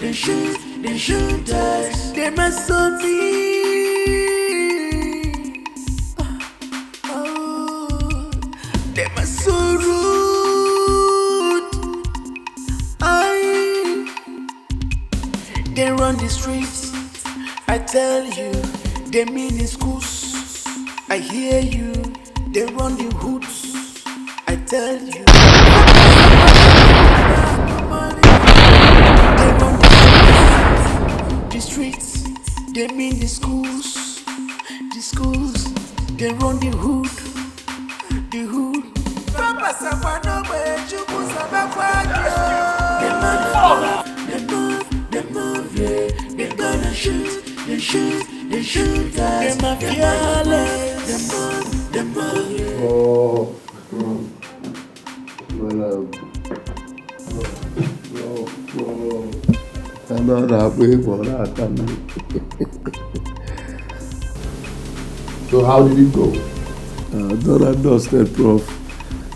they shoot us, they must on me. They must so rude. They run the streets, I tell you, they mean in schools, I hear you, they run the hoods, I tell you. They run the streets, they mean the schools, they run the hood, the hood. They move, yeah. They gonna shoot, they shoot us. They my fearless. They move, yeah. Oh, I'm not happy for that. So how did it go? Done and dusted, Prof.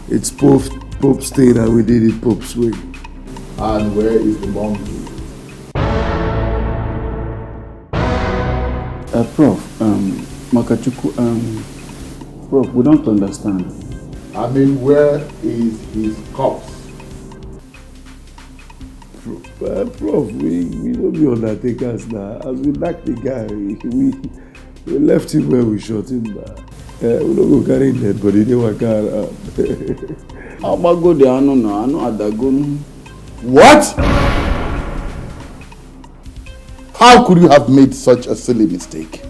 It's Pope's thing and we did it Pope's way. And where is the monkey? Prof, Makachuku, Prof, we don't understand. I mean, where is his corpse? Prof, we don't be undertakers now. As we knocked the guy, we left him where we shot him. We don't go carry him dead, but he didn't work out. How about go there? I know at the gun. What? How could you have made such a silly mistake?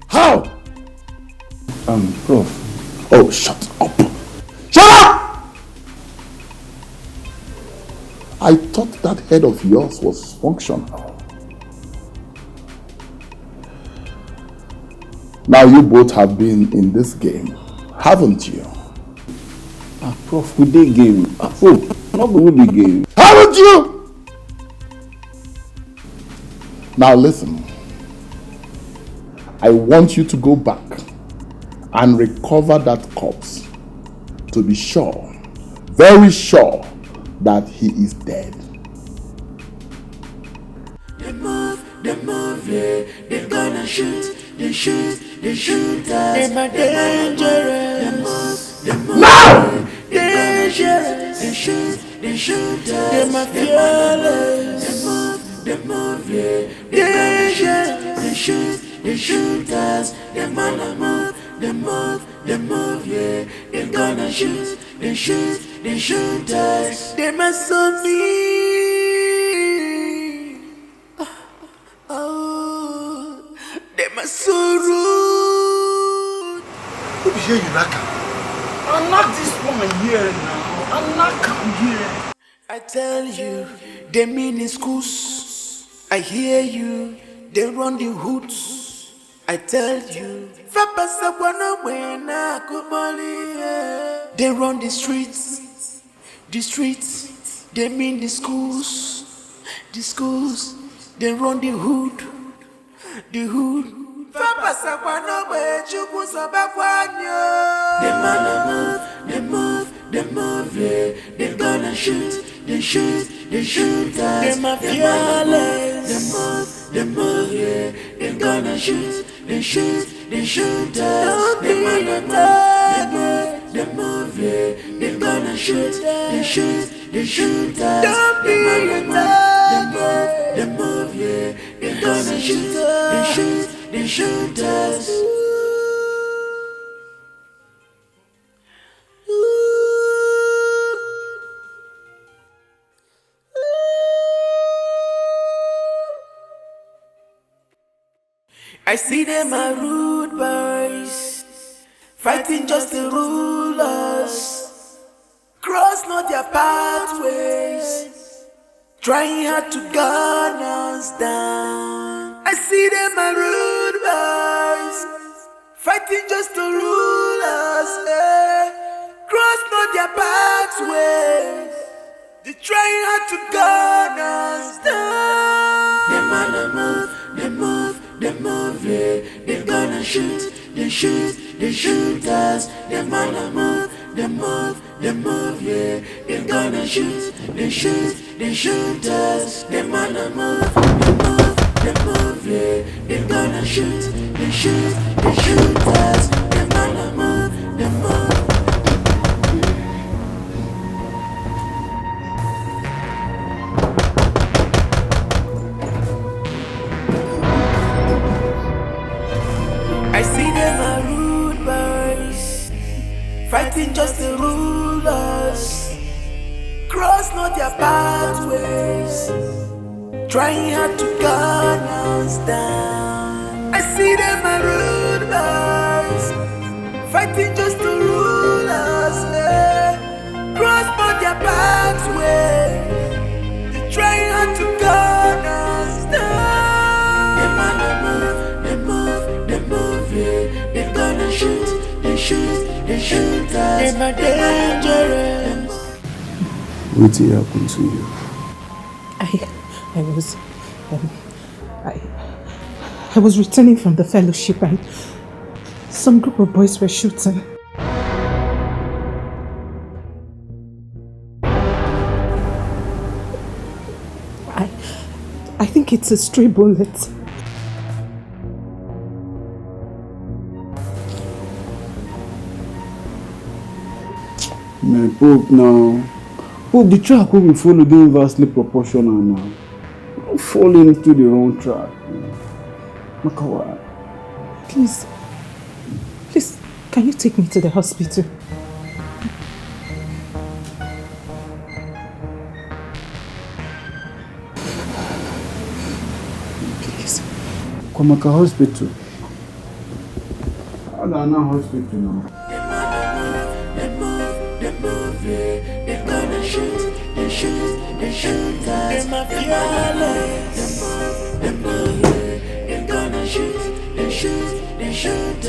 How? Prof. Oh, shut up. Shut up! I thought that head of yours was functional. Now you both have been in this game, haven't you? Prof, we did game. Prof, not we the game. Haven't you? Now listen. I want you to go back and recover that corpse to be sure, very sure, that he is dead. They move, yeah. They gonna shoot, they shoot us. They my dangerous. They move, now! Dangerous. They shoot us. They my fearless. They move, yeah. Dangerous. They shoot us. They move, yeah. They gonna shoot, they shoot us. They must on me. They must so rude. Who be here, you knock? I knock this woman here now. I knock him here. I tell you, they mean in schools. I hear you, they run the hoods. I tell you, they run the streets, they mean the schools, they run the hood, They move, yeah. They gonna shoot, they shoot us. They my fearless. They move, yeah. They gonna shoot, they shoot us. They move, yeah. They gonna shoot, they shoot us. They move, yeah. They gonna shoot, they shoot us. I see them are rude boys, fighting just to rule us, cross not their pathways, trying hard to gun us down. I see them are rude boys, fighting just to rule us, cross not their pathways, they trying hard to gun us down. They move, yeah. They gonna shoot, they shoot us. They move, yeah. They gonna shoot, they shoot us. Them wanna move, yeah. They gonna shoot, they shoot us. Them wanna move. I see them are rude boys, fighting just to rule us. Cross not their pathways, trying hard to gun us down. I see them are rude boys, fighting just to rule us. Cross not their pathways, they're trying hard to gun us down. They move, yeah. They're gonna shoot, they shoot us. They're dangerous. What happened to you? I was returning from the fellowship and some group of boys were shooting. I think it's a stray bullet. My Pope now. Pope, the track will be followed inversely proportional now. Don't fall into the wrong track. Makawa. Please, can you take me to the hospital? Please. Kwamaka Hospital. Agana Hospital now. They move, yeah. They're gonna shoot us. They're fearless. They move, yeah. They're gonna shoot us. They're shoot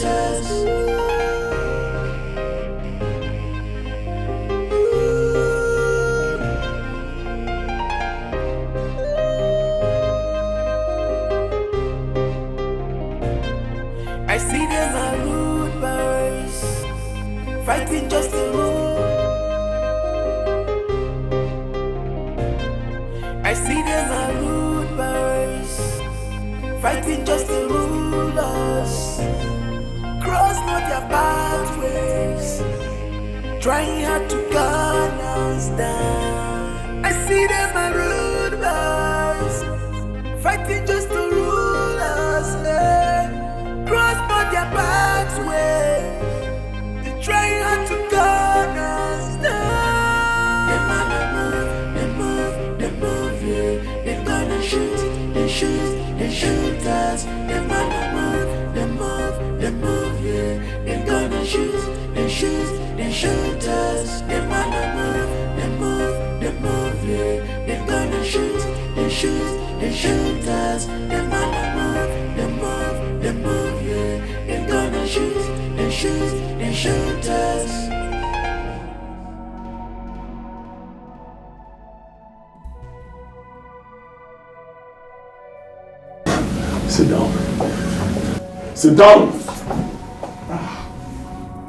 us. I see them are rude boys, fighting just to rule. I see them are rude boys, fighting just to rule us. Cross not their pathways, trying hard to gun us down. I see them are rude boys, fighting just to rule us. Cross not their pathway, they're trying hard to gun us down. They move, yeah. They're gonna shoot us. They move, yeah. They're gonna shoot us. They move, yeah. They're gonna shoot us. They move, yeah. They're gonna shoot us. Sit down. Sit down.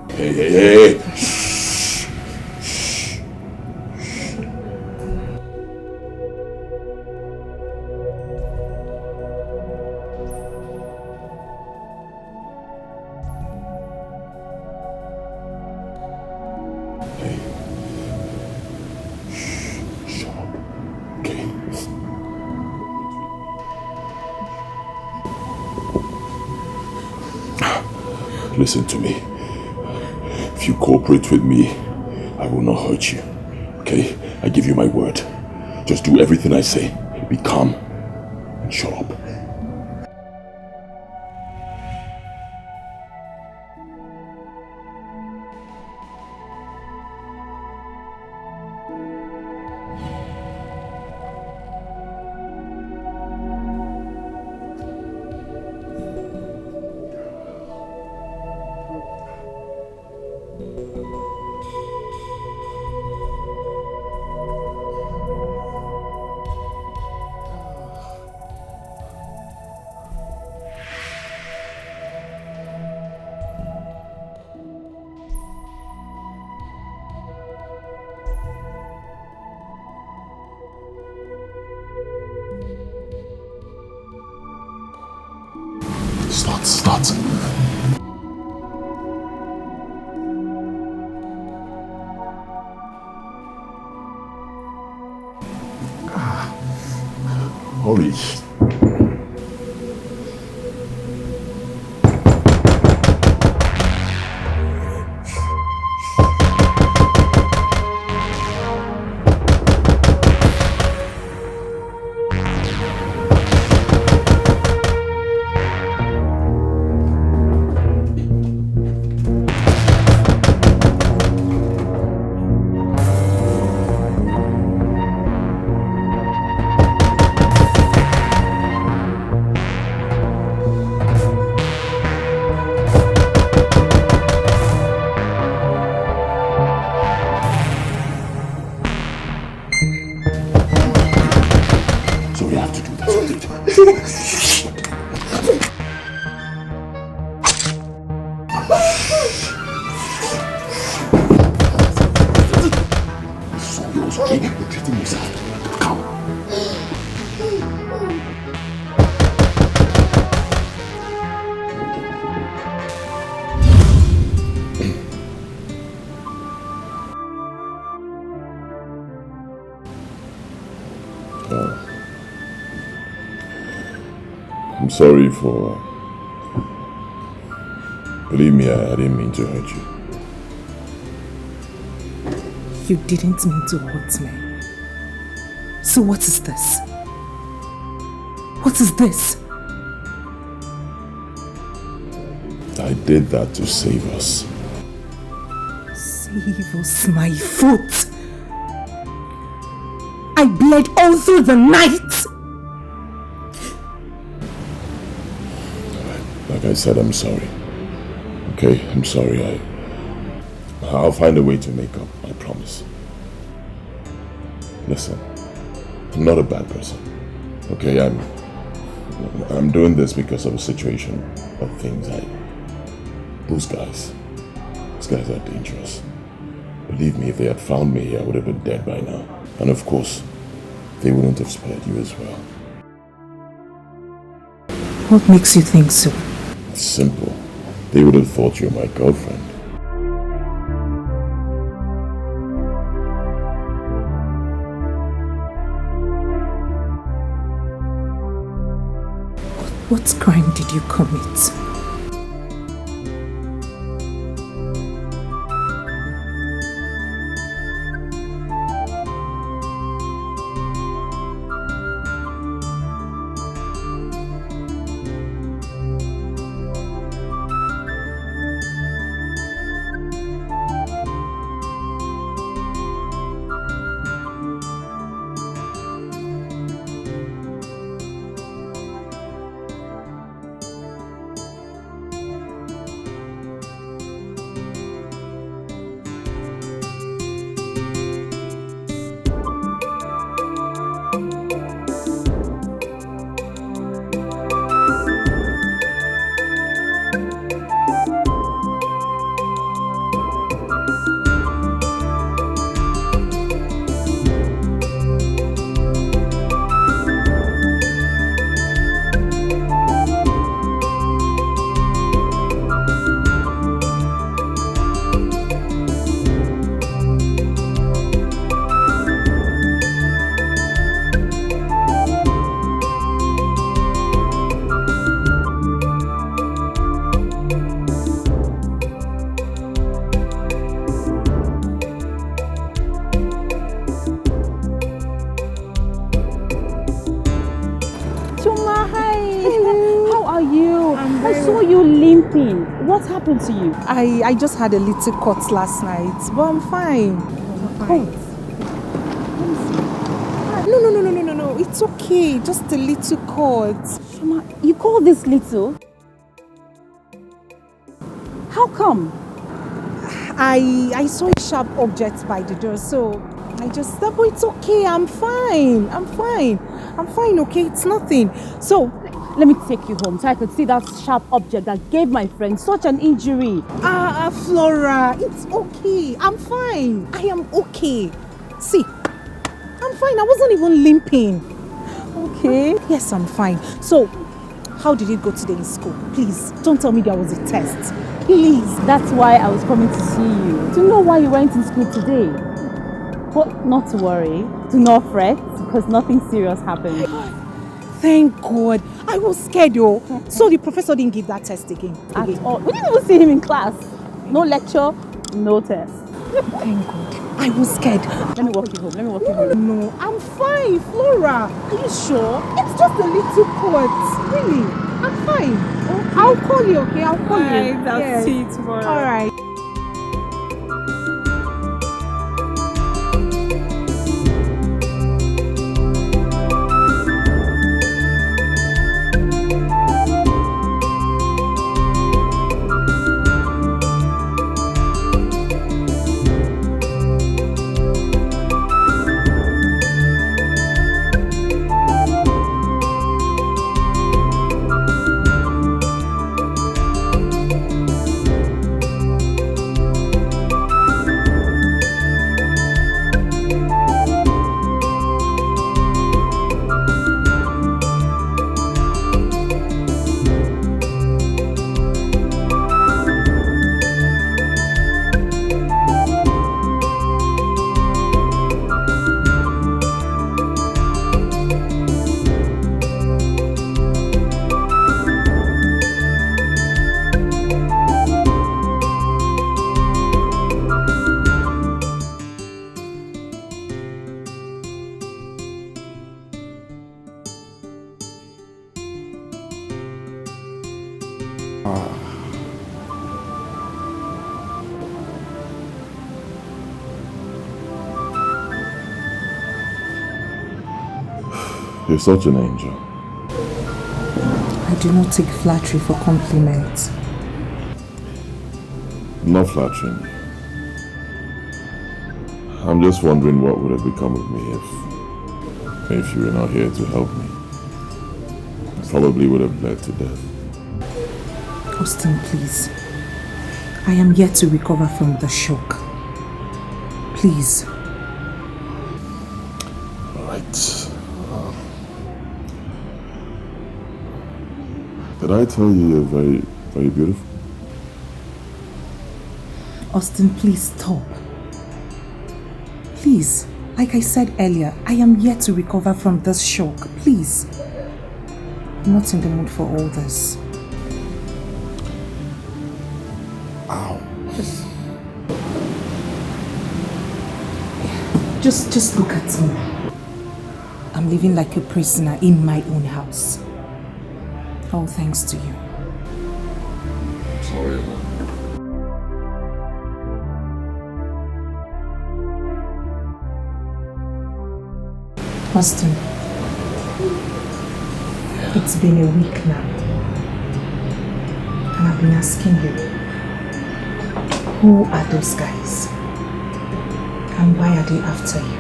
Hey. Shh. Hey. Shut up. Okay. Listen to me. If you cooperate with me, I will not hurt you. Okay? I give you my word. Just do everything I say. Be calm and shut up. Start. Maurice. I'm sorry for... Believe me, I didn't mean to hurt you. You didn't mean to hurt me. So what is this? What is this? I did that to save us. Save us, my foot! I bled all through the night! Like I said, I'm sorry. Okay, I'm sorry. I'll find a way to make up, I promise. Listen, I'm not a bad person. Okay, I'm doing this because of a situation of things. Those guys are dangerous. Believe me, if they had found me, I would have been dead by now. And of course, they wouldn't have spared you as well. What makes you think so? It's simple. They would have thought you were my girlfriend. What crime did you commit? What happened to you? I just had a little cut last night, but I'm fine. No. It's okay. Just a little cut. Shoma, you call this little? How come? I saw a sharp object by the door, so I just thought, but it's okay. I'm fine, okay? It's nothing. So, let me take you home so I could see that sharp object that gave my friend such an injury. Flora, it's okay. I'm fine. I am okay. See, I'm fine. I wasn't even limping. Okay. Yes, I'm fine. So, How did it go today in school? Please, don't tell me there was a test. Please. That's why I was coming to see you. To know why you went to school today. But not to worry. Do not fret, because nothing serious happened. Thank God. I was scared, yo. So the professor didn't give that test again? At all. We didn't even see him in class. No lecture, no test. Thank God. I was scared. Let me walk you home. No, I'm fine, Flora. Are you sure? It's just a little cut. Really? I'm fine. Okay. I'll call you, okay? I'll call you. I'll see you tomorrow. All right. You're such an angel. I do not take flattery for compliments. Not flattering. I'm just wondering what would have become of me if you were not here to help me. I probably would have bled to death. Austin, please. I am yet to recover from the shock. Please. All right. Did I tell you you're very, very beautiful? Austin, please stop. Please, like I said earlier, I am yet to recover from this shock. Please. I'm not in the mood for all this. Ow. Just look at me. I'm living like a prisoner in my own house. All thanks to you. Sorry, man. Austin, it's been a week now, and I've been asking you, who are those guys? And why are they after you?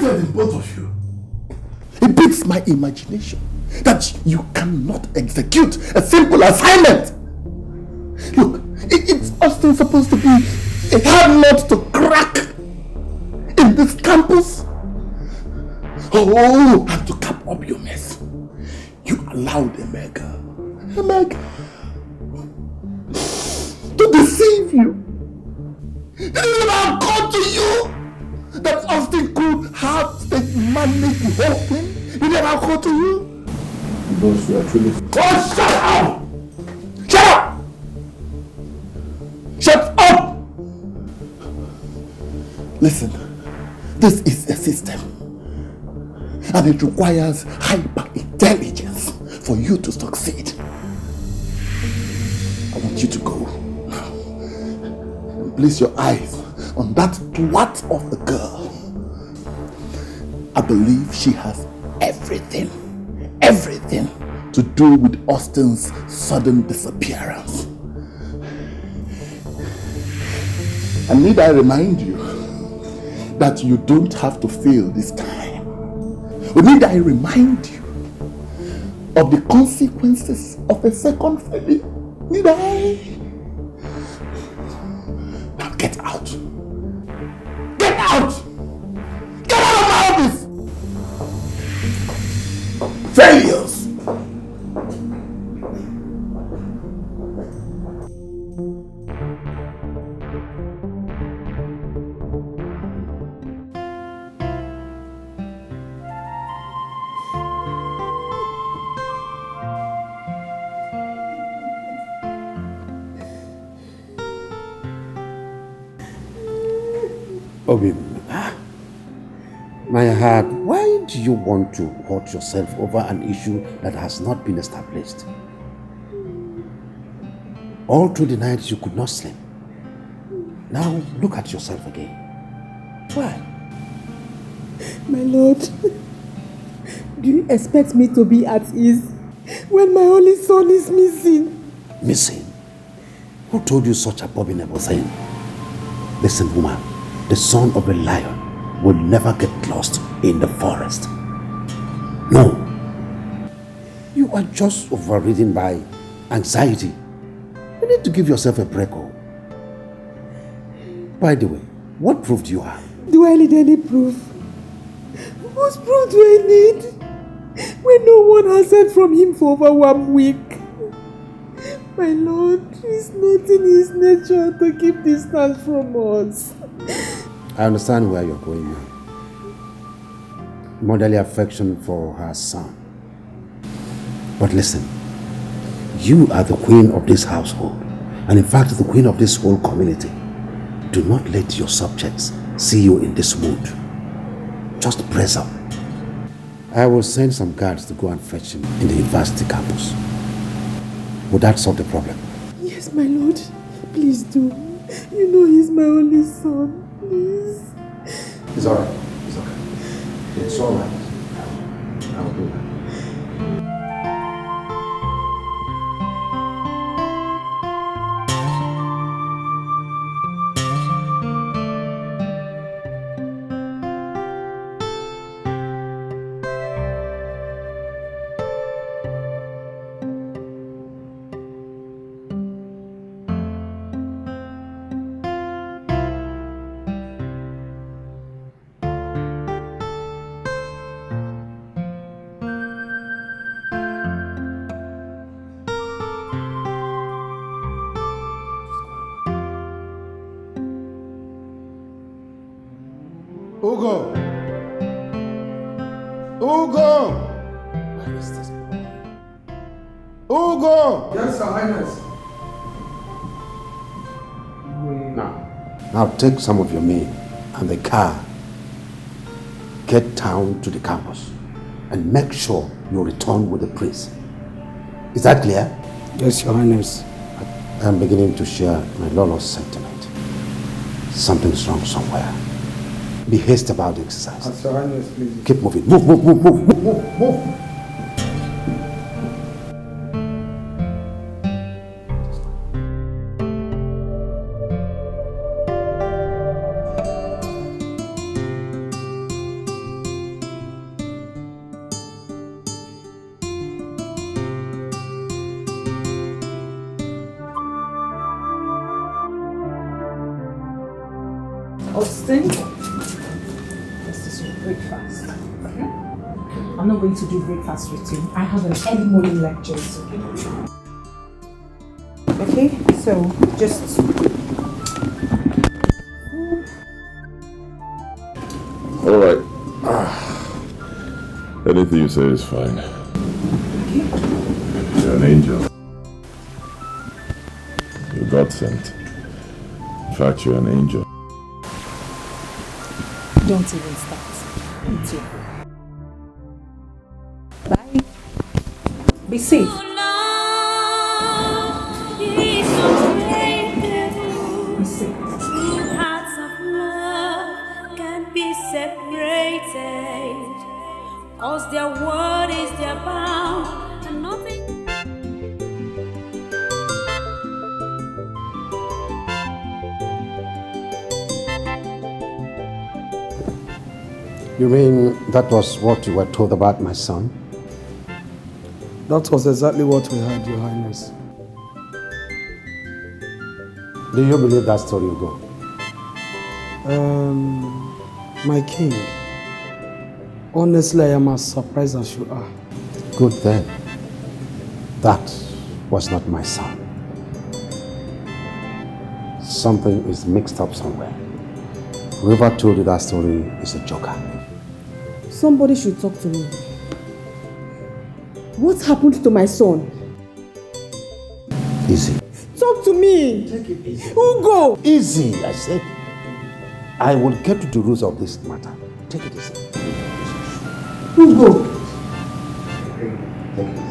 In both of you. It beats my imagination that you cannot execute a simple assignment. Look, it's Austin supposed to be a hard nut to crack in this campus. Oh, and to cap up your mess, you allowed Emeka to deceive you. It didn't even occur to you that Austin could have state managed the whole thing. It never occurred to you. Boss, you are truly... Oh, shut up! Shut up! Shut up! Listen, this is a system, and it requires hyper-intelligence for you to succeed. I want you to go now and place your eyes on that twat of a girl. I believe she has everything to do with Austin's sudden disappearance. And need I remind you that you don't have to fail this time? Or need I remind you of the consequences of a second failure? Need I? Now get out! Get out! Get out of my office! Failures! Obi, my heart, why do you want to hurt yourself over an issue that has not been established? All through the night you could not sleep. Now look at yourself again. Why? My lord, do you expect me to be at ease when my only son is missing? Missing? Who told you such abominable thing? Listen, woman. The son of a lion will never get lost in the forest. No. You are just overridden by anxiety. You need to give yourself a break. By the way, what proof do you have? Do I need any proof? Whose proof do I need? When no one has heard from him for over 1 week. My lord, it's not in his nature to keep distance from us. I understand where you're going now. Motherly affection for her son. But listen, you are the queen of this household, and in fact the queen of this whole community. Do not let your subjects see you in this mood. Just press up. I will send some guards to go and fetch him in the university campus. Would that solve the problem? Yes, my lord. Please do. You know he's my only son. Please. It's alright. It's okay. It's alright. I will do that. Ugo! Ugo! Where is this boy? Ugo! Yes, Your Highness. Now take some of your men and the car. Get down to the campus and make sure you return with the prince. Is that clear? Yes, Your Highness. I am beginning to share my lawless sentiment. Something's wrong somewhere. Be hasty about the exercise. As Your Highness, please. Keep moving. Move. Austin, this is your breakfast. Okay? I'm not going to do breakfast with you. I have an early morning lecture. Okay, so just All right. Anything you say is fine. okay. You're an angel. You're God sent. In fact, you're an angel. Don't even start. It's you. Bye. Be safe. Be safe. Two hearts of love can't be separated, 'cause their word is their bound and nothing. You mean that was what you were told about my son? That was exactly what we heard, Your Highness. Do you believe that story, Ugo? My king, honestly, I am as surprised as you are. Good then. That was not my son. Something is mixed up somewhere. Whoever told you that story is a joker. Somebody should talk to me. What happened to my son? Easy. Talk to me. Take it easy. Ugo. Easy, I said. I will get to the roots of this matter. Take it easy. Ugo. Take it easy.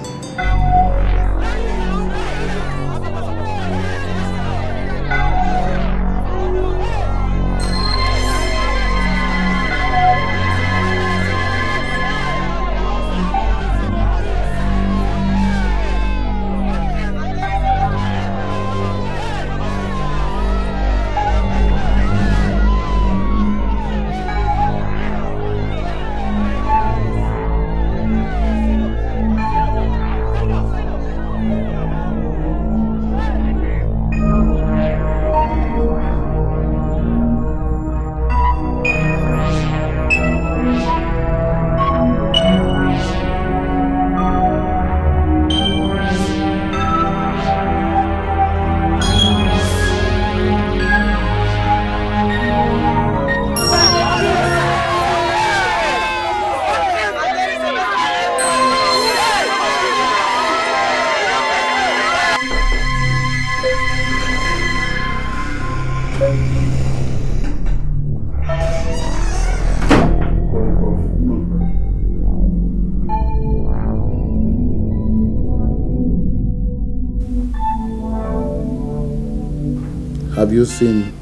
Have you seen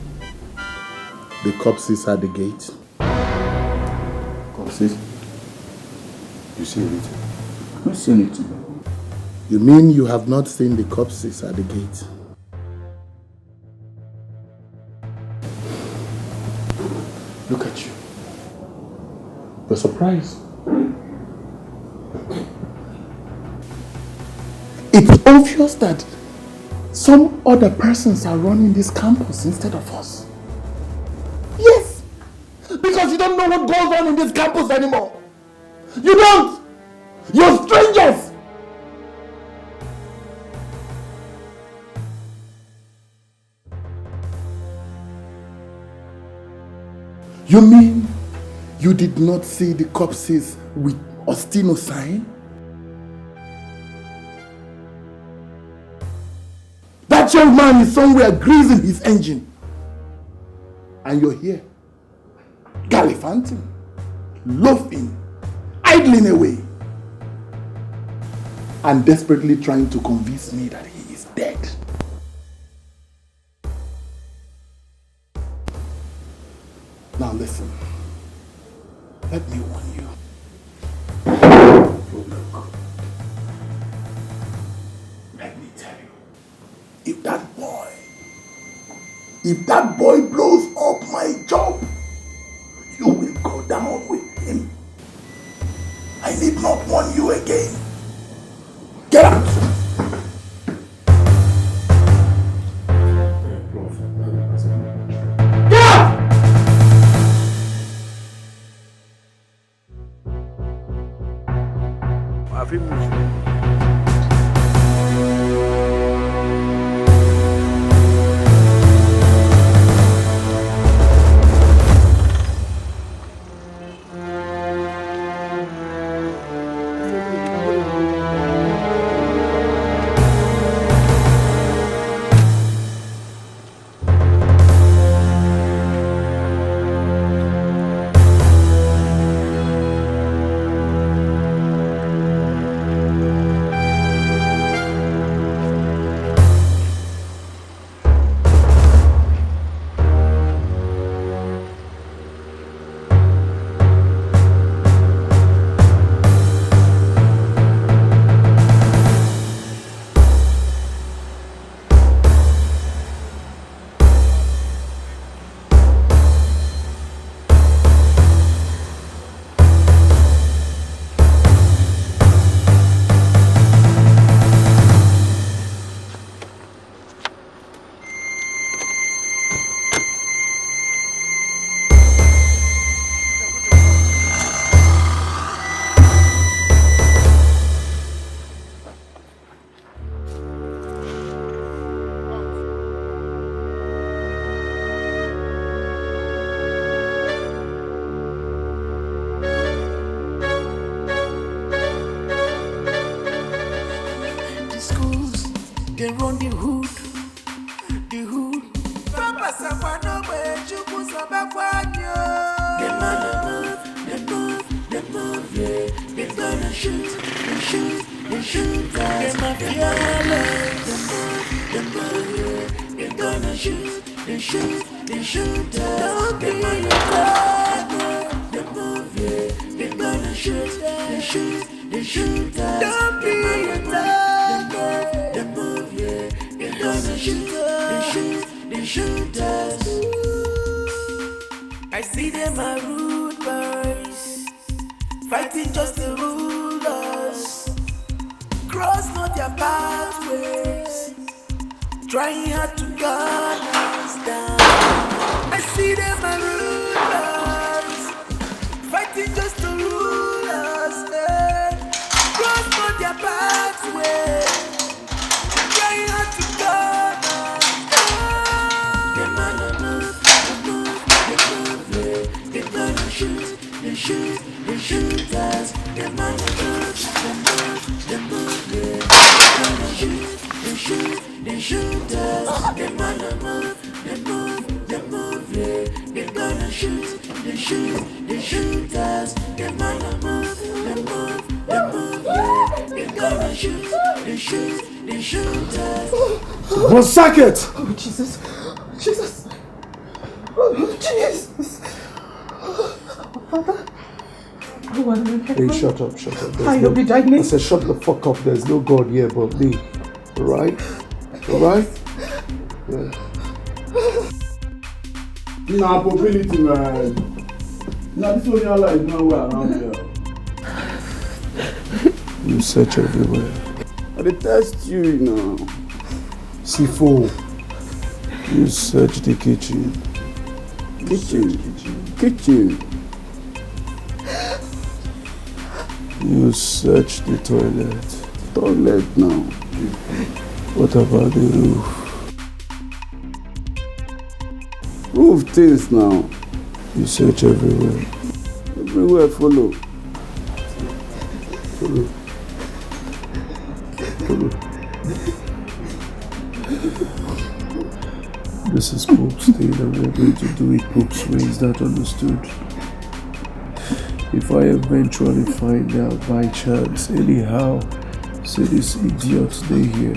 the corpses at the gate? Corpses? You see it? I've seen it. You mean you have not seen the corpses at the gate? Look at you. You're surprised. It's obvious that some other persons are running this campus instead of us. Yes! Because you don't know what goes on in this campus anymore. You don't! You're strangers! You mean you did not see the corpses with Ostino sign? That young man is somewhere greasing his engine. And you're here, gallivanting, loafing, idling away, and desperately trying to convince me that he is dead. Now listen, let me warn you. Look, let me tell you, if that boy blows up my job, you will go down with him. I need not warn you again. Get out! they run the hood. Papa Sapano, where you put some back on you. They move, yeah. They gonna shoot us. They mafia, they move, yeah. They gonna shoot us. They move, yeah. They gonna shoot us. Don't be a dog. They move, yeah. They gonna shoot us. I see them are rude boys, fighting just to rule us. Cross not their pathways, trying hard to gun us down. I see them are rude boys, fighting just to rule us. Cross not their pathways, trying hard to gun us down. Them man they gonna shoot us. Them man they move, yeah. They gonna shoot us. Them man they move, yeah. They gonna shoot us. Them man they move, yeah. They gonna shoot us. One second! Oh, Jesus. Oh, Jesus. Father? Hey, shut up. I'll be dying. I said, shut the fuck up. There's no God here but me. Alright? Yeah. Nah, mobility, man. Nah, this one y'all is nowhere around here. You search everywhere. I detest you, you know. C4. You search the kitchen. Kitchen. You search the toilet. Toilet now. What about the roof? Roof things now. You search everywhere. Everywhere follow. This is Pope's thing and we're going to do it Pope's way. Is that understood? If I eventually find out by chance, anyhow, see this idiot stay here.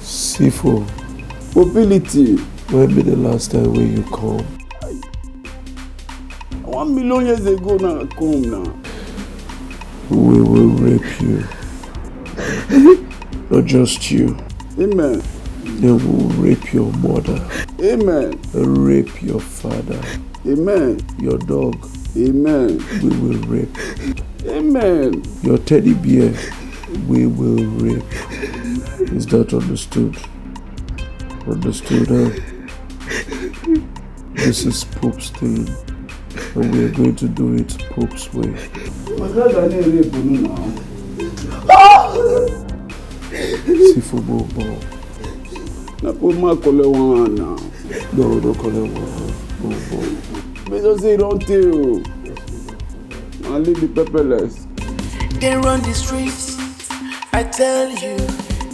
C4. Mobility. When be the last time when you come? 1 million years ago now, I come now. We will rape you. Not just you. Amen. They will rape your mother. Amen. Rape your father. Amen. Your dog. Amen. We will rape. Amen. Your teddy bear. We will rape. Is that understood? Understood, huh? This is Pope's thing. And we are going to do it Pope's way. C4 ball. Na put my color one now. No, don't call it one. But just say don't tell. I'll leave the pepperless. They run the streets, I tell you.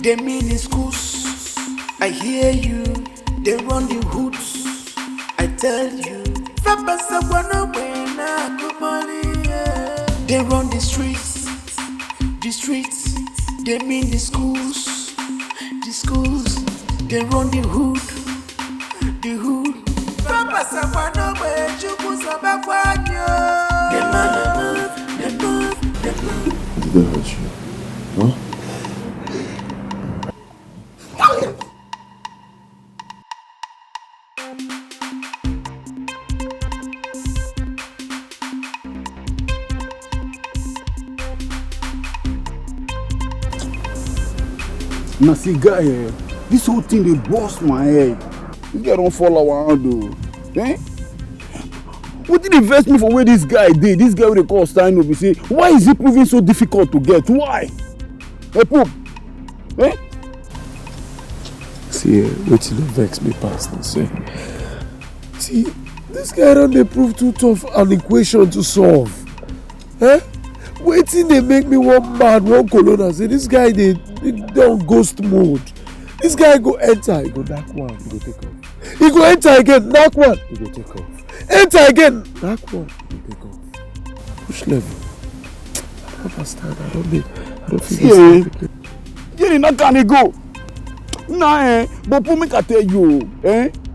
They mean the schools, I hear you. They run the hoods, I tell you. They run the streets, they mean the schools. They run the hood. They move. Did they hurt you? Huh? Now see guy here, this whole thing they bust my head. This guy don't fall around though. Eh? What did they vex me for where this guy did? This guy they call stand up, he say, why is it proving so difficult to get? Why? Hey Pope. Eh? See, wait till they vex me past this. See, this guy don't they prove too tough an equation to solve. Eh? Waiting they make me one mad, one colonel. Say this guy they on ghost mode. This guy go enter, he go knock one, he go take off. He go enter again, knock one, he go take off. Enter again, knock one, he go take off. Push level. I don't understand. I don't feel this. Yeah, not can go. Nah, but for me I tell you,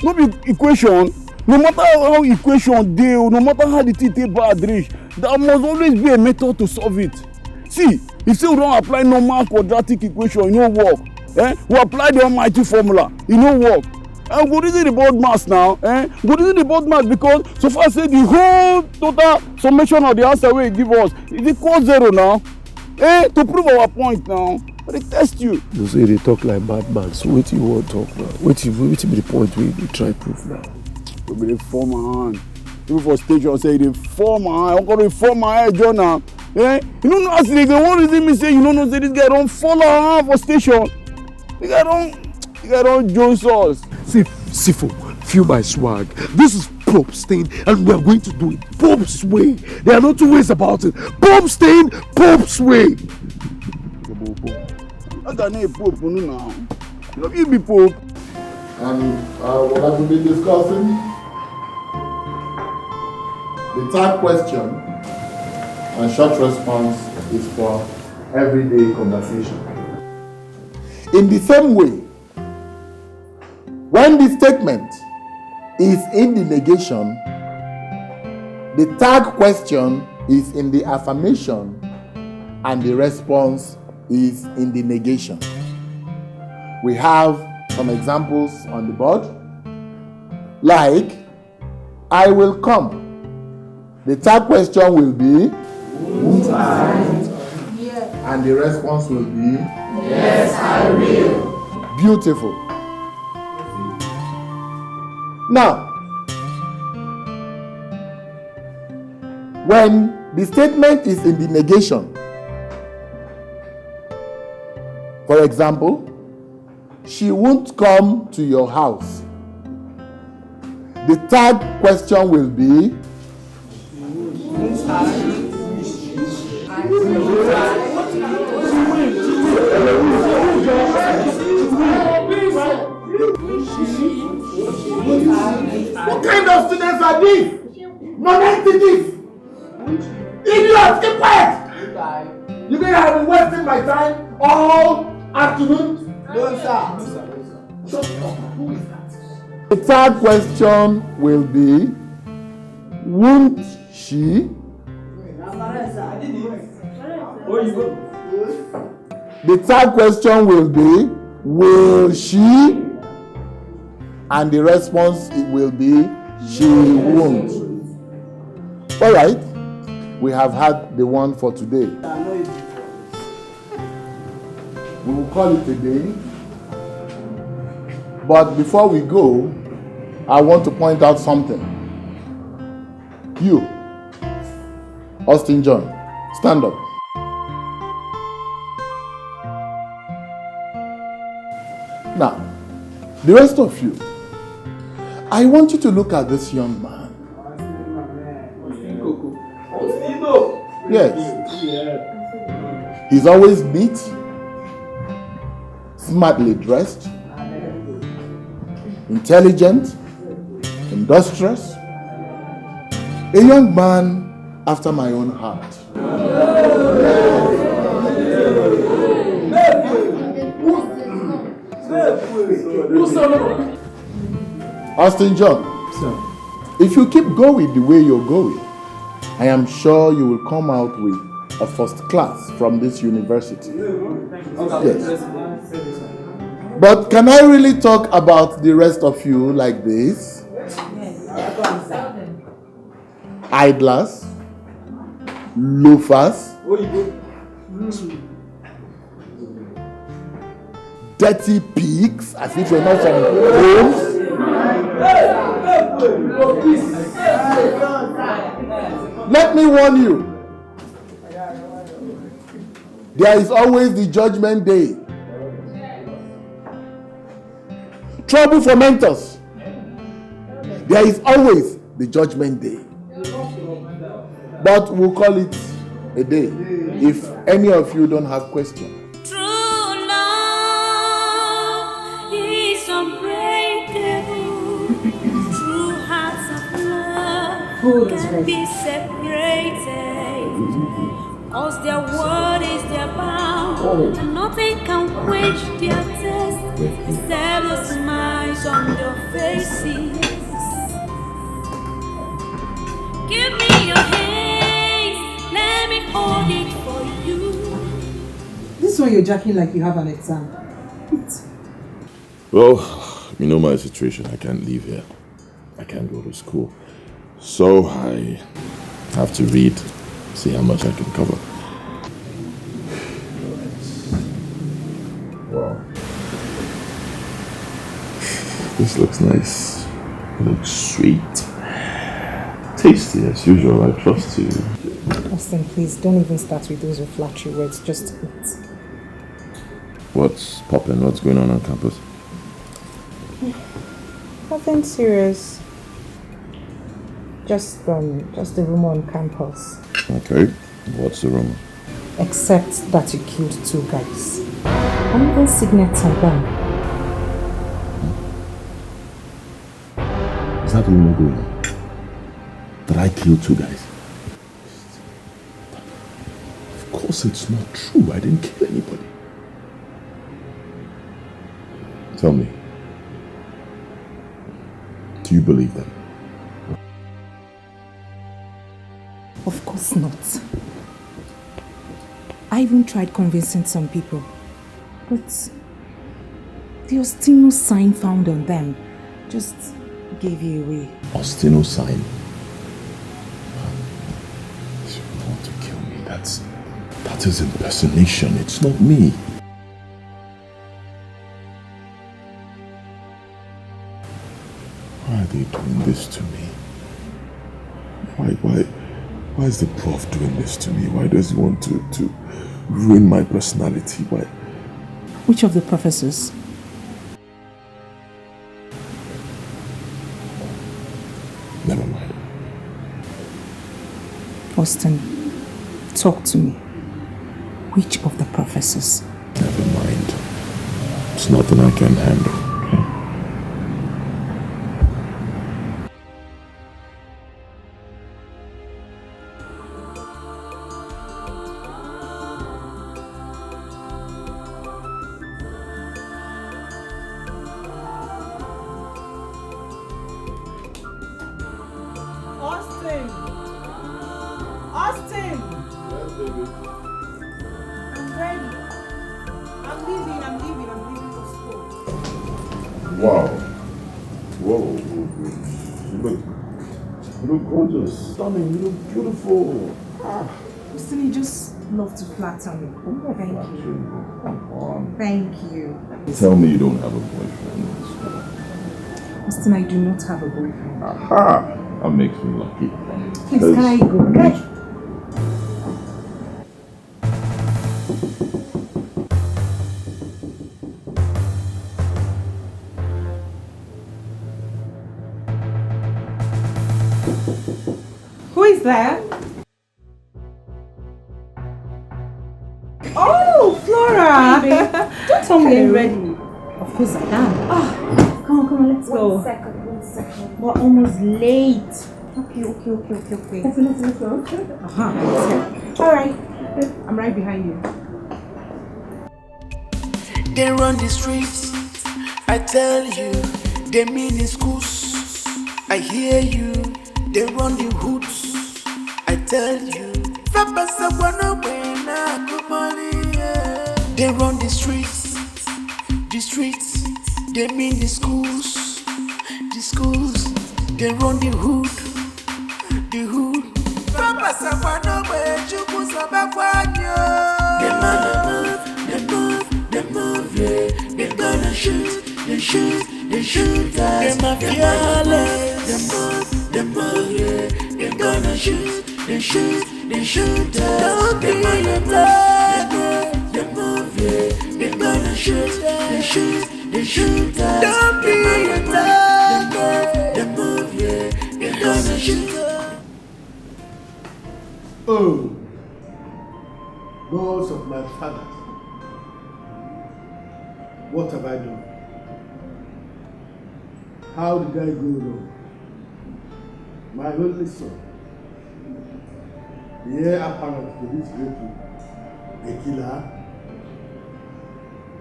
no be equation. No matter how equation deal, no matter how the thing take bad reach, there must always be a method to solve it. See, if you don't apply normal quadratic equation, it no work. We apply the almighty formula, it no work. And go reason the board mass now. Go reason the board mass because so far say the whole total summation of the answer wey give us is equal 0 now. To prove our point now. But they test you. You say they talk like madman. So what you want to talk now? What be the point we try prove now? You be the former hand. People for station say the former hand. I'm gonna form my head, John now. You don't know as they go. One reason me say you don't know say this guy don't follow hand for station. The guy don't join us. See, Sifo, feel my swag. This is Pope Stain, and we are going to do it Pope's way. There are no two ways about it. Pope Stain, Pope's way. How can I Pope now? You be Pope. And what I will be discussing, the third question and short response is for everyday conversation. In the same way, when the statement is in the negation, the third question is in the affirmation and the response is in the negation. We have some examples on the board, like, I will come. The third question will be, and the response will be, yes, I will. Beautiful. Now, when the statement is in the negation, for example, she won't come to your house. The third question will be, what kind of students are these? Non-entities! Idiots, keep quiet! You think I've been wasting my time all afternoon? No, sir. Shut up. Who is that? The third question will be, won't she? The third question will be, will she? And the response will be, she won't. All right, we have had the one for today. We will call it a day. But before we go, I want to point out something. You, Austin John, stand up. Now, the rest of you, I want you to look at this young man. Yes. He's always neat, smartly dressed, intelligent, industrious, a young man after my own heart. Austin John, sir, if you keep going the way you're going, I am sure you will come out with a first class from this university. Yes. But can I really talk about the rest of you like this? Idlers, loafers, dirty pigs, as if you're not from homes. Let me warn you, there is always the judgment day. Trouble for mentors. There is always the judgment day. But we'll call it A day. If any of you don't have questions. True love is unbreakable. True hearts of love can be separated. Cause their word is their bound, and nothing can quench their thirst except the smiles on their faces. Give me your hands, let me hold it for you. This one you're jacking like you have an exam. Well, you know my situation. I can't leave here. I can't go to school. So I have to read, see how much I can cover. Wow. This looks nice. It looks sweet. Tasty as usual, I trust you. Austin, please don't even start with those flattery words. Just eat. What's poppin'? What's going on campus? Nothing serious. Just the rumor on campus. Okay. What's the rumor? Except that you killed 2 guys. And even signets and them. Is that the rumor going on? That I killed 2 guys? Of course it's not true. I didn't kill anybody. Tell me. Do you believe them? Of course not. I even tried convincing some people. But the Ostino sign found on them just gave you away. Ostino sign? You want to kill me? That is impersonation. It's not me. Why are they doing this to me? Why is the prof doing this to me? Why does he want to ruin my personality? Why? Which of the professors? Never mind. Austin, talk to me. Which of the professors? Never mind. It's nothing I can handle. Wow. Whoa. You look gorgeous, stunning, you look beautiful. Austin, you just love to flatter me. Thank you. Come on. Thank you. Tell me you don't have a boyfriend. Austin, I do not have a boyfriend. Aha! That makes me lucky. Please, can I go? Who is there? Oh, Flora! Hey, babe. Don't tell me you're ready. Of course I am. Oh, come on, let's go. One second. We're almost late. Okay. Let's go. Alright. I'm right behind you. They run the streets, I tell you. They mean in schools, I hear you. They run the hoods, I tell you. They run the streets, they mean the schools, they run the hood. They move, yeah. They gonna shoot us. They fearless. They move, yeah. They gonna shoot us. Don't be afraid. They move, yeah. They gonna shoot us. Don't be afraid. They move, yeah. They gonna shoot us. Oh, gods of my fathers, what have I done? How did I go wrong? My only son, the heir apparent to this great room, a killer.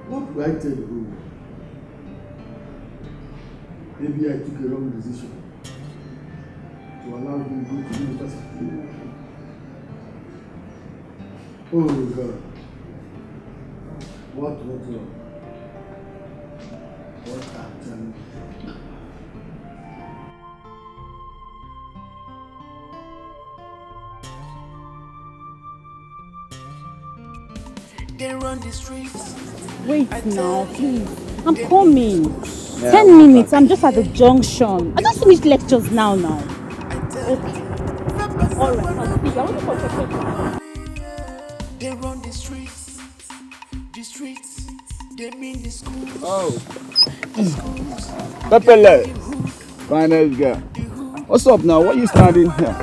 What do I tell the whole world? Maybe I took a wrong decision to allow him to go to university. Oh God. What went wrong? What happened? They run the streets. Wait now, please. I'm coming. 10 minutes, I'm just at the junction. I just finished lectures now. Okay. Alright, I'll speak. I want to talk. They run the streets. They mean the schools. Oh. Pepele. Finest guy. What's up now? Why are you standing here?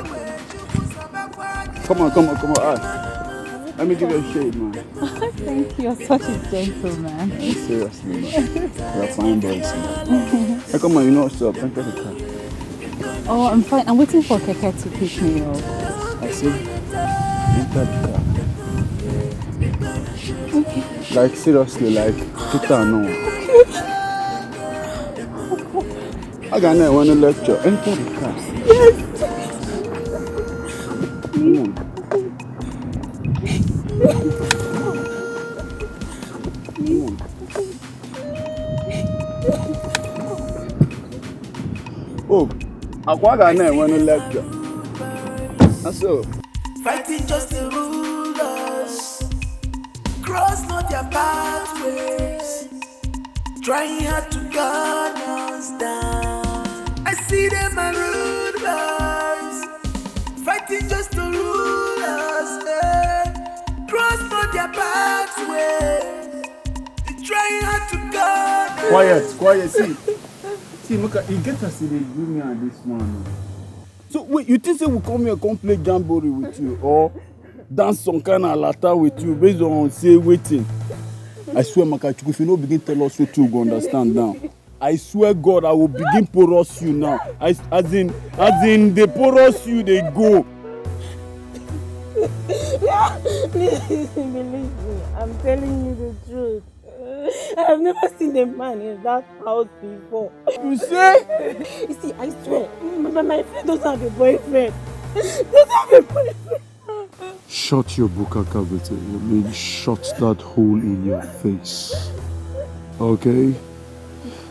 Come on. Let me give you a shade, man. Thank you, you're such a gentleman. Seriously, man. You're a fine boy, man. Hey, come on, you know what's up. Enter the car. Oh, I'm fine. I'm waiting for Keke to pick me up. I see. Enter the car. Okay. Like, seriously, like, put down now. I got no one to lecture. Enter the car. Yes. Come on. Oh, I got no one to lecture. That's all. Fighting just to rule us. Cross not their pathways. Trying hard to gun us down. I see them and rude us. Fighting just to rule us. Cross not their pathways. They're trying hard to gun us. Quiet, see, look at you get us in the me and this man. So wait, you think say we come here come play jamboree with you or dance some kind of lata with you based on say waiting? I swear, Makachuku, if you don't begin tell us what you go understand now. I swear God, I will begin porous you now. As in they porous you, they go. Please believe me, I'm telling you the truth. I've never seen a man in that house before. You say? You see, I swear, my friend doesn't have a boyfriend. Doesn't have a boyfriend. Shut your buka cavity. I mean, shut that hole in your face. Okay?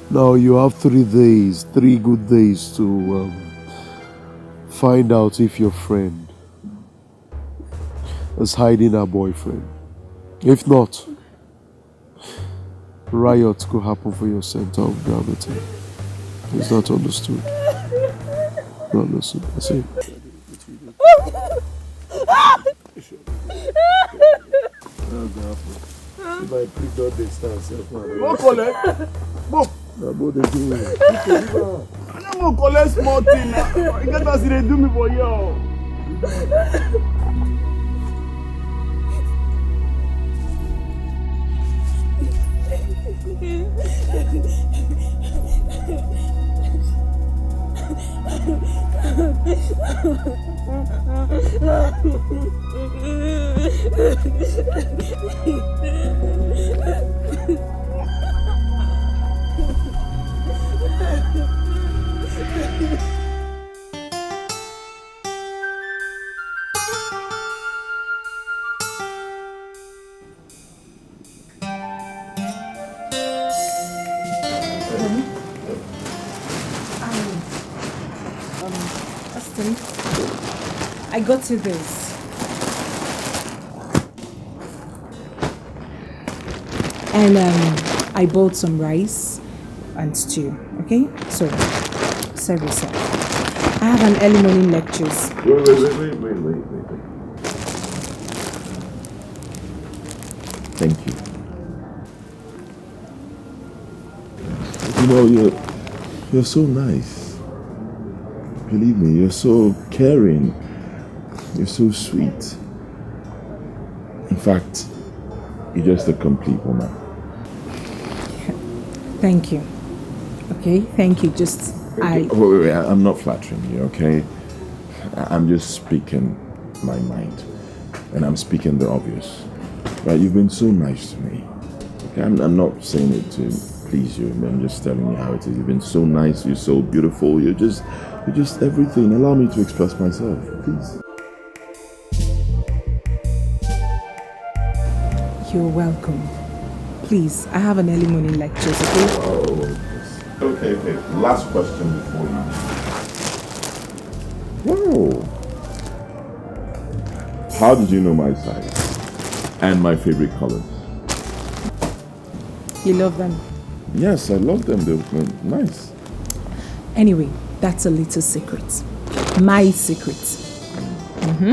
Now you have 3 days, 3 good days to find out if your friend is hiding her boyfriend. If not, riots could happen for your center of gravity. Is that understood? Not understood. I see. If I prick out the stance, Go collect. Go. I don't go collect small thing now. You get us they do me for you. I got you this. And I bought some rice and stew, okay? So, serve yourself. I have an early morning lectures. Wait. Thank you. You know, you're so nice. Believe me, you're so caring. You're so sweet. In fact, you're just a complete woman. Thank you. Okay, thank you. Just Wait, I'm not flattering you, okay? I'm just speaking my mind. And I'm speaking the obvious. Right, you've been so nice to me. Okay, I'm not saying it to please you. I'm just telling you how it is. You've been so nice, you're so beautiful, you're just everything. Allow me to express myself, please. You're welcome. Please, I have an early morning lecture, okay? Oh, okay. Last question before you. Whoa. How did you know my size and my favorite colors? You love them? Yes, I love them. They're nice. Anyway, that's a little secret. My secret.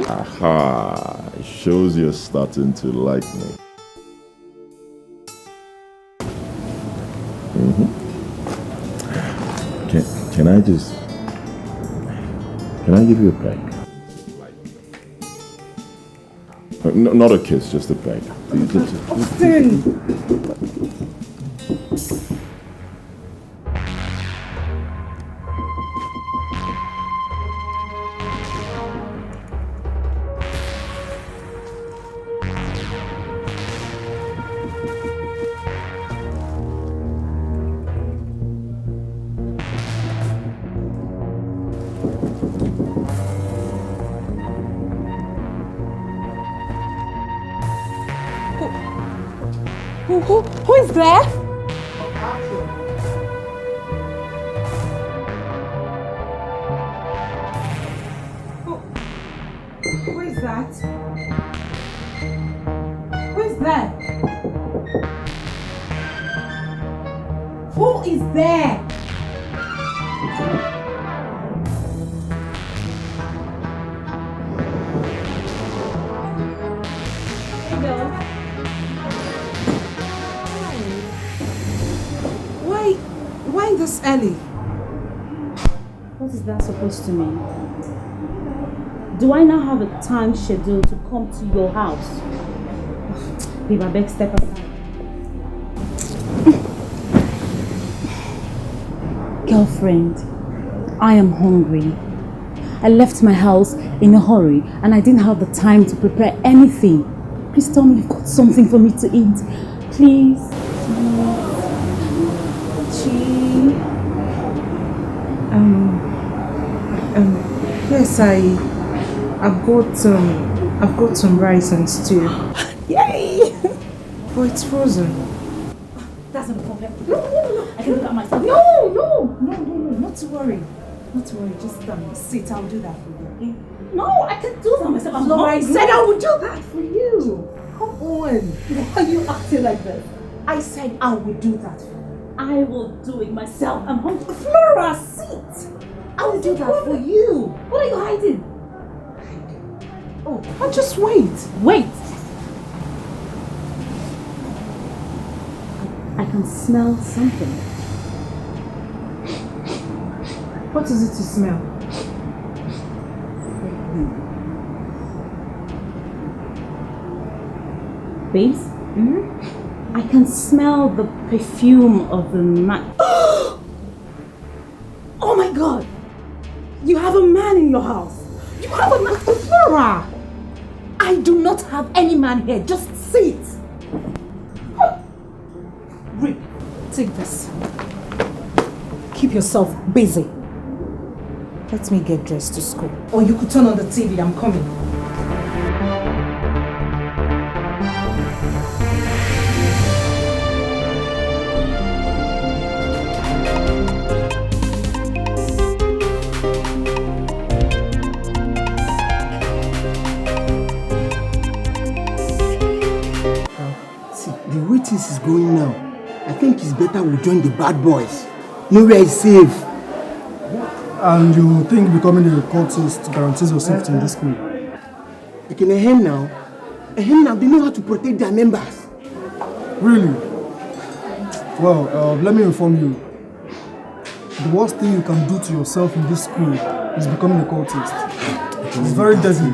Aha. It shows you're starting to like me. Can I give you a peg? No, not a kiss, just a peg. Austin! Who is there? Who is that? Who is there? Who is there? Why this early? What is that supposed to mean? Do I now have a time schedule to come to your house? Babe, I beg, step aside. Girlfriend, I am hungry. I left my house in a hurry and I didn't have the time to prepare anything. Please tell me you've got something for me to eat. Please. Yes, I've got some rice and stew. Yay! Oh, it's frozen. That's not a problem. No. I can do that myself. No, not to worry. Not to worry, just sit, I'll do that for you, okay? No, I can do that myself. Laura, I said I would do that for you. Come on. Why are you acting like this? I said I would do that for you. I will do it myself. I'm hungry. Flora, sit. I will do that for you. What are you hiding? Oh, I'll just wait. Wait. I can smell something. What is it to smell? Babes? I can smell the perfume of the man. Oh my God! You have a man in your house. You have a man, Flora. I do not have any man here. Just sit. Rick, take this. Keep yourself busy. Let me get dressed to school. Or you could turn on the TV. I'm coming. The way things is going now, I think it's better we join the bad boys. Nowhere is safe. And you think becoming a cultist guarantees your safety in this school? Like in a hen now, they know how to protect their members. Really? Well, let me inform you. The worst thing you can do to yourself in this school is becoming a cultist. It's very deadly.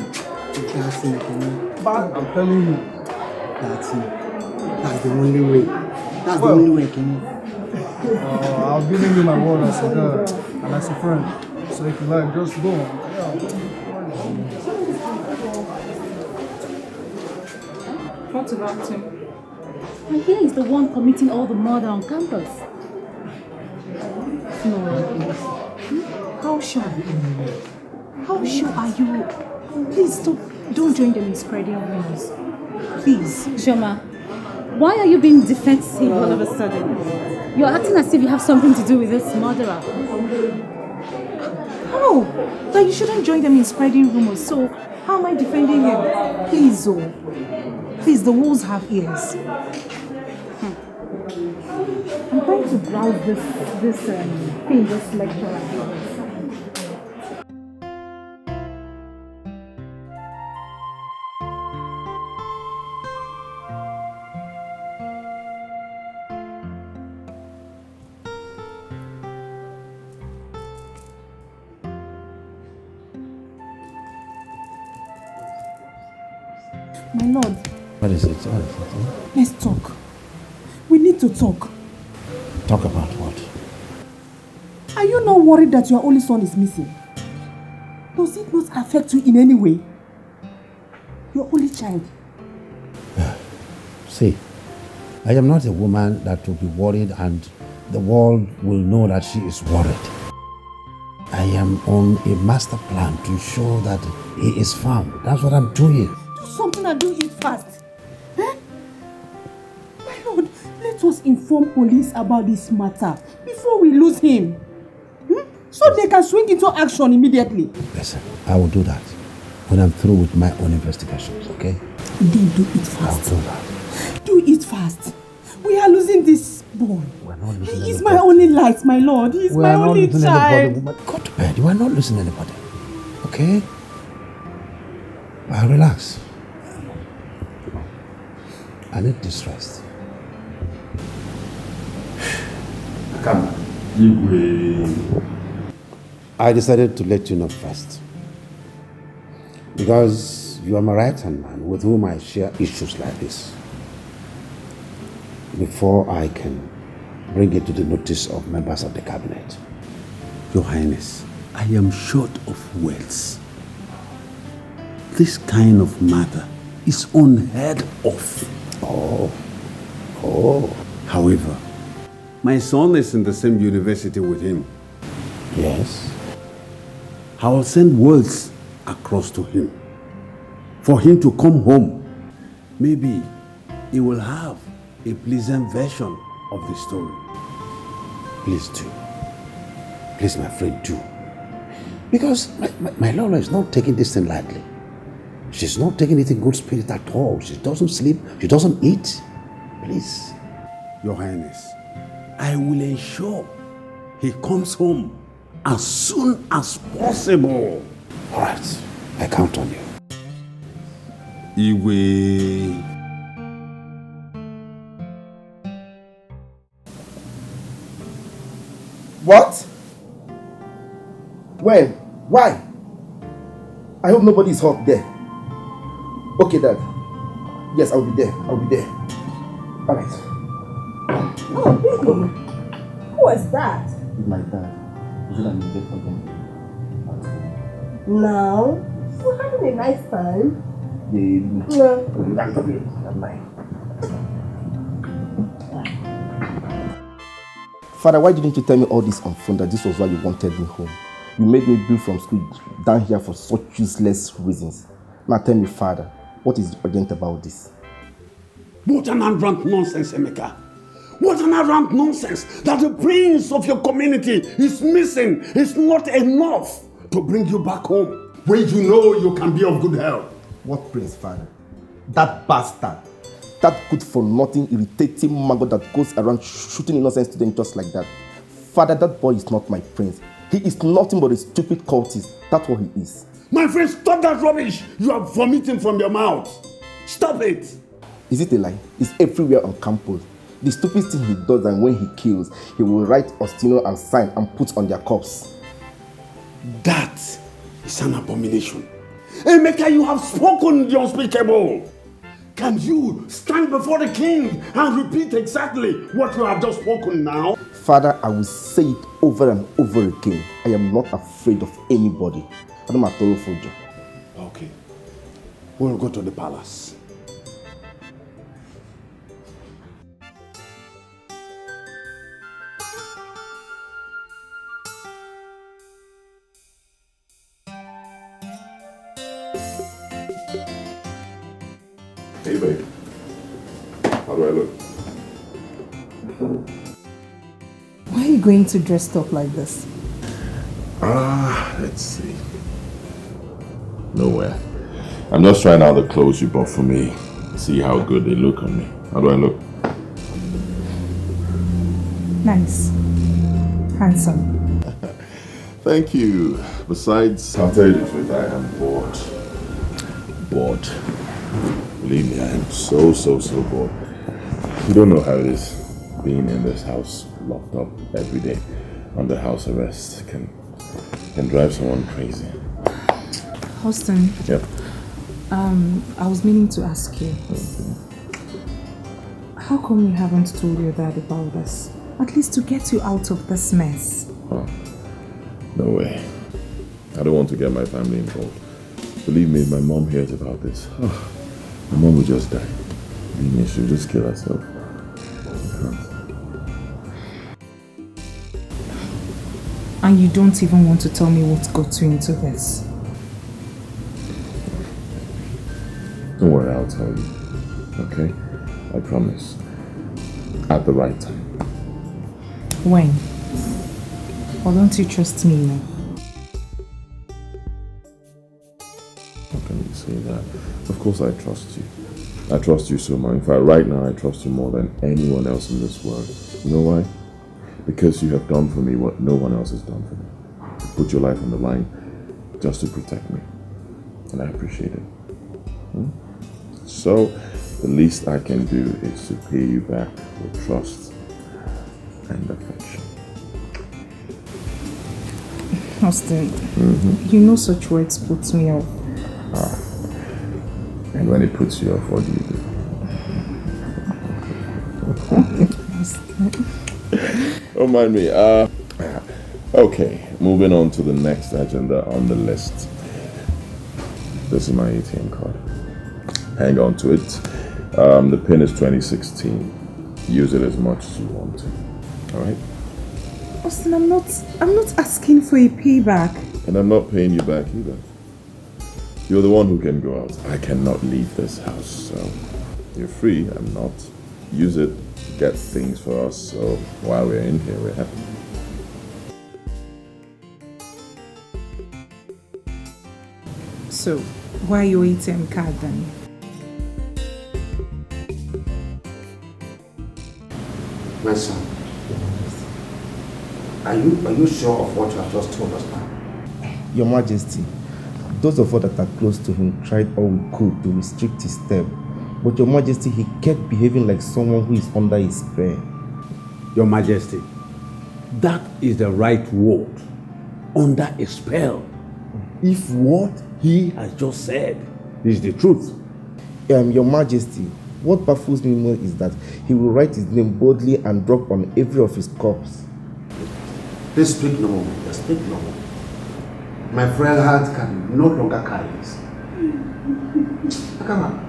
But I'm telling you, That's the only way. That's the only way, Kenny. I've given you my word as a girl and as a friend. So if you like, just go. What about him? I hear he's the one committing all the murder on campus. No. How sure? How sure are you? Please stop. Don't join them in spreading rumors. Please. Shoma, why are you being defensive all of a sudden? You're acting as if you have something to do with this murderer. How? That you shouldn't join them in spreading rumors. So how am I defending him? Please, oh. Please, the wolves have ears. I'm trying to browse this thing, this lecture. My lord. What is it? Let's talk. We need to talk. Talk about what? Are you not worried that your only son is missing? Does it not affect you in any way? Your only child. See, I am not a woman that will be worried and the world will know that she is worried. I am on a master plan to ensure that he is found. That's what I'm doing. Do something and do it fast. Eh? My lord, let us inform police about this matter before we lose him. So they can swing into action immediately. Listen, I will do that when I'm through with my own investigations, okay? Then do it fast. I'll do that. Do it fast. We are losing this boy. We're not losing He is anybody. my only light, my lord. He is my only child. Go to bed. You are not losing anybody. Okay? Relax. I need this rest. Come. I decided to let you know first. Because you are my right-hand man with whom I share issues like this. Before I can bring it to the notice of members of the cabinet. Your Highness, I am short of words. This kind of matter is unheard of. Oh. However, my son is in the same university with him. Yes. I will send words across to him for him to come home. Maybe he will have a pleasant version of the story. Please do. Please, my friend, do. Because my Lola is not taking this thing lightly. She's not taking it in good spirit at all. She doesn't sleep. She doesn't eat. Please. Your Highness, I will ensure he comes home as soon as possible. All right. I count on you. Iwe. What? When? Why? I hope nobody is hurt there. Okay, Dad. Yes, I'll be there. I'll be there. All right. Oh, baby. Who was that? My dad. Is it an invite for them? Now, we're having a nice time. Yeah. Father, why didn't you tell me all this on phone that this was why you wanted me home? You made me bill from school down here for such useless reasons. Now tell me, Father, what is urgent about this? What an arrant nonsense, Emeka. What an arrant nonsense that the prince of your community is missing is not enough to bring you back home when you know you can be of good help. What prince, Father? That bastard. That good for nothing, irritating maggot that goes around shooting innocent students just like that. Father, that boy is not my prince. He is nothing but a stupid cultist. That's what he is. My friend, stop that rubbish. You are vomiting from your mouth. Stop it. Is it a lie? It's everywhere on campus. The stupid thing he does, and when he kills, he will write Ostino and sign and put on their corpse. That is an abomination. Emeka, you have spoken the unspeakable. Can you stand before the king and repeat exactly what you have just spoken now? Father, I will say it over and over again. I am not afraid of anybody. Okay. We'll go to the palace. Hey babe, how do I look? Why are you going to dress up like this? Let's see. Nowhere. I'm just trying out the clothes you bought for me. See how good they look on me. How do I look? Nice. Handsome. Thank you. Besides, I'll tell you the truth, I am bored. Bored. Believe me, I am so bored. You don't know how it is being in this house, locked up every day under house arrest. Can drive someone crazy. Austin. Yep. I was meaning to ask you. How come you haven't told your dad about this? At least to get you out of this mess. Oh, no way. I don't want to get my family involved. Believe me, if my mom hears about this, my mom will just die. Believe me, she'll just kill herself. And you don't even want to tell me what got you into this? Don't worry, I'll tell you. Okay? I promise. At the right time. When? Or don't you trust me now? How can you say that? Of course I trust you. I trust you so much. In fact, right now I trust you more than anyone else in this world. You know why? Because you have done for me what no one else has done for me. You put your life on the line just to protect me. And I appreciate it. So, the least I can do is to pay you back with trust and affection. Austin, you know such words put me off. And when it puts you off, what do you do? Don't mind me. Okay, moving on to the next agenda on the list. This is my ATM card. Hang on to it. The pin is 2016. Use it as much as you want to. Alright? Austin, I'm not asking for a payback. And I'm not paying you back either. You're the one who can go out. I cannot leave this house, so you're free. I'm not. Use it, get things for us, so while we're in here, we're happy. So, why your ATM card then? My son, are you sure of what you have just told us now? Your Majesty, those of us that are close to him tried all we could to restrict his step. But Your Majesty, he kept behaving like someone who is under his spell. Your Majesty, that is the right word. Under a spell. If what he has just said is the truth. Your Majesty, what baffles me more is that he will write his name boldly and drop on every of his corpse. Please speak no more. Just speak no more. My frail heart can no longer carry this. Come on.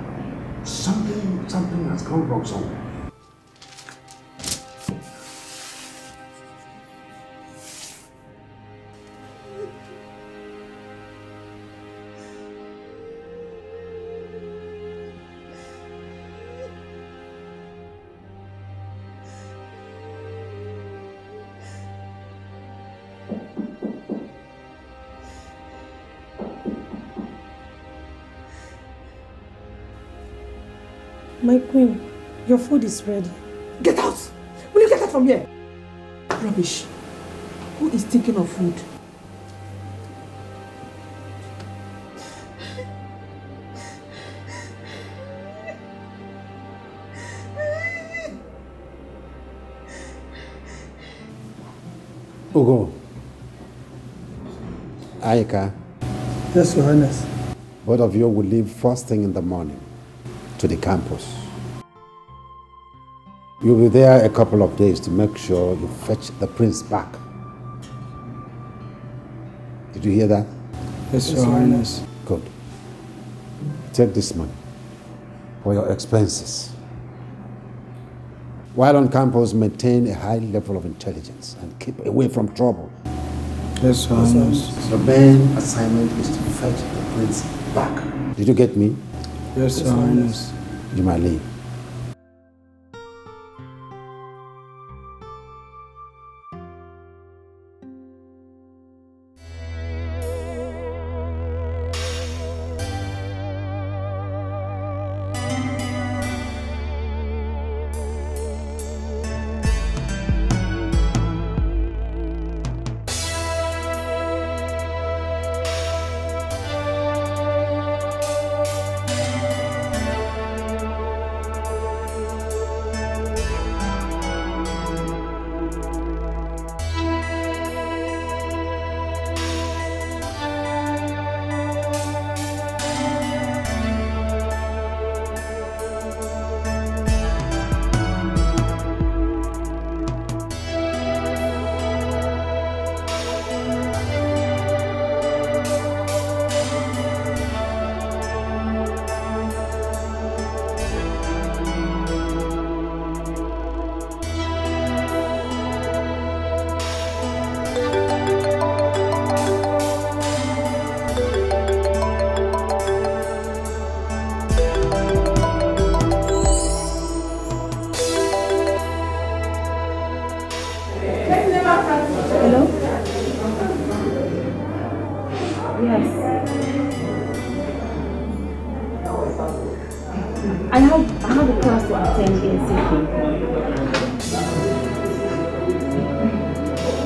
Something has gone wrong somewhere. My queen, your food is ready. Get out! Will you get out from here? Rubbish. Who is thinking of food? Ugo. Aika. Yes, Your Highness. Both of you will leave first thing in the morning. to the campus. You'll be there a couple of days to make sure you fetch the prince back. Did you hear that? Yes, Your Highness. Good. Take this money for your expenses. While on campus, maintain a high level of intelligence and keep away from trouble. Yes, Your Highness. Your main assignment is to fetch the prince back. Did you get me? Yes, Your Highness. You might leave.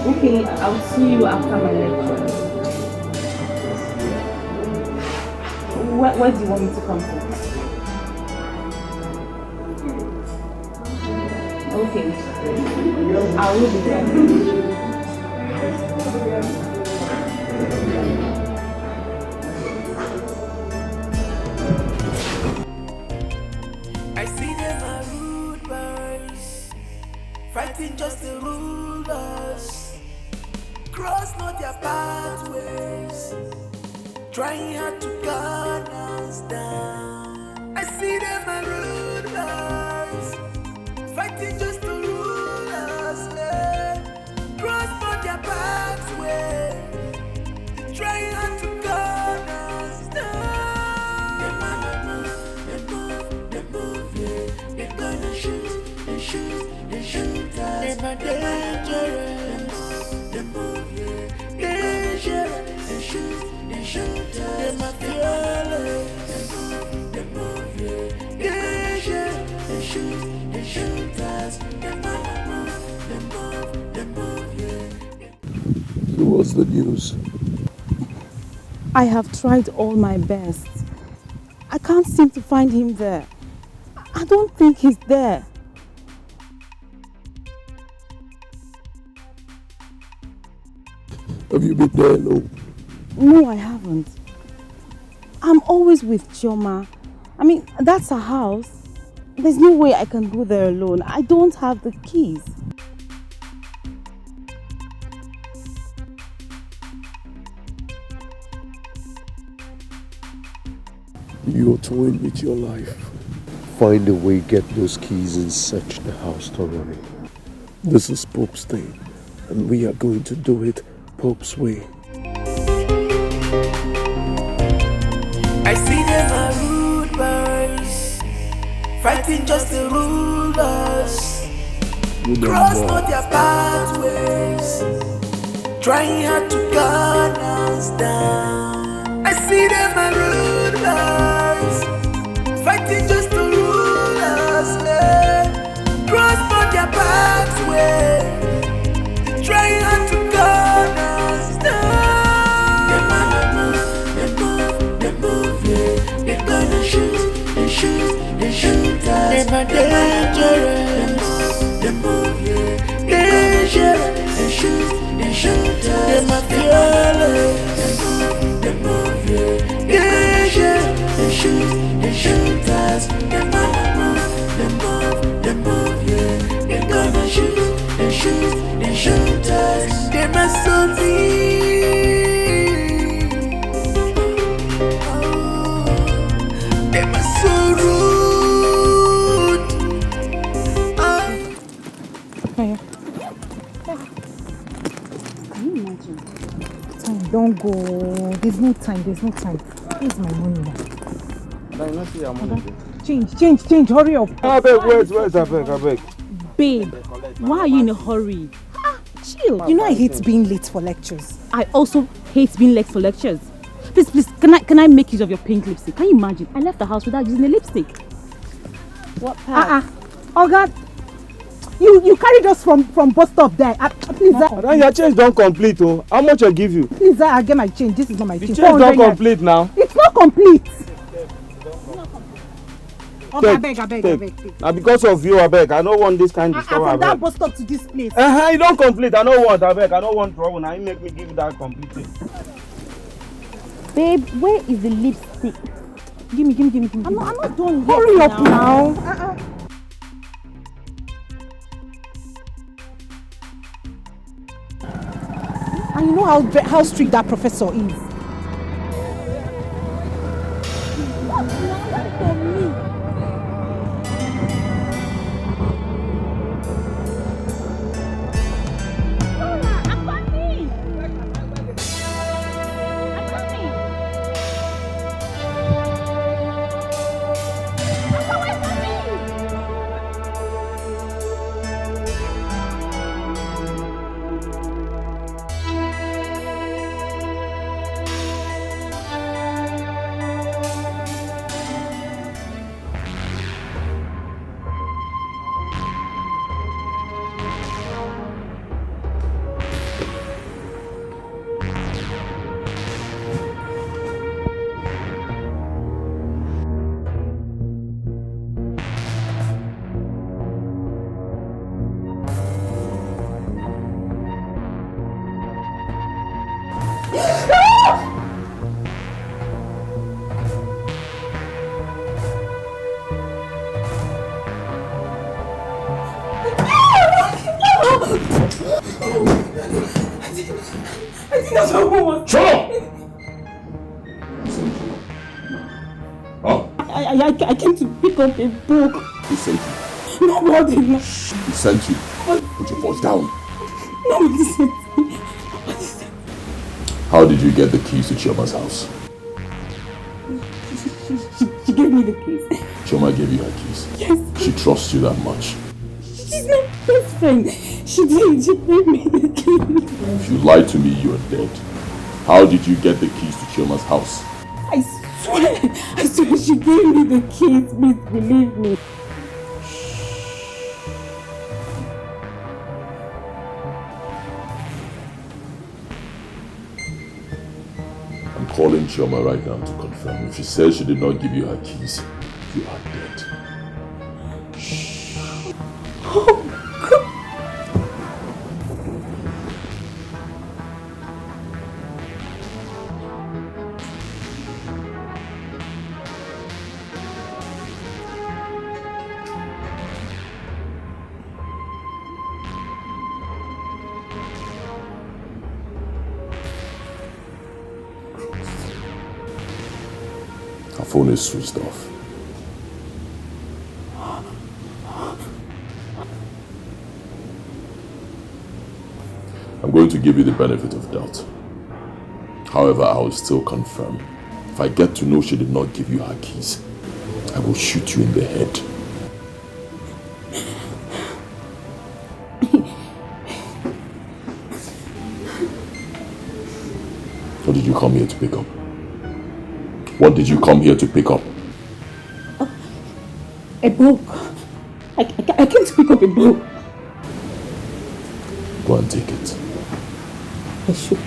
Okay, I'll see you after my lecture. Where do you want me to come to? Okay, I will be there. I see them are rude boys, fighting just the rulers, cross not their pathways, trying hard to gun us down. I see them are rude boys, fighting just the rulers, cross not their pathways, trying hard to gun us down. They shoot us. They're dangerous. They move, dangerous. They shoot us. They're fearless. They move, dangerous. They shoot us. They move. So what's the news? I have tried all my best. I can't seem to find him there. I don't think he's there. Have you been there alone? No, I haven't. I'm always with Chioma. I mean, that's her house. There's no way I can go there alone. I don't have the keys. You're toying with your life. Find a way, get those keys and search the house thoroughly. This is Pope's thing, and we are going to do it Pope's way. I see them are rude boys, fighting just the rulers, cross not their pathways, trying hard to gun us down. I see them are rude boys, fighting just the rulers, cross not their pathways, trying hard to gun us down. They move, they're gonna shoot us. They're dangerous. They move, dangerous. They shoot us. They're fearless. They move, dangerous. They shoot us. go. There's no time. Where's my money now? I not see your money. Change. Hurry up. I beg, where's I beg. Babe, why are you in a hurry? Chill. You know I hate being late for lectures. I also hate being late for lectures. Please, can I make use of your pink lipstick? Can you imagine? I left the house without using a lipstick. What part? Oh God. You carried us from bus stop there. Please, your change don't complete, oh. How much I give you? Please, I get my change. This is not my change. The change don't complete now. It's not complete. Okay, I beg. Now because of you, I beg. I don't want this kind of stuff. From that bus stop to this place. You don't complete. I don't want, I beg. I don't want trouble. Now you make me give you that complete. Babe, where is the lipstick? Give me. I'm not done yet. Hurry up now. And you know how strict that professor is. I think that's what woman. Shut up! I came to pick up a book. Who sent you? Nobody. Who sent you? Put your voice down. Nobody sent me. How did you get the keys to Chioma's house? She gave me the keys. Chioma gave you her keys? Yes. She trusts you that much? She's my best friend. She did. She gave me the keys. If you lied to me, you're dead. How did you get the keys to Chioma's house? I swear she gave me the keys. Please believe me. I'm calling Chioma right now to confirm. If she says she did not give you her keys, you are dead. Oh, God. Her phone is switched off. I'm going to give you the benefit of doubt. However, I will still confirm. If I get to know she did not give you her keys, I will shoot you in the head. What did you come here to pick up? What did you come here to pick up? A book. I came to pick up a book. Go and take it. I should.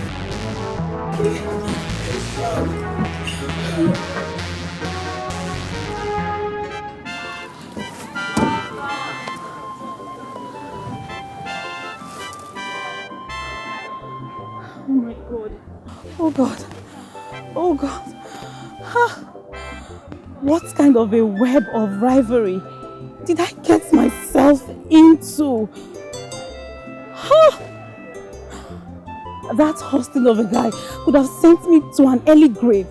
Oh my God. Oh God. Oh God. Huh. What kind of a web of rivalry did I get myself into? Huh. That hostel of a guy could have sent me to an early grave.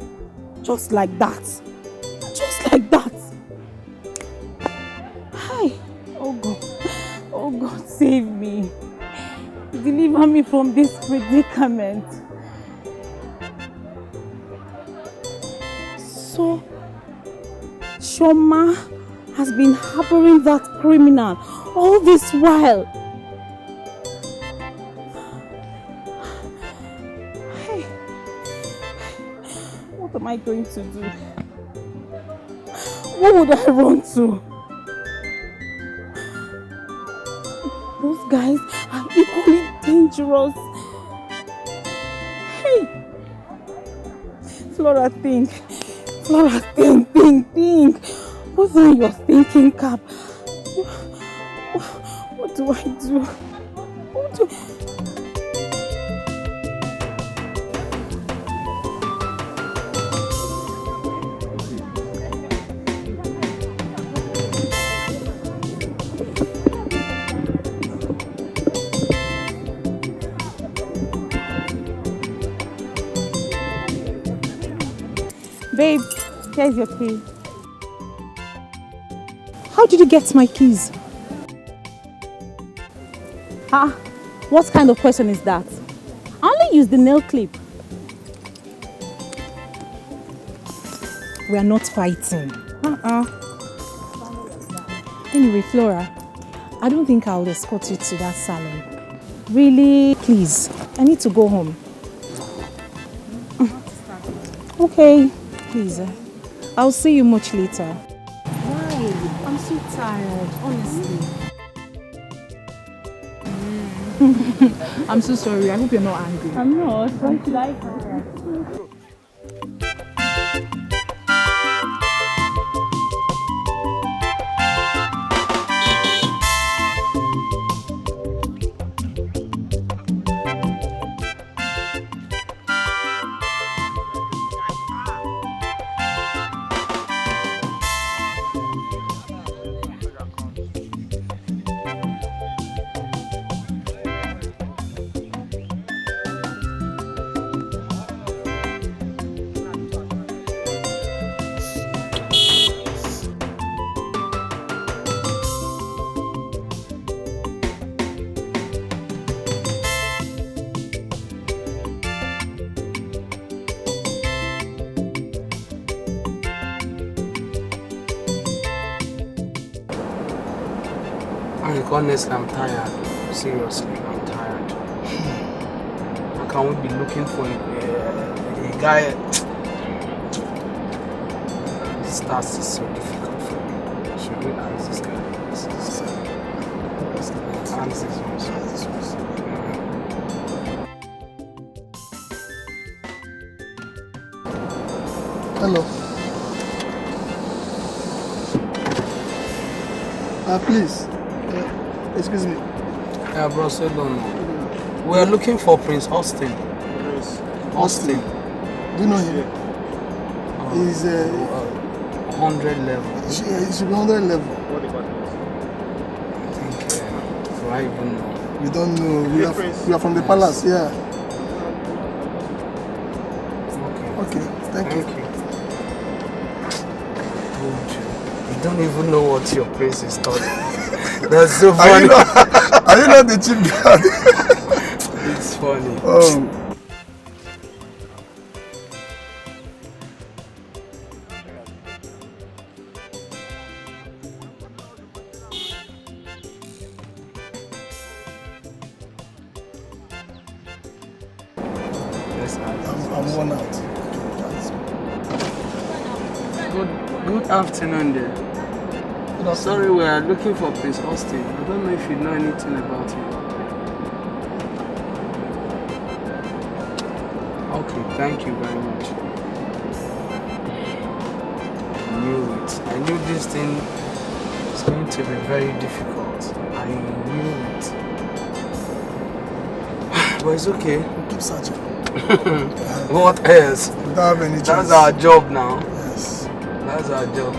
Just like that. Just like that. Hi. Oh God. Oh God, save me. Deliver me from this predicament. So, Shoma has been harboring that criminal all this while. Hey, what am I going to do? Who would I run to? Those guys are equally dangerous. Hey! Flora, think. Flora, think. What's on your thinking cap? What do I do? What do... Babe, here's your key. How did you get my keys? What kind of question is that? I only use the nail clip. We are not fighting. Anyway, Flora, I don't think I'll escort you to that salon. Really, please, I need to go home. Okay, please. I'll see you much later. Why? I'm so tired, honestly. I'm so sorry. I hope you're not angry. I'm not. Why should I? Honestly, I'm tired. Seriously, I'm tired. How can we be looking for a guy? This task is so difficult for me. Should we ask this guy? Hello. Please. Excuse me. Yeah, bro, so don't know. We are looking for Prince Austin. Austin. Do you know him? He's 100 level. He should be 100 level. What department? I think, do I even know? We don't know. We are from the palace, yeah. Okay, thank you. You don't even know what your prince is studying. That's so funny. Are you not the chief guard? It's funny. I'm worn out. Good afternoon there. Sorry, we are looking for Prince Austin. I don't know if you know anything about him. Okay, thank you very much. I knew it. I knew this thing was going to be very difficult. I knew it. But it's okay. We'll keep searching. What else? We don't have any choice. That's our job now. Yes. That's our job.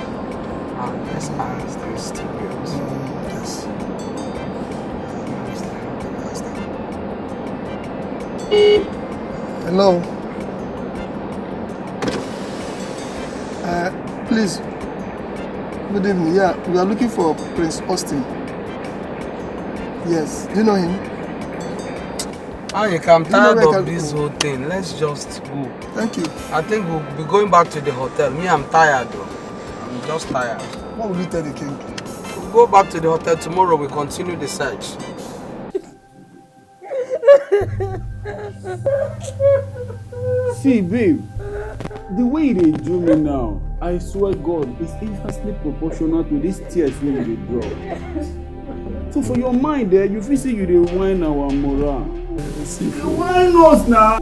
Let's ask these two girls. Yes. Hello. Please. Good evening. Yeah, we are looking for Prince Austin. Yes. Do you know him? Anik, I'm tired of this whole thing. Let's just go. Thank you. I think we'll be going back to the hotel. Me, I'm tired though. I'm just tired. What will you tell the king? We'll go back to the hotel tomorrow. We'll continue the search. See, babe, the way they do me now, I swear God, is inversely proportional to these tears when they drop. So for your mind there, you feel say you dey whine our morale. You whine us now.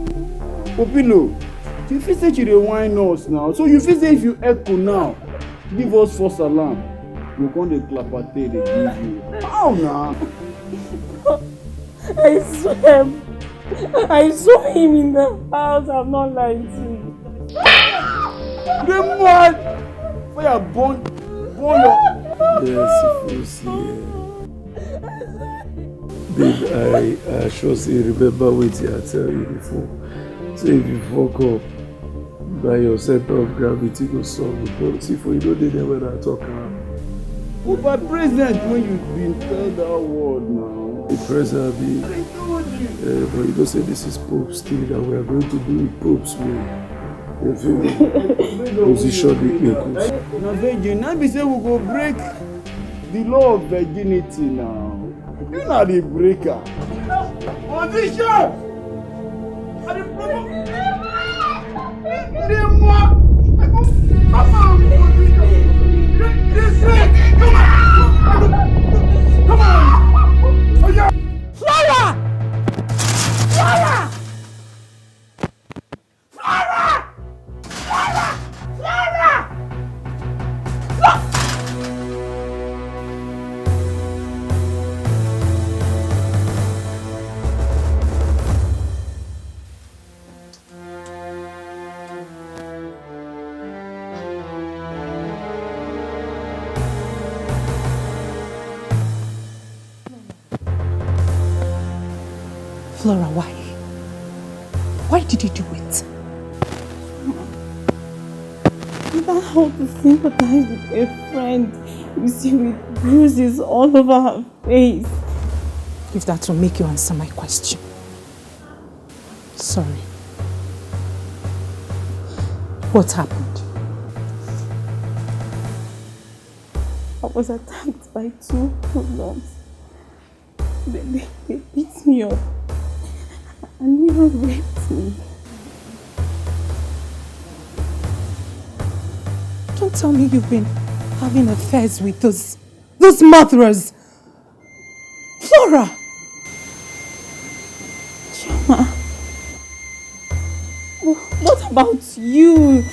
Popilo, you feel say you dey whine us now. So you feel say if you echo now, give us false alarm. You come dey clapate, they give you. How now? I saw him in the house. I'm not lying to you. The man! Fire burn your... Yes, you see. Babe, I sure say remember what I tell you before. So if you fuck up, by your center of gravity go solve the problem. See, for you know they never talk about. But by present when you've been told that word now. The present be. But you don't say this is Pope's thing that we are going to do it Pope's way. You feel me? Position the equals. Now virgin, now be say we go break the law of virginity now. You know the breaker. Position! Come on! Flora! Flora! Flora! Flora! Flora! Flora, why? Why did you do it? You don't have to sympathize with a friend. You see, with bruises all over her face. If that will make you answer my question. Sorry. What happened? I was attacked by 2 hoodlums. They beat me up and even raped me. Don't tell me you've been having affairs with those murderers. Flora! Choma, what about you?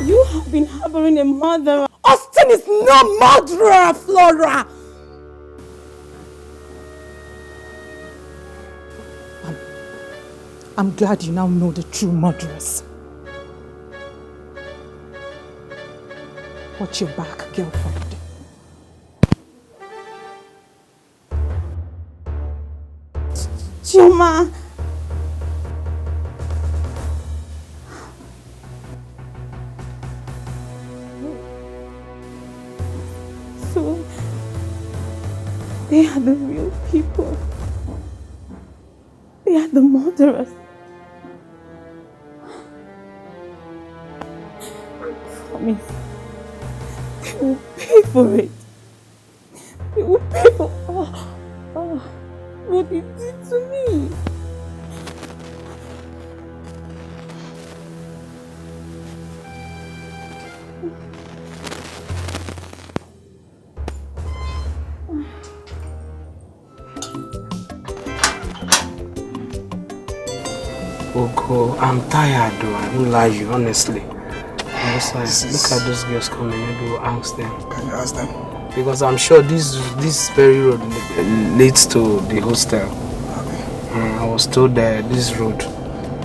You have been harboring a murderer. Austin is no murderer, Flora! I'm glad you now know the true murderers. Watch your back, girlfriend. Choma! So, they are the real people. They are the murderers. I promise. They will pay for it. They will pay for what they did to me. Oko, I'm tired though, I won't lie you, honestly. I'm just like, look at those girls coming, maybe we'll ask them. Can you ask them? Because I'm sure this very road leads to the hostel. Okay. I was told that this road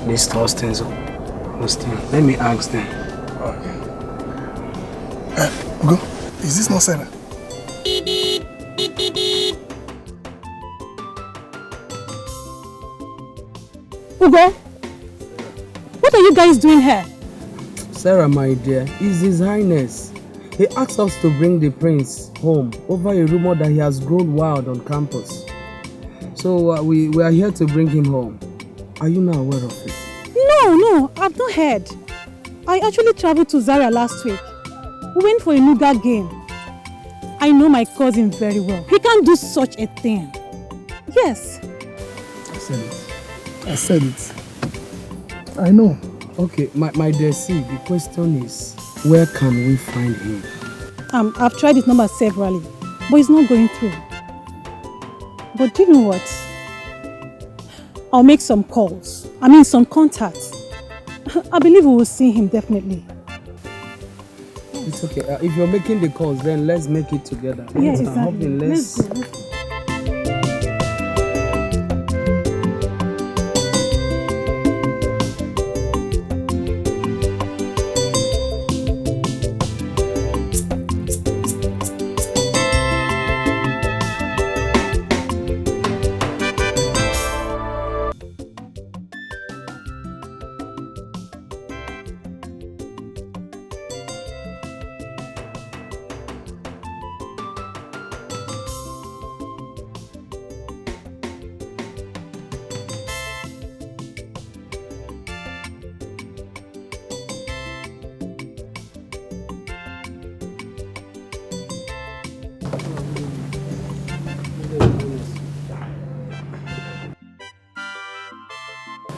leads to Austin's hostel. Let me ask them. Okay. Ugo, is this not Sarah? Ugo, what are you guys doing here? Sarah, my dear, is His Highness. He asked us to bring the prince home over a rumor that he has grown wild on campus. So we are here to bring him home. Are you now aware of it? No, I've not heard. I actually traveled to Zaria last week. We went for a nougat game. I know my cousin very well. He can't do such a thing. Yes. I said it. I know. Okay, my dear C, the question is, where can we find him? I've tried his number severally, but it's not going through. But do you know what? I'll make some calls. Some contacts. I believe we will see him definitely. It's okay. If you're making the calls, then let's make it together. Yeah, exactly. Let's go.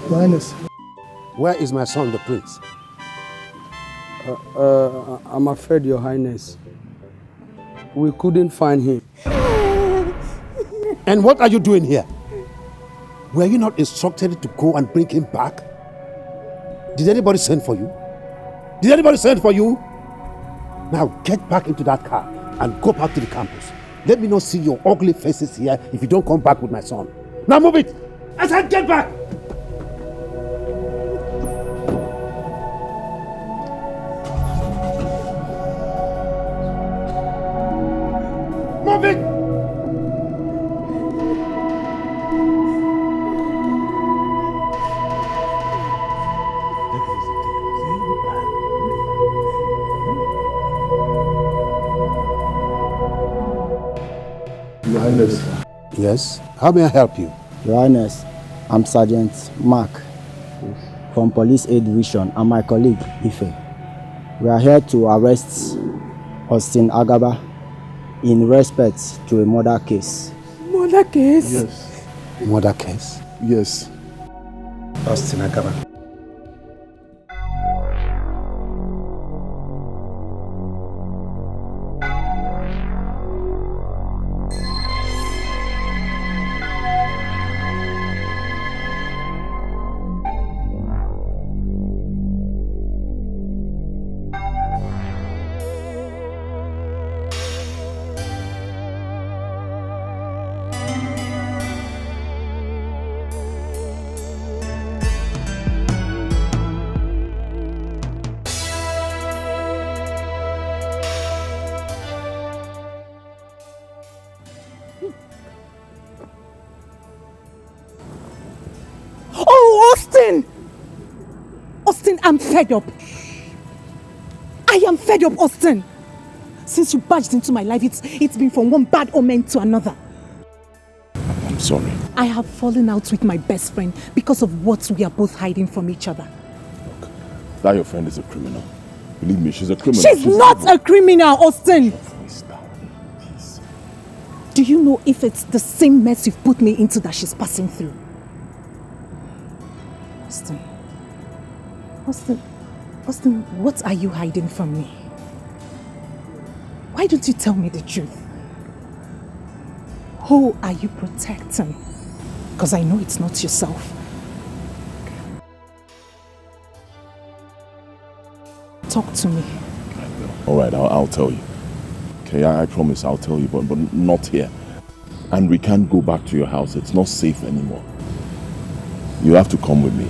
Your Highness. Where is my son, the prince? I'm afraid, Your Highness, we couldn't find him. And what are you doing here? Were you not instructed to go and bring him back? Did anybody send for you? Now get back into that car and go back to the campus. Let me not see your ugly faces here if you don't come back with my son. Now move it! I said get back! Move it! Your Highness. Yes? How may I help you? Your Highness, I'm Sergeant Mark from Police A Division and my colleague Ife. We are here to arrest Austin Agaba in respect to a murder case. Murder case? Yes. Murder case? Yes. Austin Agaba. Austin, I'm fed up. I am fed up, Austin. Since you barged into my life, it's been from one bad omen to another. I'm sorry. I have fallen out with my best friend because of what we are both hiding from each other. Look, that your friend is a criminal. Believe me, she's a criminal. She's not a criminal, Austin. Please, please. Do you know if it's the same mess you've put me into that she's passing through? Austin, what are you hiding from me? Why don't you tell me the truth? Who are you protecting? Because I know it's not yourself. Talk to me. All right, I'll tell you. Okay, I promise I'll tell you, but not here. And we can't go back to your house. It's not safe anymore. You have to come with me.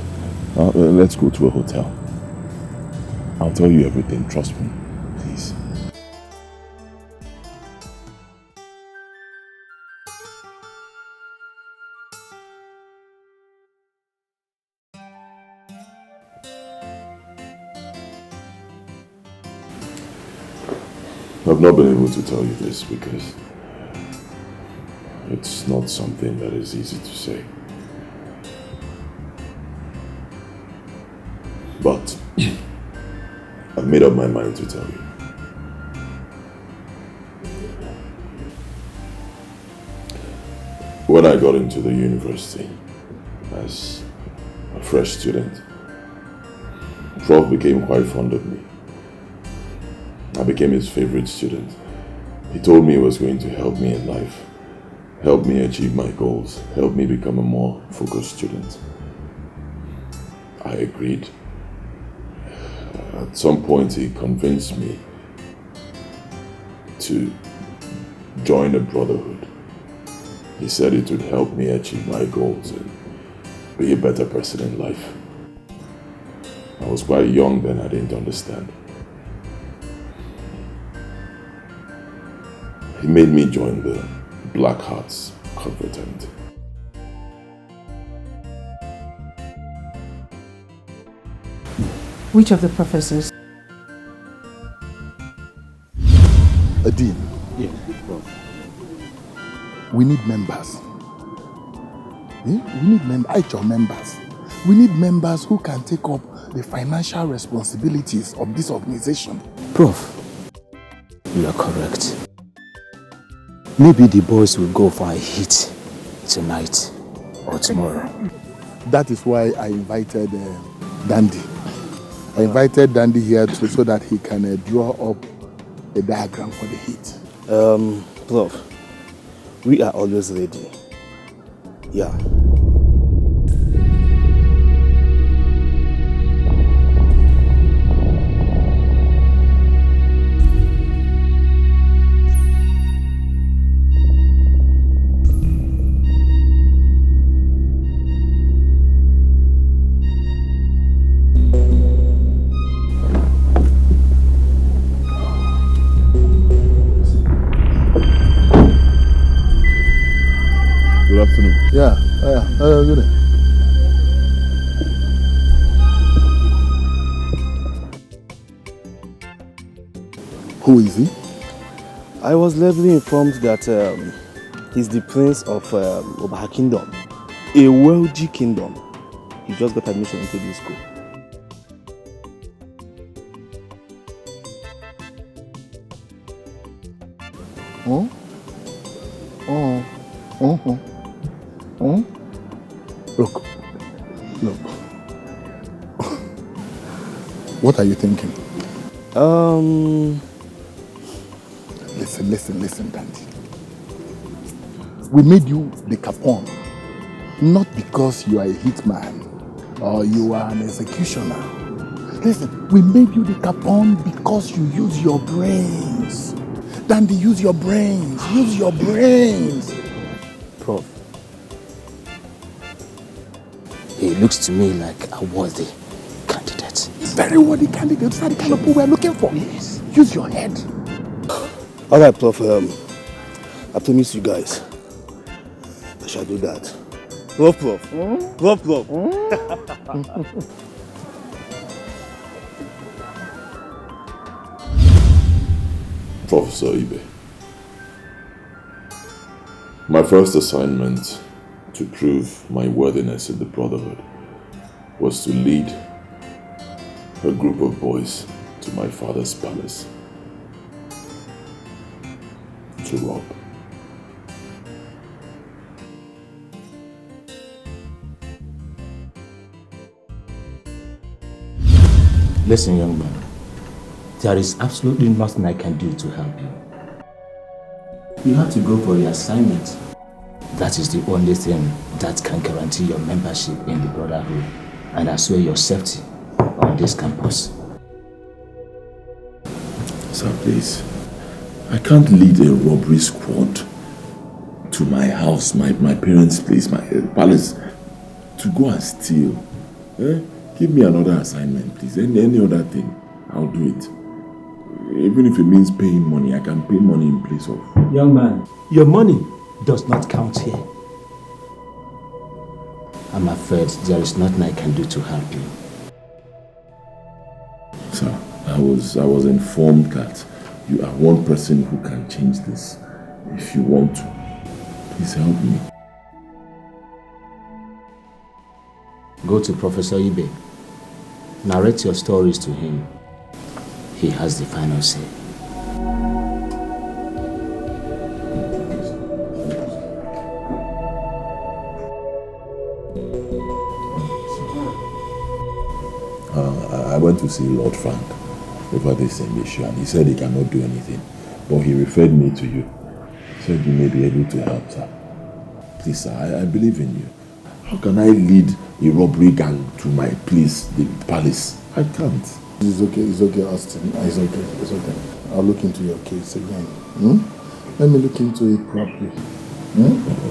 Let's go to a hotel. I'll tell you everything, trust me. Please. I've not been able to tell you this because It's not something that is easy to say. But I've made up my mind to tell you. When I got into the university as a fresh student, Prof became quite fond of me. I became his favorite student. He told me he was going to help me in life, help me achieve my goals, help me become a more focused student. I agreed. At some point, he convinced me to join a brotherhood. He said it would help me achieve my goals and be a better person in life. I was quite young then, I didn't understand. He made me join the Black Hearts Confraternity. Which of the professors? Dean. Yes, we need members. We need members. We need members who can take up the financial responsibilities of this organization. Prof, you are correct. Maybe the boys will go for a hit tonight or tomorrow. That is why I invited Dandy. I invited Dandy here so that he can draw up a diagram for the hit. Prof, we are always ready. Yeah. Yeah, good. Who is he? I was lately informed that he's the prince of Obaha Kingdom, a wealthy kingdom. He just got admission into this school. Look. What are you thinking? Listen, Dandy. We made you the Capone, not because you are a hitman or you are an executioner. Listen, we made you the Capone because you use your brains. Dandy, use your brains. Use your brains. Prof, he looks to me like a worthy candidate. Very worthy candidate. That's the kind of people we are looking for. Yes. Use your head. All right, Prof. I promise you guys, I shall do that. Prof. Professor Ibe, my first assignment to prove my worthiness in the Brotherhood was to lead a group of boys to my father's palace to rob. Listen, young man. There is absolutely nothing I can do to help you. You have to go for your assignment. That is the only thing that can guarantee your membership in the Brotherhood and assure your safety on this campus. Sir, please. I can't lead a robbery squad to my house, my parents' place, my palace, to go and steal. Give me another assignment, please. Any other thing, I'll do it. Even if it means paying money, I can pay money in place of... Young man, your money does not count here. I'm afraid there is nothing I can do to help you. Sir, I was informed that you are one person who can change this if you want to. Please help me. Go to Professor Ibe. Narrate your stories to him. He has the final say. I went to see Lord Frank over this same issue and he said he cannot do anything. But he referred me to you. He said you may be able to help, sir. Please, sir, I believe in you. How can I lead a robbery gang to my place, the palace? I can't. It's okay, Austin. It's okay. I'll look into your case again. Let me look into it properly.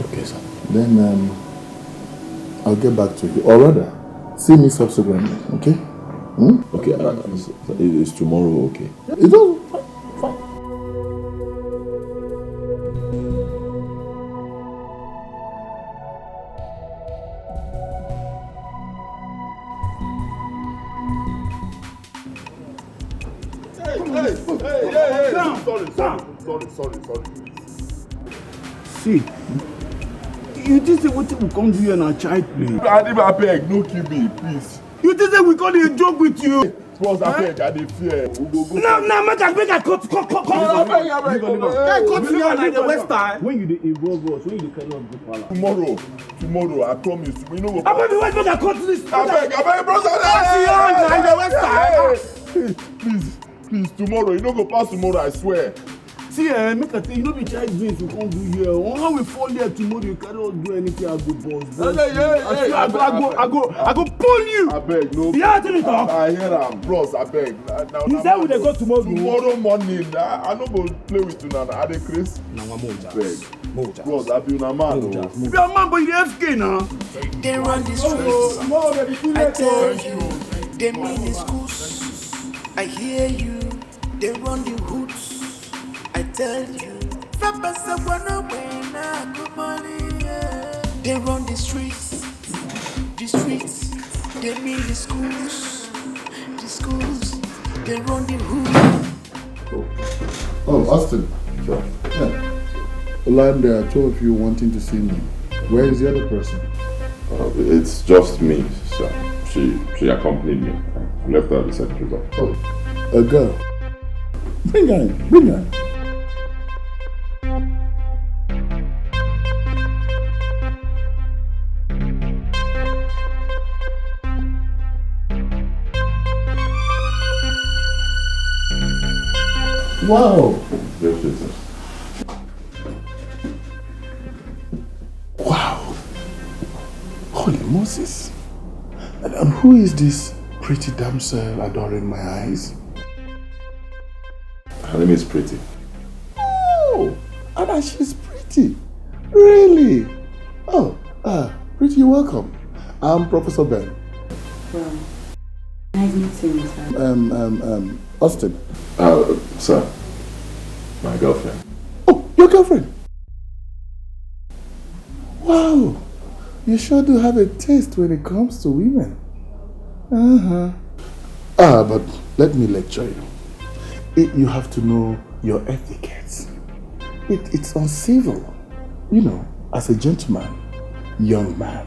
Okay, sir. Then I'll get back to you. Or rather, see me subsequently, okay? Okay, it's tomorrow, okay? It's all fine. Sorry. See, you just say what we come to you and our child play. I beg, no kill me, please. You just say we call it a joke with you. Boss, I beg, I dey fear. No, make I cut. Cut you like the West Side. When you dey involve us, when you dey carry on good power. Tomorrow, I promise. We no go. I beg, make I cut this. I beg, bros. Cut you like the West Side. Please, tomorrow. You no go pass tomorrow, I swear. See, make I tell you, no be child drinks we can't do here. How we fall here tomorrow, you cannot do anything. I go boss. I go pull you. I beg, no. Yeah, tell me talk. I hear am, bros. I beg. You said we dey go tomorrow. Tomorrow morning, I no go play with you now. I dey craze. Now I'm beg. Bros, I be una man. You be a man, but you FK now. They run the streets. I tell you, they mean the schools. I hear you. They run the hoods. I tell you, they run the streets, they mean the schools, they run the hood. Oh, Austin. Sure. Yeah. Well, there are two of you wanting to see me. Where is the other person? It's just me, sir. She accompanied me. I left her at the secretary's office. Oh, a girl. Bring her in. Wow! Wow! Holy Moses! And who is this pretty damsel adoring my eyes? Her name is Pretty. Oh! And she's pretty! Really? Oh, Pretty, you're welcome. I'm Professor Ben. Well, nice meeting you, sir. Austin. Sir. My girlfriend. Oh, your girlfriend? Wow! You sure do have a taste when it comes to women. But let me lecture you. You have to know your etiquette. It's uncivil, as a gentleman, young man,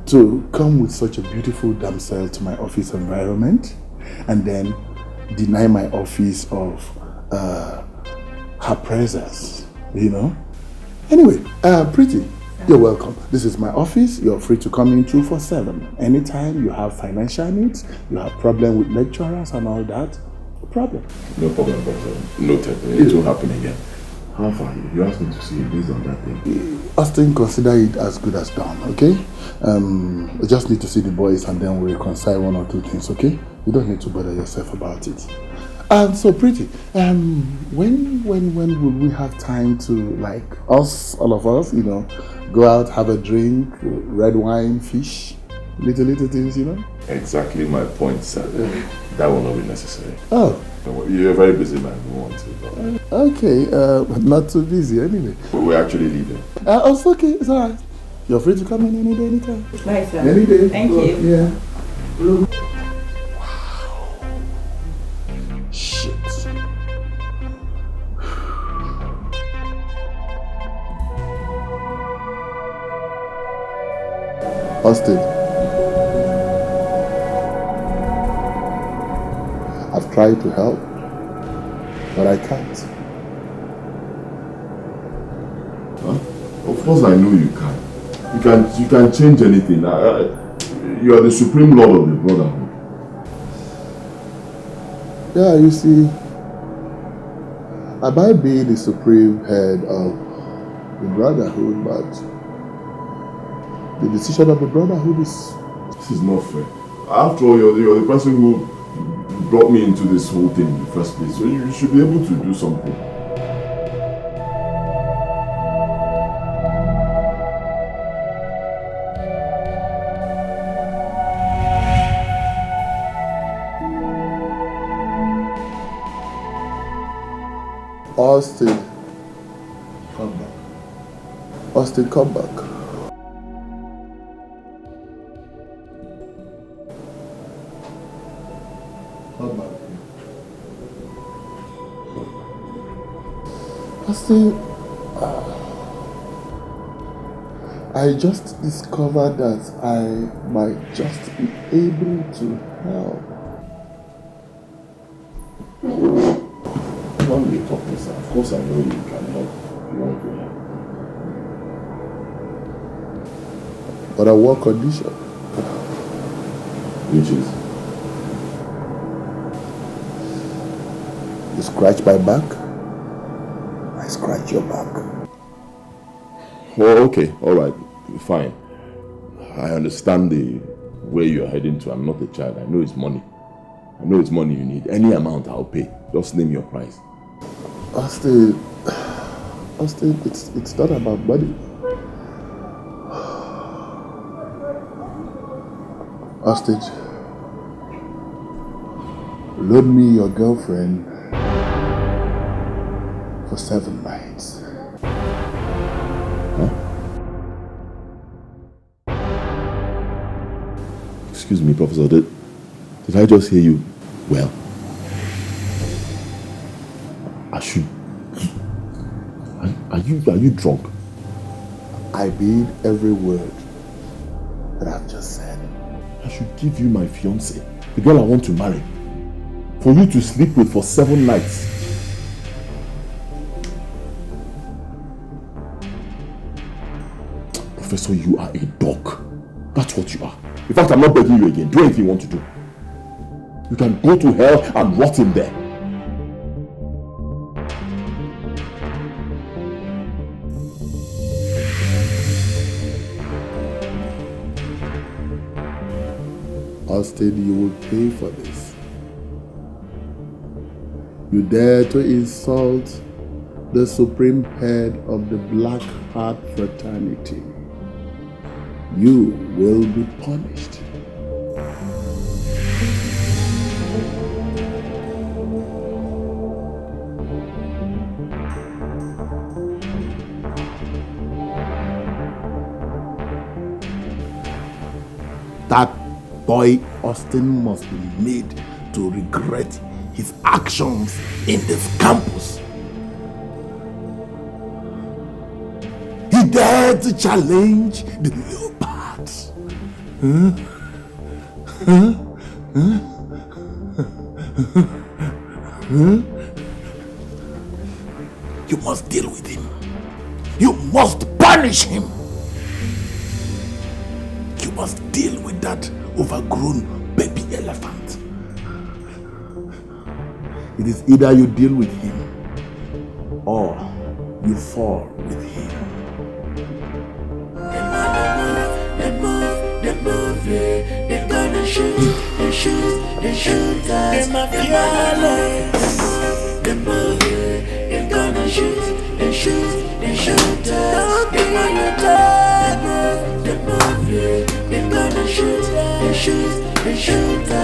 to come with such a beautiful damsel to my office environment and then deny my office of her presence, Anyway, Pretty, you're welcome. This is my office. You're free to come in 24/7. Anytime you have financial needs, you have problem with lecturers and all that, no problem. No problem, but noted. It will happen again. How far? You asked me to see you based on that thing. Austin, consider it as good as done, okay? I just need to see the boys and then we'll reconcile one or two things, okay? You don't need to bother yourself about it. So Pretty, when will we have time to, all of us, go out, have a drink, red wine, fish, little things, Exactly my point, sir. That will not be necessary. Oh. You're a very busy man. We want to. Okay, but not too busy anyway. We're actually leaving. It's okay, it's alright. You're free to come in any day, anytime. Right, sir. Any day. Thank you. Yeah. Shit. Austin, I've tried to help, but I can't. Huh? Of course I know you can. You can change anything. You are the supreme lord of the brotherhood. Yeah, you see, I might be the supreme head of the brotherhood, but the decision of the brotherhood is... This is not fair. After all, you're the person who brought me into this whole thing in the first place, so you should be able to do something. Austin, come back. Austin, come back. Come back. Austin, I just discovered that I might just be able to help. Don't be talking, sir. Of course I know you can help. You want to help. But on one condition. Which is? You scratch my back, I scratch your back. Well, okay, alright, fine. I understand where you're heading to. I'm not a child. I know it's money. I know it's money you need. Any amount I'll pay. Just name your price. Austin, it's not about money. Austin, loan me your girlfriend for 7 nights. Huh? Excuse me, Professor, did I just hear you well? Are you drunk? I mean every word that I've just said. I should give you my fiancée, the girl I want to marry, for you to sleep with for 7 nights. Professor, you are a dog. That's what you are. In fact, I'm not begging you again. Do anything you want to do. You can go to hell and rot in there. Austin, you will pay for this. You dare to insult the supreme head of the Black Heart fraternity. You will be punished. That boy Austin must be made to regret his actions in this campus. He dared to challenge the leopards. You must deal with him. You must punish him. You must deal with that overgrown baby elephant. It is either you deal with him or you fall with him. They move, yeah. They gonna shoot us. They my fearless. They move, yeah. They gonna shoot us. They wanna die. They move, yeah. They gonna shoot us.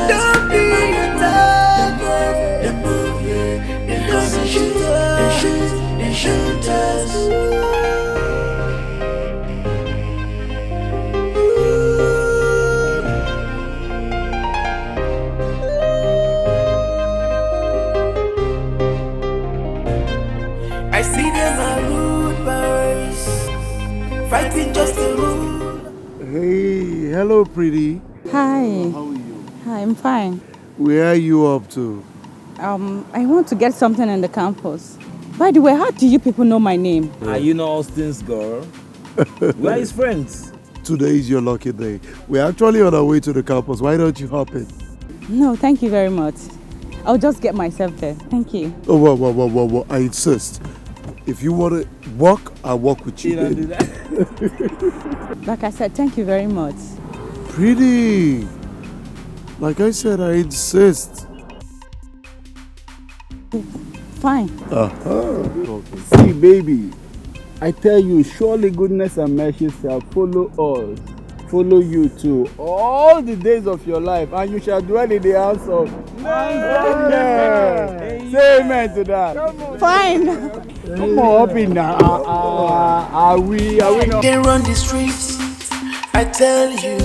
Don't be a dog. They move, yeah. They gonna shoot us. I see them are rude boys, fighting just to rule. Hey, hello, pretty. Hi. How are you? Hi, I'm fine. Where are you up to? I want to get something in the campus. By the way, how do you people know my name? Are you not Austin's girl? We're his friends. Today is your lucky day. We're actually on our way to the campus. Why don't you hop in? No, thank you very much. I'll just get myself there. Thank you. Oh, whoa. I insist. If you want to walk, I'll walk with you. Don't do that. Like I said, thank you very much. Pretty. Like I said, I insist. Fine. See, baby, I tell you, surely goodness and mercy shall follow us, follow you too, all the days of your life, and you shall dwell in the house of. Say amen to that. Fine. Come on, up in now. Are we not? They run the streets, I tell you,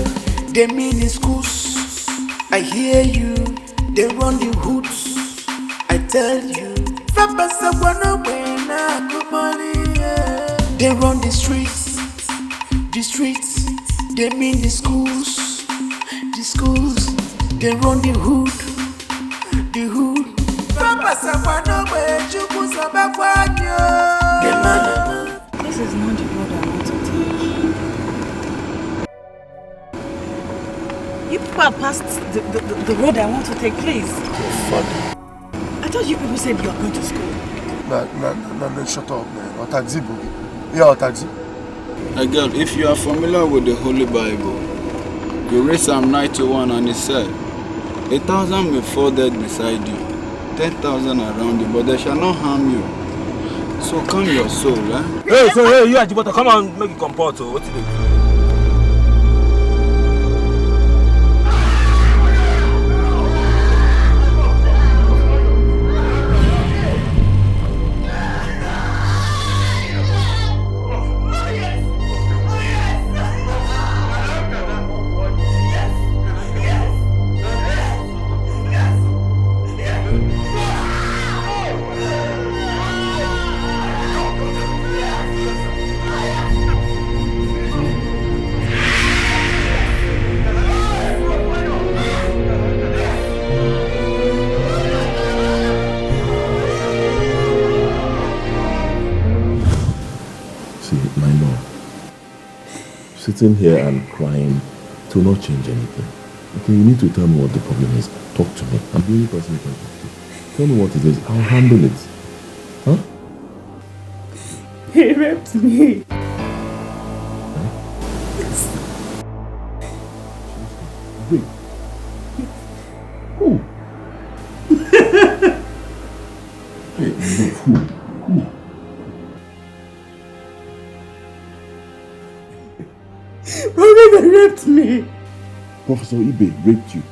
they mean the schools. I hear you, they run the hoods, I tell you. They run the streets, they mean the schools, they run the hood. This is not the road I want to take. You people are past the road I want to take, please. I thought you people said you are going to school. No, shut up, man. Or taxi, boogie. Yeah, or taxi. Girl, if you are familiar with the Holy Bible, you read Psalm 91 and it said, 1,000 may fall dead beside you, 10,000 around you, but they shall not harm you. So calm your soul, eh? Hey, you Ajibota, come on, make it comport. What did you do? Sitting here and crying to not change anything. Okay, you need to tell me what the problem is. Talk to me. I'm the only person you can talk to. Tell me what it is. I'll handle it. Huh? He raped me. Wait. Who? Wait, who? Robert raped me. Professor Ibe raped you.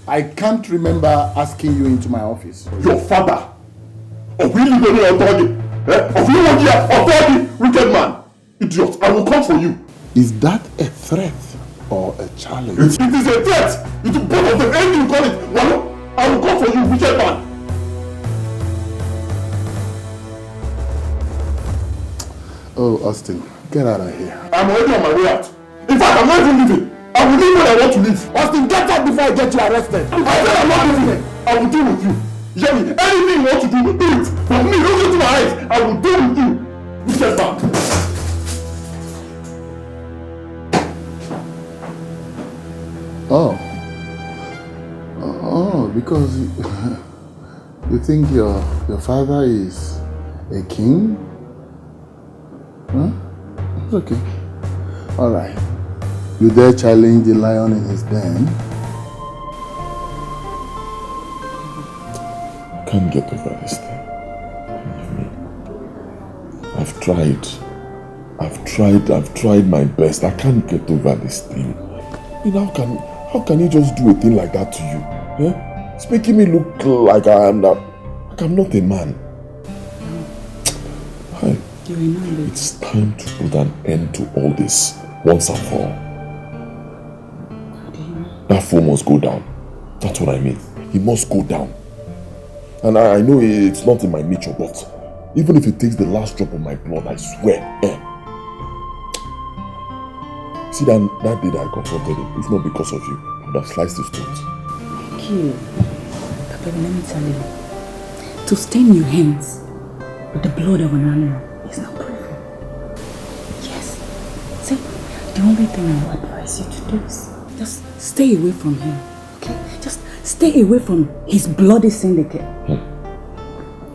I can't remember asking you into my office. Your father! Of you authority! Of you authority, wicked man! Idiot, I will come for you! Is that a threat or a challenge? It is a threat! It is both of them, anything you call it! Well, I will come for you, wicked man! Oh, Austin, get out of here. I'm already on my way out. In fact, I'm not even leaving. I will leave when I want to leave. Austin, get out before I get you arrested. I said I'm not leaving. I will deal with you. Hear me? Anything you want to do, do it. But me, look into my eyes. I will deal with you. You get back. Oh, because you think your father is a king? Huh? It's okay. All right. You dare challenge the lion in his den? I can't get over this thing. Believe me. I've tried. I've tried my best. I can't get over this thing. You know, how can he just do a thing like that to you? Eh? It's making me look like I'm not a man. Hi. It's time to put an end to all this once and for all. That fool must go down. That's what I mean. He must go down. And I know it's not in my nature, but even if it takes the last drop of my blood, I swear. See that day that I confronted him, if not because of you, I would have sliced his throat. Thank you. But baby, let me tell you. To stain your hands with the blood of an animal is not proven. Yes. See, the only thing I will advise you to do is just stay away from him. Okay? Just stay away from his bloody syndicate. You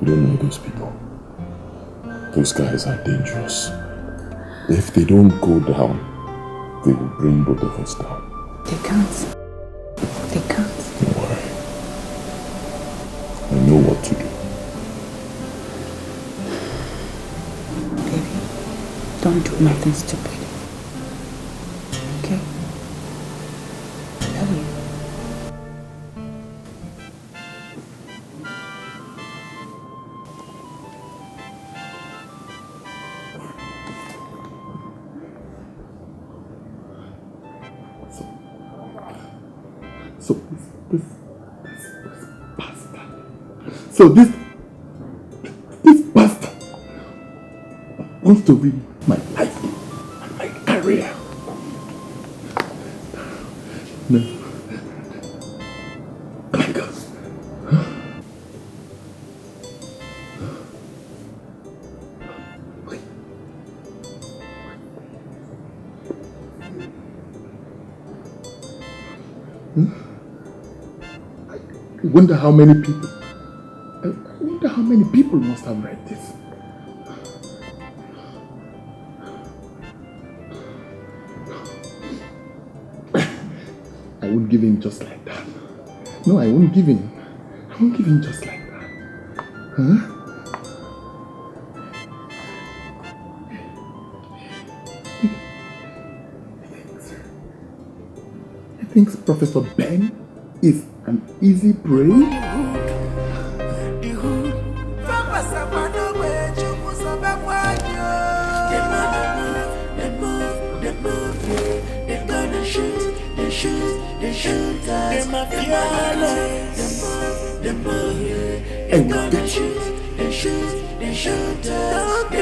don't know those people. Those guys are dangerous. If they don't go down, they will bring both of us down. They can't. They can't. Don't worry. I know what to do. Baby, don't do nothing stupid. Okay? I love you. So this bastard wants to ruin my life and my career. No. My God. I wonder how many people must have read this. I won't give in just like that. No, I won't give in. I won't give in just like that. Huh? He thinks Professor Ben is an easy prey?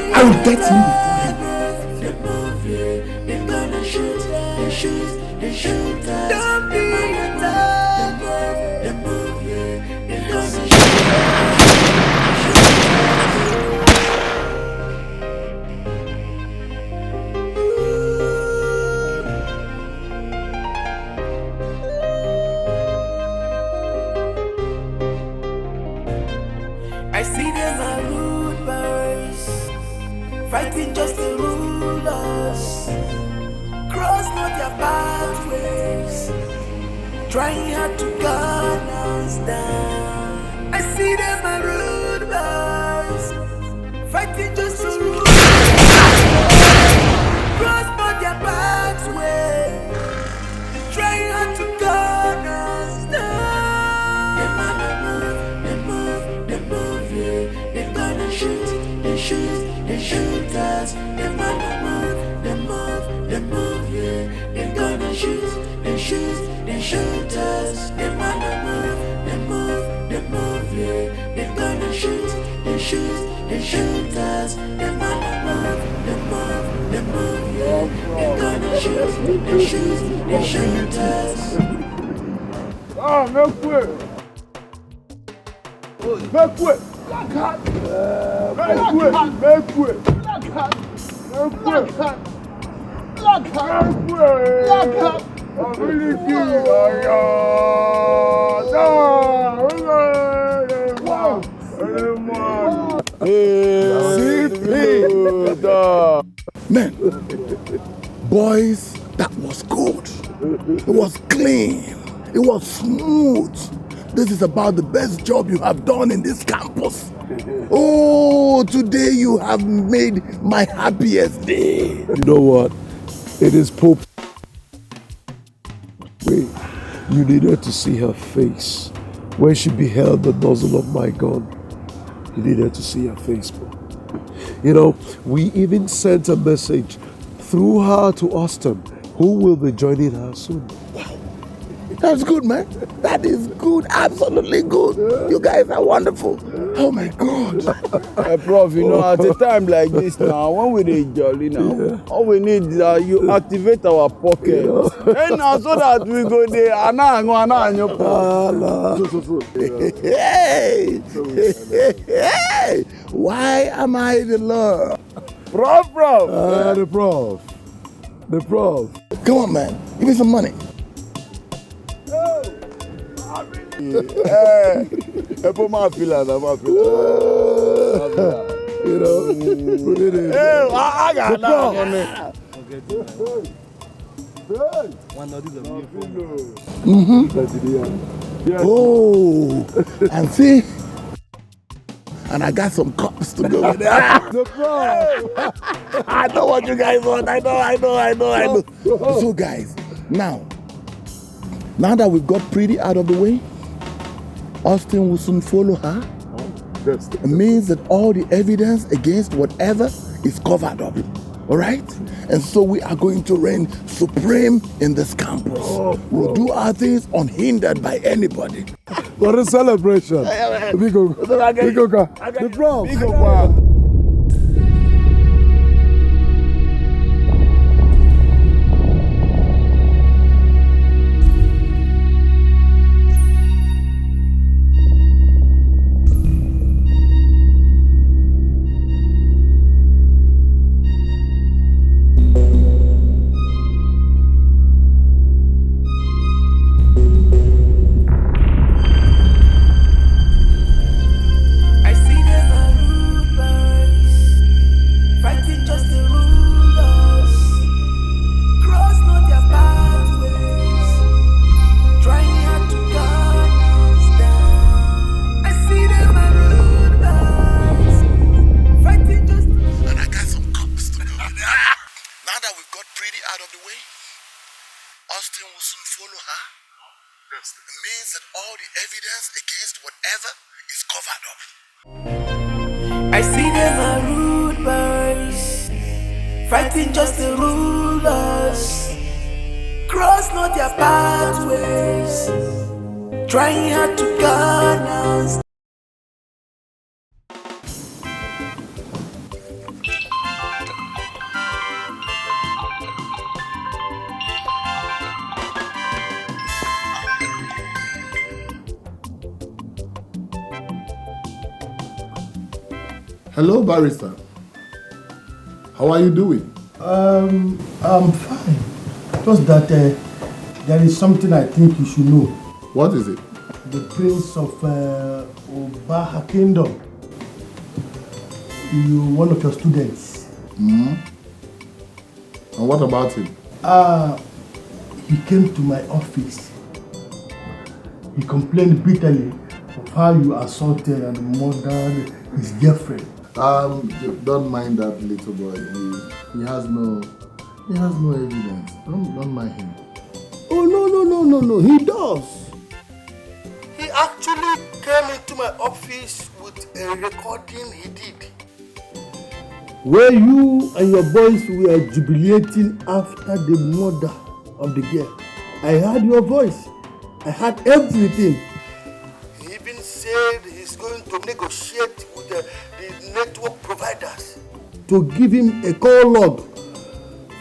I will get him before him. I see them are rude boys, fighting just to rule us. Cross not their pathways, trying hard to gun us down. I see them are rude boys, fighting just to rule us. Cross not their pathways, trying hard to gun us down. They shoot us. They move, yeah. They gonna shoot, they shoot us. They move, yeah. They gonna shoot, they shoot us. They move, yeah. They gonna shoot, they shoot us. Ah, make way! Make way! Make way! I'm really Man, boys, that was good. It was clean. It was smooth. this is about the best job you have done in this campus. Oh, today you have made my happiest day. You know what? It is Pope. Wait, you needed to see her face when she beheld the nozzle of my gun. You needed to see her face, bro. You know, we even sent a message through her to Austin, who will be joining her soon. Wow. That's good, man. That is good. Absolutely good. Yeah. You guys are wonderful. Oh my God. Prof, you know, at a time like this now, when we dey jolly now, all we need is you activate our pocket. And now so that we go there, Hey! Why am I the Lord? Prof. The prof. Come on, man. Give me some money. You know, put it in. Hey, I got that. Oh, and see, and I got some cups to go with that. The prof. I know what you guys want. I know. So, guys, now that we've got Pretty out of the way, Austin will soon follow her. It means that all the evidence against whatever is covered up. All right? And so we are going to reign supreme in this campus. We'll do our things unhindered by anybody. What a celebration. Big the prof. I see them are rude boys, fighting just the rulers. Cross not their pathways, trying hard to guard us. Hello, barrister. How are you doing? I'm fine. Just that there is something I think you should know. What is it? The Prince of Obaha Kingdom. One of your students. Mm-hmm. And what about him? He came to my office. He complained bitterly of how you assaulted and murdered his girlfriend. Don't mind that little boy. He has no evidence. Don't mind him. Oh no, he does. He actually came into my office with a recording he did, where you and your boys were jubilating after the murder of the girl. I heard your voice. I heard everything. He even said he's going to negotiate with the network providers to give him a call log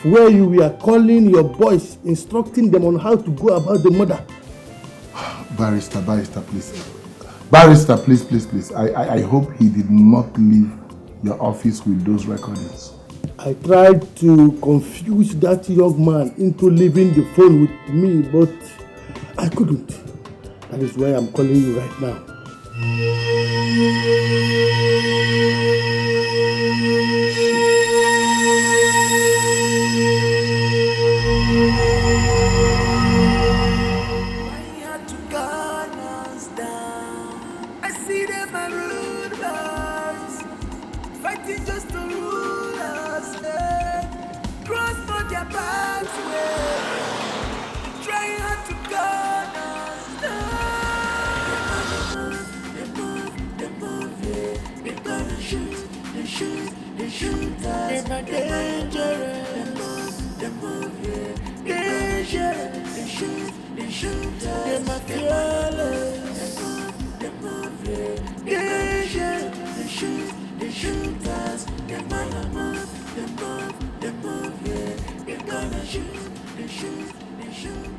where you were calling your boys, instructing them on how to go about the murder. Barrister, please. Barrister, please. I hope he did not leave your office with those recordings. I tried to confuse that young man into leaving the phone with me, but I couldn't. That is why I'm calling you right now. To guard us down. them a rude boys, fighting just to rule us. Cross for their pathway, trying hard to gun us down. They move, yeah. They gonna shoot, they shoot us. They're not dangerous. They move, yeah. Dangerous. They shoot us. They're not fearless. They move, yeah. Dangerous. They shoot us. They're gonna move, yeah. They're gonna shoot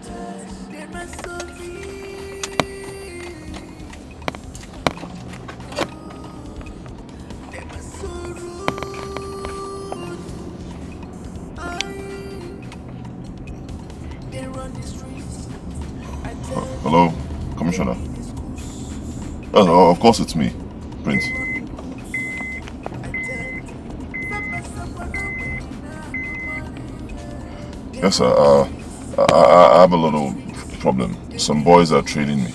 us. They're not so Hello, Commissioner. Oh, of course it's me, Prince. Yes, sir. I have a little problem. Some boys are trading me.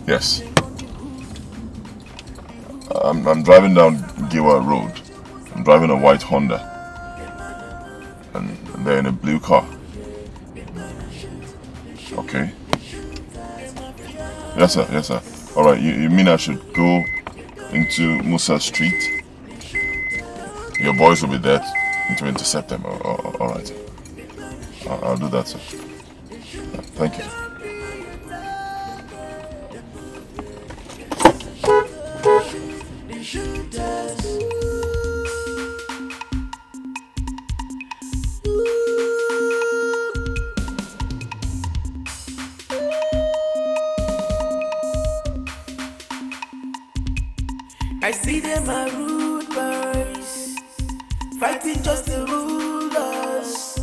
Yes. I'm driving down Giwa Road. I'm driving a white Honda. And they're in a blue car. Okay. Yes, sir. Yes, sir. All right. You mean I should go into Musa Street? Your boys will be there to intercept them. All right. I'll do that, sir. Thank you. I see them a rude boys, fighting just to rule us.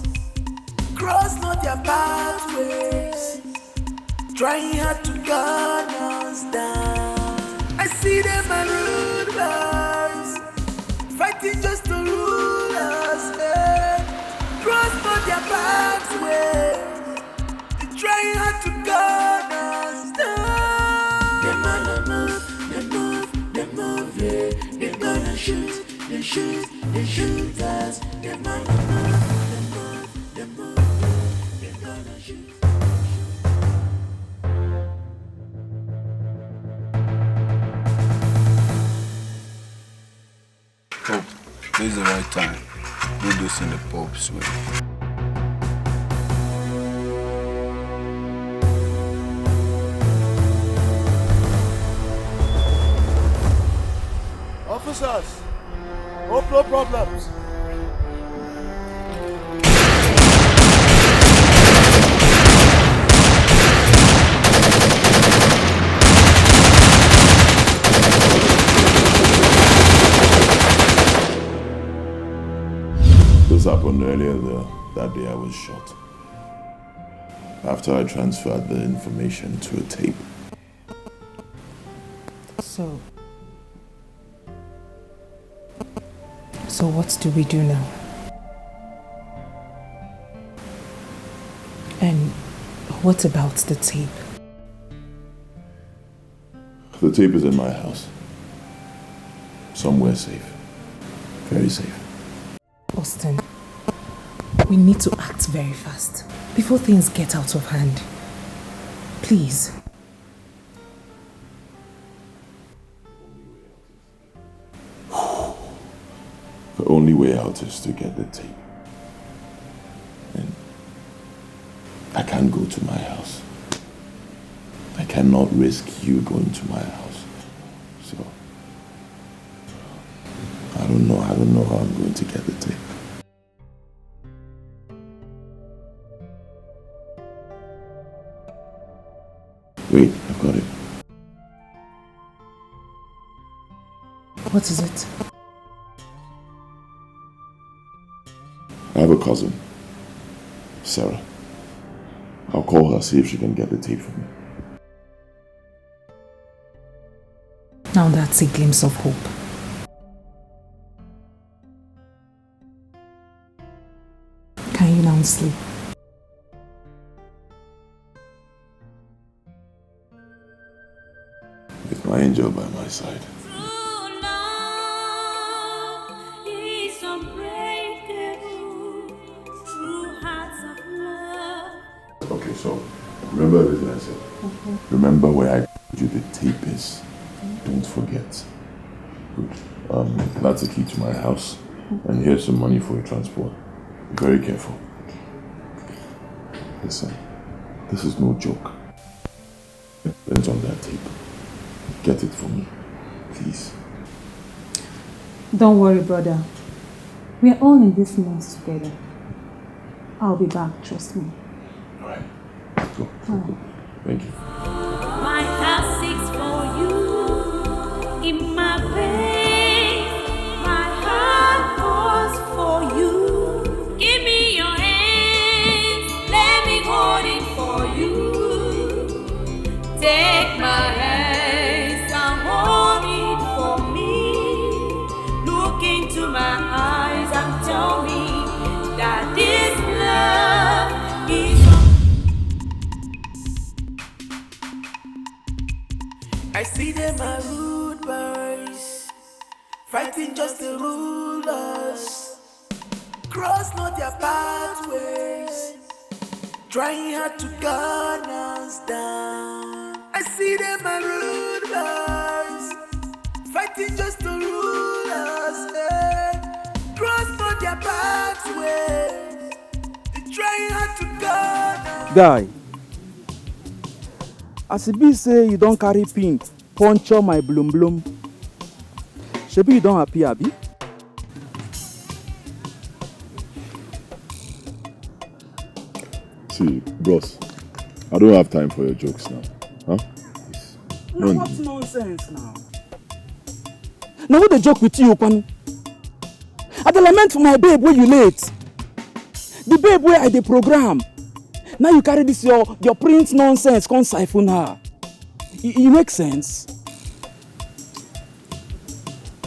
Cross not their pathways, trying hard to gun us down. I see them a rude boys, fighting just to rule us. Cross not their pathways, trying hard to gun us down. Them move, yeah. They're gonna shoot us. Them move, they're gonna shoot. Pope, this is the right time. Do this in the Pope's way. Officers, hope no problems. This happened earlier that day I was shot. After I transferred the information to a tape. So what do we do now? And what about the tape? The tape is in my house. Somewhere safe. Very safe. Austin, we need to act very fast before things get out of hand. Please. The only way out is to get the tape. And I can't go to my house. I cannot risk you going to my house. So I don't know how I'm going to get the tape. Wait, I've got it. What is it? I have a cousin, Sarah. I'll call her, see if she can get the tape for me. Now that's a glimpse of hope. Can you now sleep? with my angel by my side. Okay, so remember everything I said. Remember where I told you the tape is. Don't forget. Good. That's the key to my house. And here's some money for your transport. Be very careful. Listen, this is no joke. It's on that tape. Get it for me, please. Don't worry, brother. We are all in this mess together. I'll be back, trust me. Alright, let's go. Thank you. My heart seeks for you in my pain. My heart calls for you. Give me your hands, let me hold it for you. Take my hands and hold it for me. Look into my eyes and tell me that this love is. I see them are rude boys, fighting just to rule us. Cross not their pathways, trying hard to gun us down. I see them are rude boys, fighting just to rule us. Cross not their pathways, they're trying hard to gun us. Guy, as it be say you don't carry pin, puncture my bloom bloom. Shebi you don't happy, Abi? See, bros, I don't have time for your jokes now. Huh? No, what's nonsense now? Now what the joke with you, Panu? I dey lament for my babe where you late. The babe where I dey program. Now you carry this your print nonsense, come siphon her. It makes sense.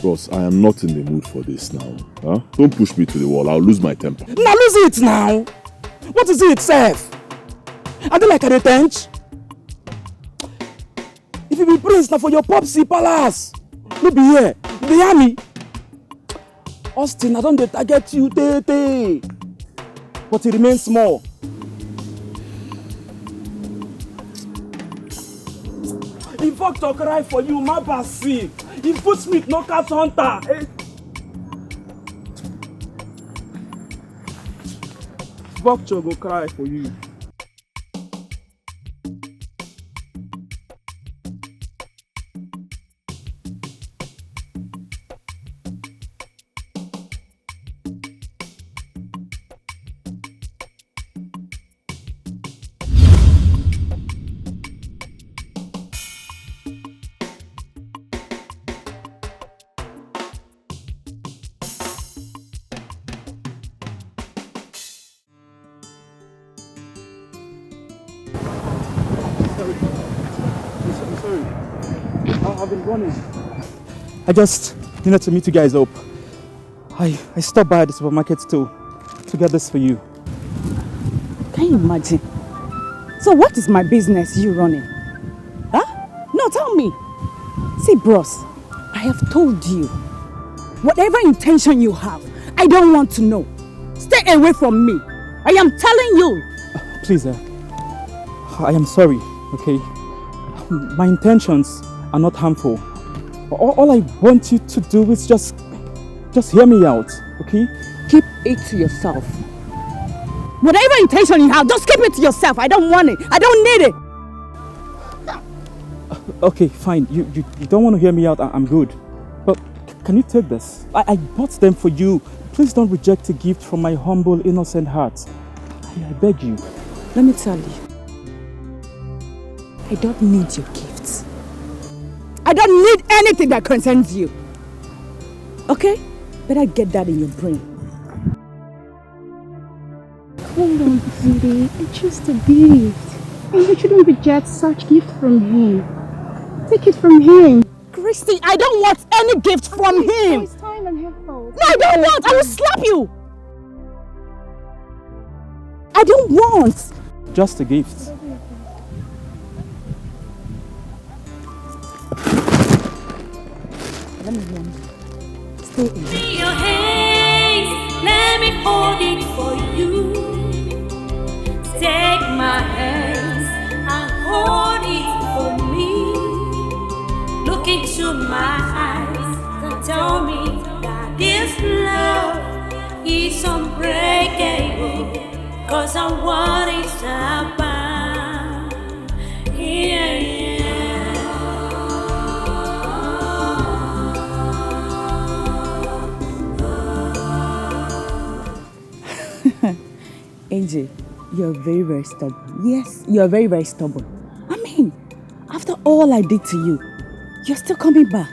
Bros, I am not in the mood for this now. Huh? Don't push me to the wall, I'll lose my temper. Now lose it now. What is it, Seth? I don't like a tench. If you be prince now for your popsy palace, no be here. They hear me. Austin, I don't target you, tete. But it remains small. If Victor cry for you, my basi. If Footsmith no cat hunter. Victor go cry for you. I've been running. I just needed to meet you guys up. I stopped by the supermarket to get this for you. Can you imagine? So what is my business you running? Huh? No, tell me. See, bros, I have told you. Whatever intention you have, I don't want to know. Stay away from me. I am telling you. Please, I am sorry, okay? My intentions are not harmful. All I want you to do is just hear me out, okay? Keep it to yourself. Whatever intention you have, just keep it to yourself. I don't want it. I don't need it. Okay, fine. You don't want to hear me out. I'm good. But can you take this? I bought them for you. Please don't reject a gift from my humble, innocent heart. I beg you. Let me tell you. I don't need your gifts. I don't need anything that concerns you. Okay? Better get that in your brain. Hold on, sweetie. It's just a gift. And you shouldn't reject such gift from him. Take it from him. Christy, I don't want any gift from him. It's time and helpful. No, I don't want. I will slap you. I don't want. Just a gift. Let me warm you. Stay in. Your hands, let me hold it for you. Take my hands and hold it for me. Look into my eyes and tell me that this love is unbreakable. 'Cause I want it to happen. Yeah, AJ, you're very, very stubborn. Yes, you're very, very stubborn. I mean, after all I did to you, you're still coming back.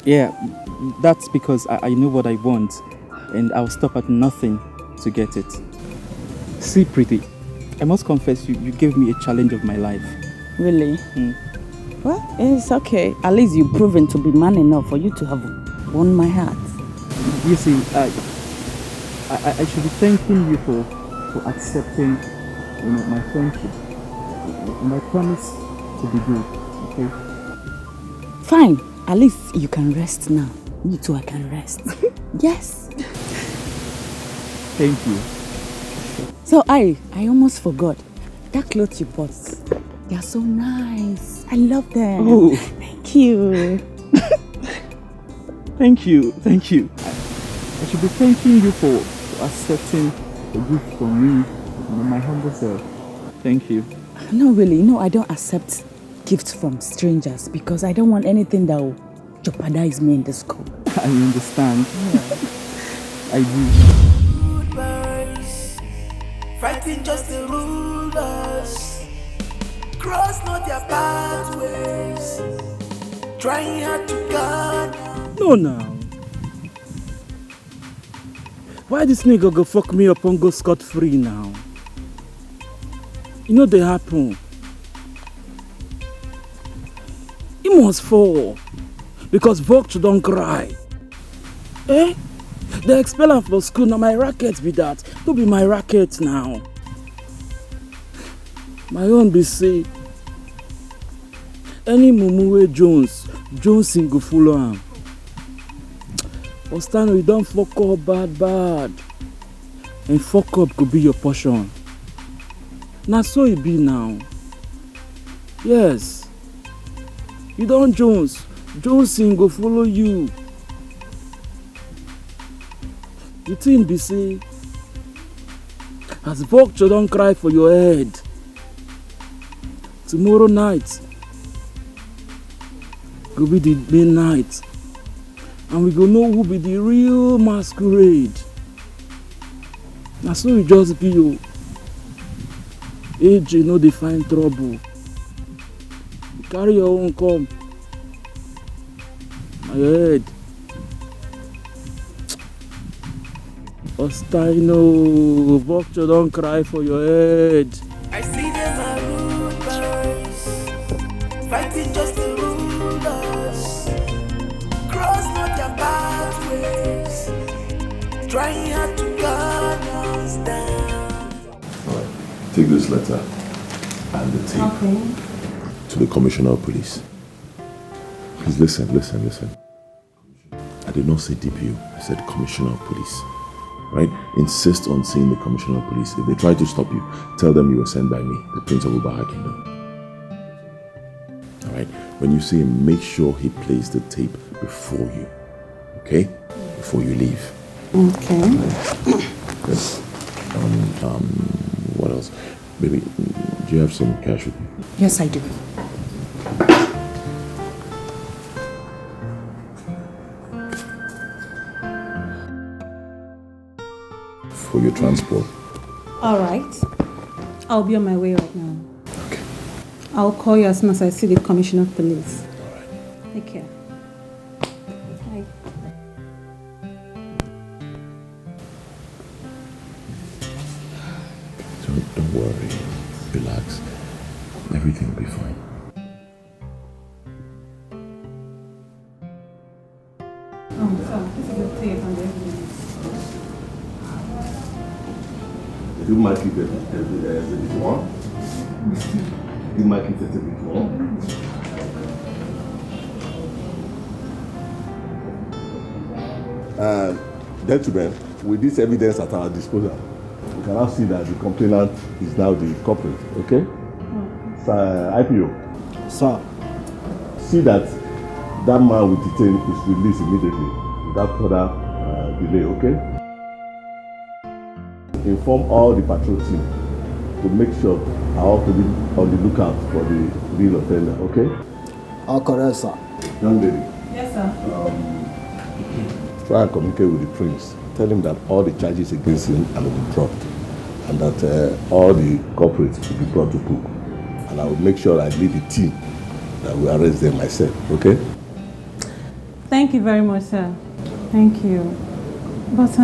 Yeah, that's because I know what I want, and I'll stop at nothing to get it. See, Pretty, I must confess you gave me a challenge of my life. Really? Well, it's okay. At least you've proven to be man enough for you to have won my heart. You see, I should be thanking you for accepting, my friendship. And I promise to be good, okay? Fine. At least you can rest now. Me too, I can rest. Yes. Thank you. So I almost forgot. That clothes you bought, they are so nice. I love them. Oh. Thank you. Thank you. I should be thanking you for accepting a gift from me, my humble self. Thank you. No, really. No, I don't accept gifts from strangers because I don't want anything that will jeopardize me in the school. I understand. Yeah. I do. Fighting just the rulers, cross not their pathways, trying hard to guard. No, now. Why this nigga go fuck me up and go scot-free now? You know they happen. He must fall because Vulture don't cry. Eh? They expel him from school, now my racket be that. Don't be my racket now. My own be say, any mumu Jones in go follow him. Ostano, you don't fuck up bad. And fuck up could be your portion. Now so it be now. Yes. You don't Jones in go follow you. The thing be say, as Vulture don't cry for your head, tomorrow night go be the main night, and we go know who be the real masquerade. Now so you just be you. AJ no dey find trouble. You carry your own come. My head. Ostino, Vulture don't cry for your head. I see them are rulers, fighting just the rulers, cross not their pathways, trying hard to guard us down. Alright, take this letter and the tape to the Commissioner of Police. Please listen. I did not say DPO, I said Commissioner of Police. Right? Insist on seeing the Commissioner of Police. If they try to stop you, tell them you were sent by me, the Prince of Ubaha Kingdom. Alright? When you see him, make sure he plays the tape before you. Okay? Before you leave. Okay. Good. What else? Baby, do you have some cash with you? Yes, I do. For your transport. All right. I'll be on my way right now. Okay. I'll call you as soon as I see the Commissioner of Police. All right. Take care. Bye. Don't worry. Relax. Everything will be fine. This is the tape and everything. You might keep it a bit more. You might keep it a bit more. And gentlemen, with this evidence at our disposal, we can now see that the complainant is now the culprit, okay? Sir, IPO. Sir. See that that man we detained is released immediately without further delay, okay? Inform all the patrol team to make sure I have to be on the lookout for the real offender, okay? All correct, sir. Young lady. Yes, sir. Try and communicate with the prince. Tell him that all the charges against him will be dropped and that all the culprits will be brought to book. And I will make sure I lead the team that will arrest them myself, okay? Thank you very much, sir. Thank you. But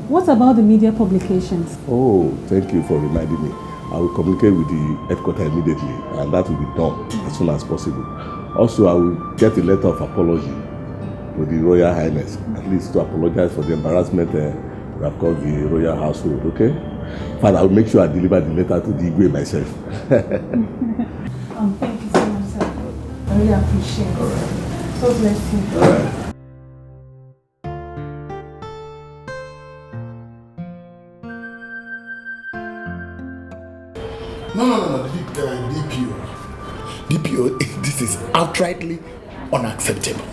what about the media publications? Oh, thank you for reminding me. I will communicate with the headquarters immediately and that will be done as soon as possible. Also, I will get a letter of apology to the Royal Highness, at least to apologize for the embarrassment we have caused the royal household, okay? Father, I will make sure I deliver the letter to the Igwe myself. Thank you so much, sir. I really appreciate it. So bless you. No, DPO, this is outrightly unacceptable.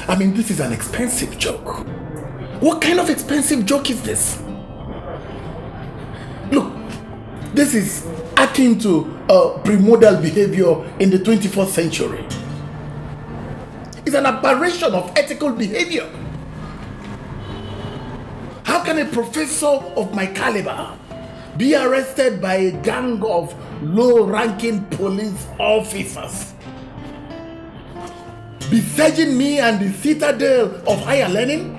I mean, this is an expensive joke. What kind of expensive joke is this? Look, this is akin to primordial behavior in the 21st century. It's an aberration of ethical behavior. How can a professor of my caliber be arrested by a gang of low-ranking police officers, besieging me and the citadel of higher learning,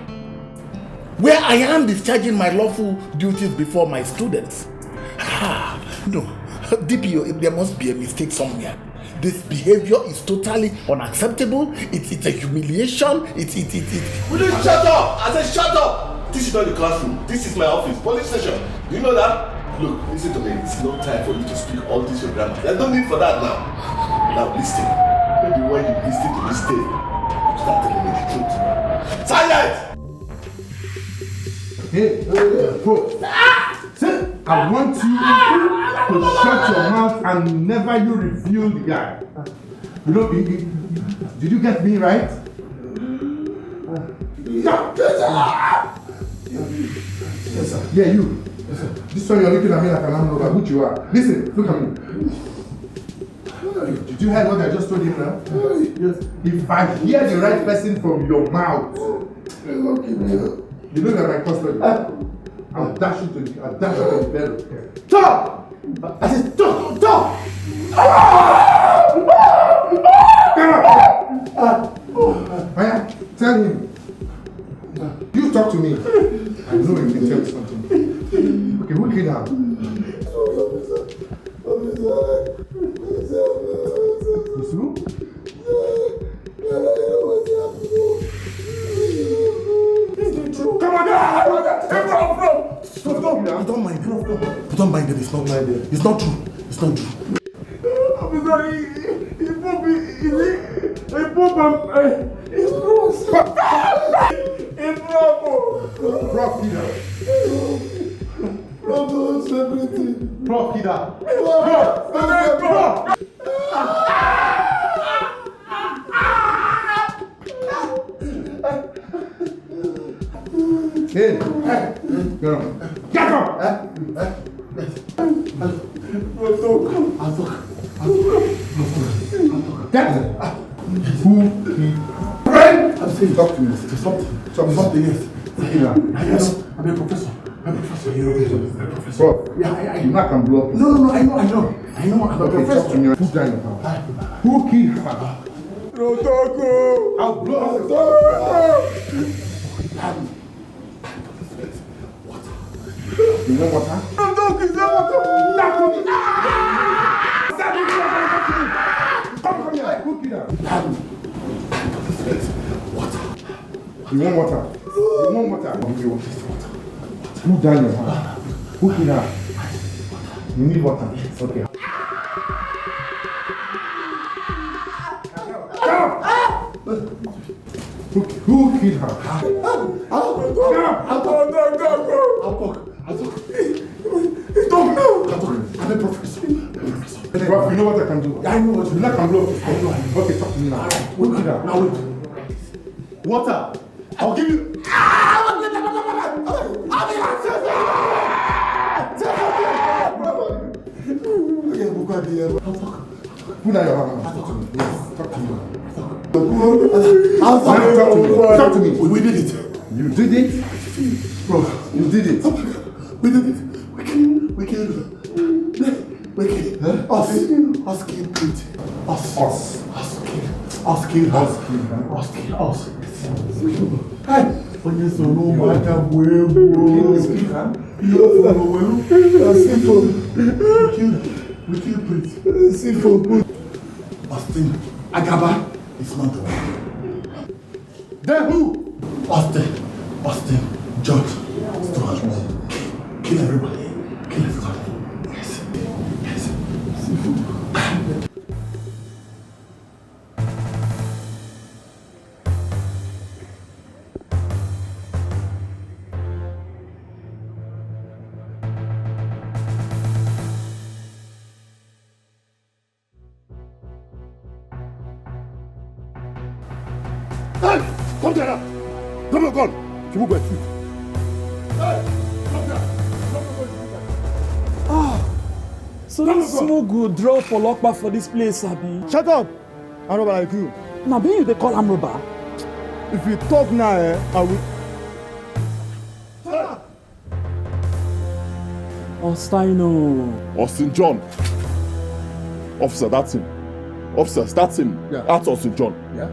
where I am discharging my lawful duties before my students? No, DPO, there must be a mistake somewhere. This behavior is totally unacceptable. It's a humiliation. Will you shut up? I said shut up! This is not the classroom. This is my office, police station. Do you know that? Look, listen to me. It's no time for you to speak all this your grammar. There's no need for that now. Now listen. Maybe when you listen to this tape, you start telling me the truth. Silence! Hey, bro. I want you to shut your mouth and never you reveal the guy. You know, did you get me right? Yes, sir. Yeah, you. Yes, sir. This one you're looking at me like an animal, but which you are. Listen, look at me. Did you hear what I just told him now? Yes. If I hear the right person from your mouth, you know that my custody. I'll dash you to the bed. Stop! I said stop! Stop! Tell him. You talk to me. I know you can tell me something. Okay, who killed her? Miss who? Come on, Don't mind him. Don't mind him. It's not true. It's not true. It's not true. I'm sorry. Hey, girl, get up! Get it! Who? Friend! I'm saying, talk to me. Something, yes. Yes, I'm a professor. I'm a professor. You're a professor. Bro, yeah, I knock and blow up. No, I know. I'm a professor. Talk to me. Who died of her? Who killed her? Rotoko! I'll blow up. You know what, huh? No, don't kiss them, what? Come here, who killed her? Water. You want water? You want water? You want water? Who died of her? Who killed her? You need water? Okay. Come! Who killed her? I'll talk. I'm a professor. Prof, you know what I can do? I know what you can blow. Okay, talk to me now. Who killed her? Now wait. Water. I'll give you. Talk to me. We did it. You did it? Bro, you did it. We did it. We killed. Us kill Pete. Us kill. Hey, when you so no matter where we kill Pete. Simple. Austin Agaba is not the one. Then who? Austin George Stuart. Kill everybody. Kill everybody. Yes. Hey! Come there now! Drop your gun! You will go and shoot. Hey! Come there! So this smoke go draw for lockback for this place, Abi. Shut up! I'm robber like you. Now, being you they call am robber. If you talk now, I will. Ostino. Austin John. Officer, that's him. Officers, that's him. Yeah. That's Austin John. Yeah?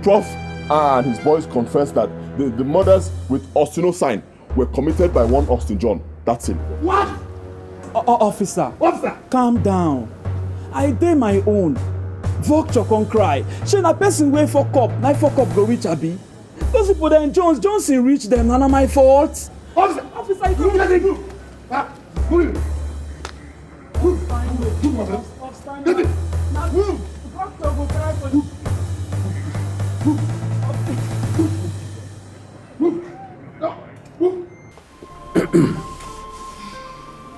Prof and his boys confessed that the murders with Austino sign were committed by one Austin John. That's him. What? Officer, calm down. I did my own. Vulture can cry. She na person wey fuck up. Na fuck up go reach Abi. Those people then Johnson reach them. None of my fault. Officer, you let it go. Move.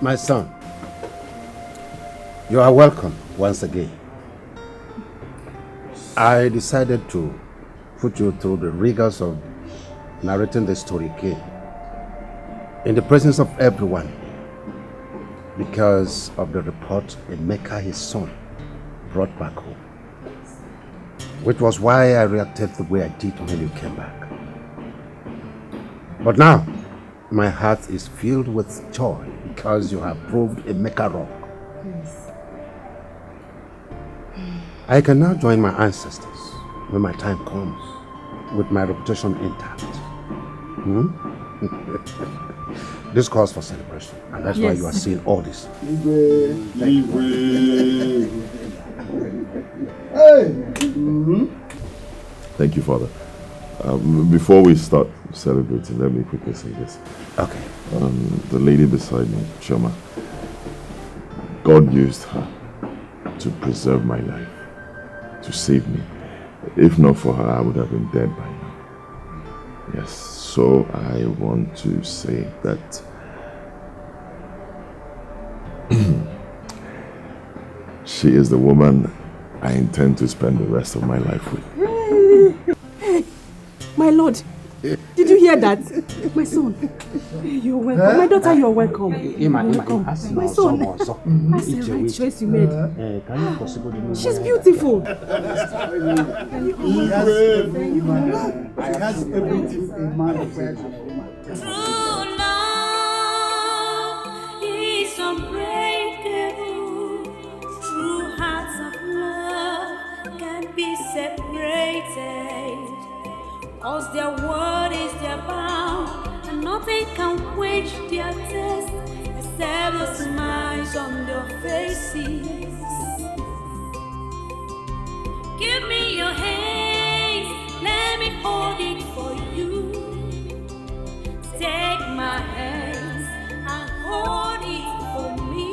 My son, you are welcome once again. I decided to put you through the rigors of narrating the story again in the presence of everyone because of the report Emeka, his son, brought back home, which was why I reacted the way I did when you came back. But now, my heart is filled with joy because you have proved Emeka wrong. Yes. I can now join my ancestors when my time comes with my reputation intact. This calls for celebration, and that's why you are seeing all this. Thank you, Father. Before we start celebrating, let me quickly say this. Okay. The lady beside me, Choma, God used her to preserve my life, to save me. If not for her, I would have been dead by now. Yes, so I want to say that she is the woman I intend to spend the rest of my life with. My lord, did you hear that? My son, you're welcome. My daughter, you're welcome. Welcome. My son, that's the right choice you made. She's beautiful. True love is unbreakable. True hearts of love can't be separated. Cause their word is their bound, and nothing can quench their thirst except the smiles on their faces. Give me your hands, let me hold it for you. Take my hands and hold it for me.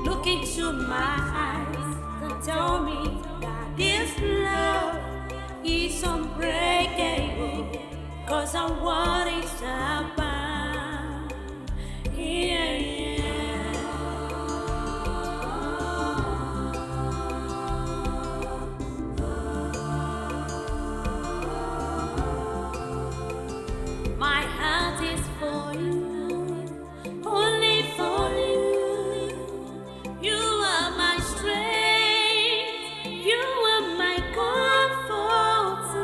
Look into my eyes and tell me that this love is unbreakable. 'cause I want it about. Yeah, yeah. My heart is for you, only for you. You are my strength, you are my comfort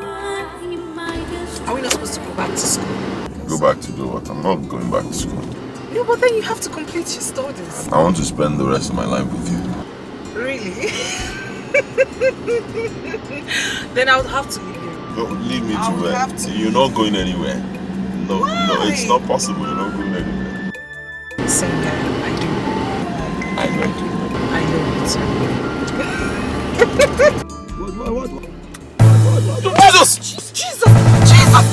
in my distress. Are we not supposed to go back to school? Go back to do what? I'm not going back to school. No, but then you have to complete your studies. I want to spend the rest of my life with you. Really? Then I would have to leave you. No, leave me I to would where? have to. You're not going anywhere. No, Why? no, it's not possible. You're not going anywhere. Same guy, I do. I know you. I know it. What? Jesus! Jesus! Jesus!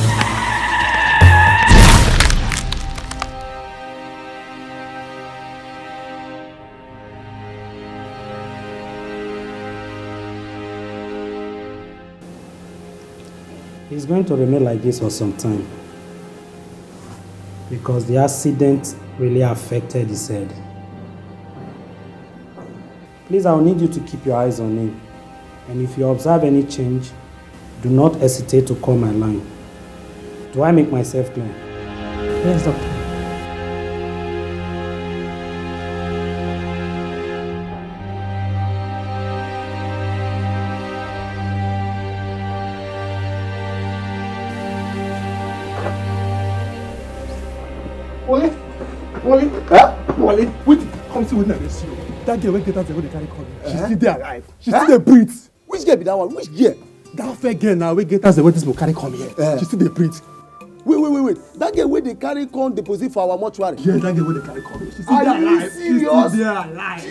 He's going to remain like this for some time because the accident really affected his head. Please, I'll need you to keep your eyes on him. And if you observe any change, do not hesitate to call my line. Do I make myself clear? Yes, doctor. Wale, wait, come see what I see. That girl went get out the way they carry come. She's still there alive. She's still there breathe. Which girl be that one? Which girl? That fair girl now, we get out the way this will carry come here. She's still there breathe. Wait. That girl where they carry come deposit for our mortuary. Yeah, that girl where they carry come. She's still there alive. She's still there alive.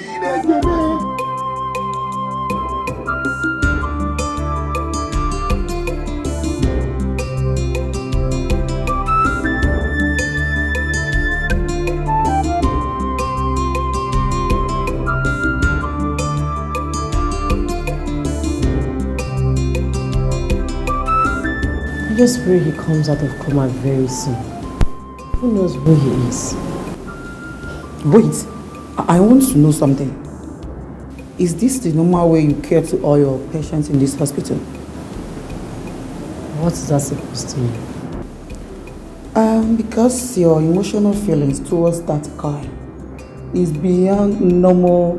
I just pray he comes out of coma very soon. Who knows who he is? Wait, I want to know something. Is this the normal way you care to all your patients in this hospital? What is that supposed to mean? Because your emotional feelings towards that guy is beyond normal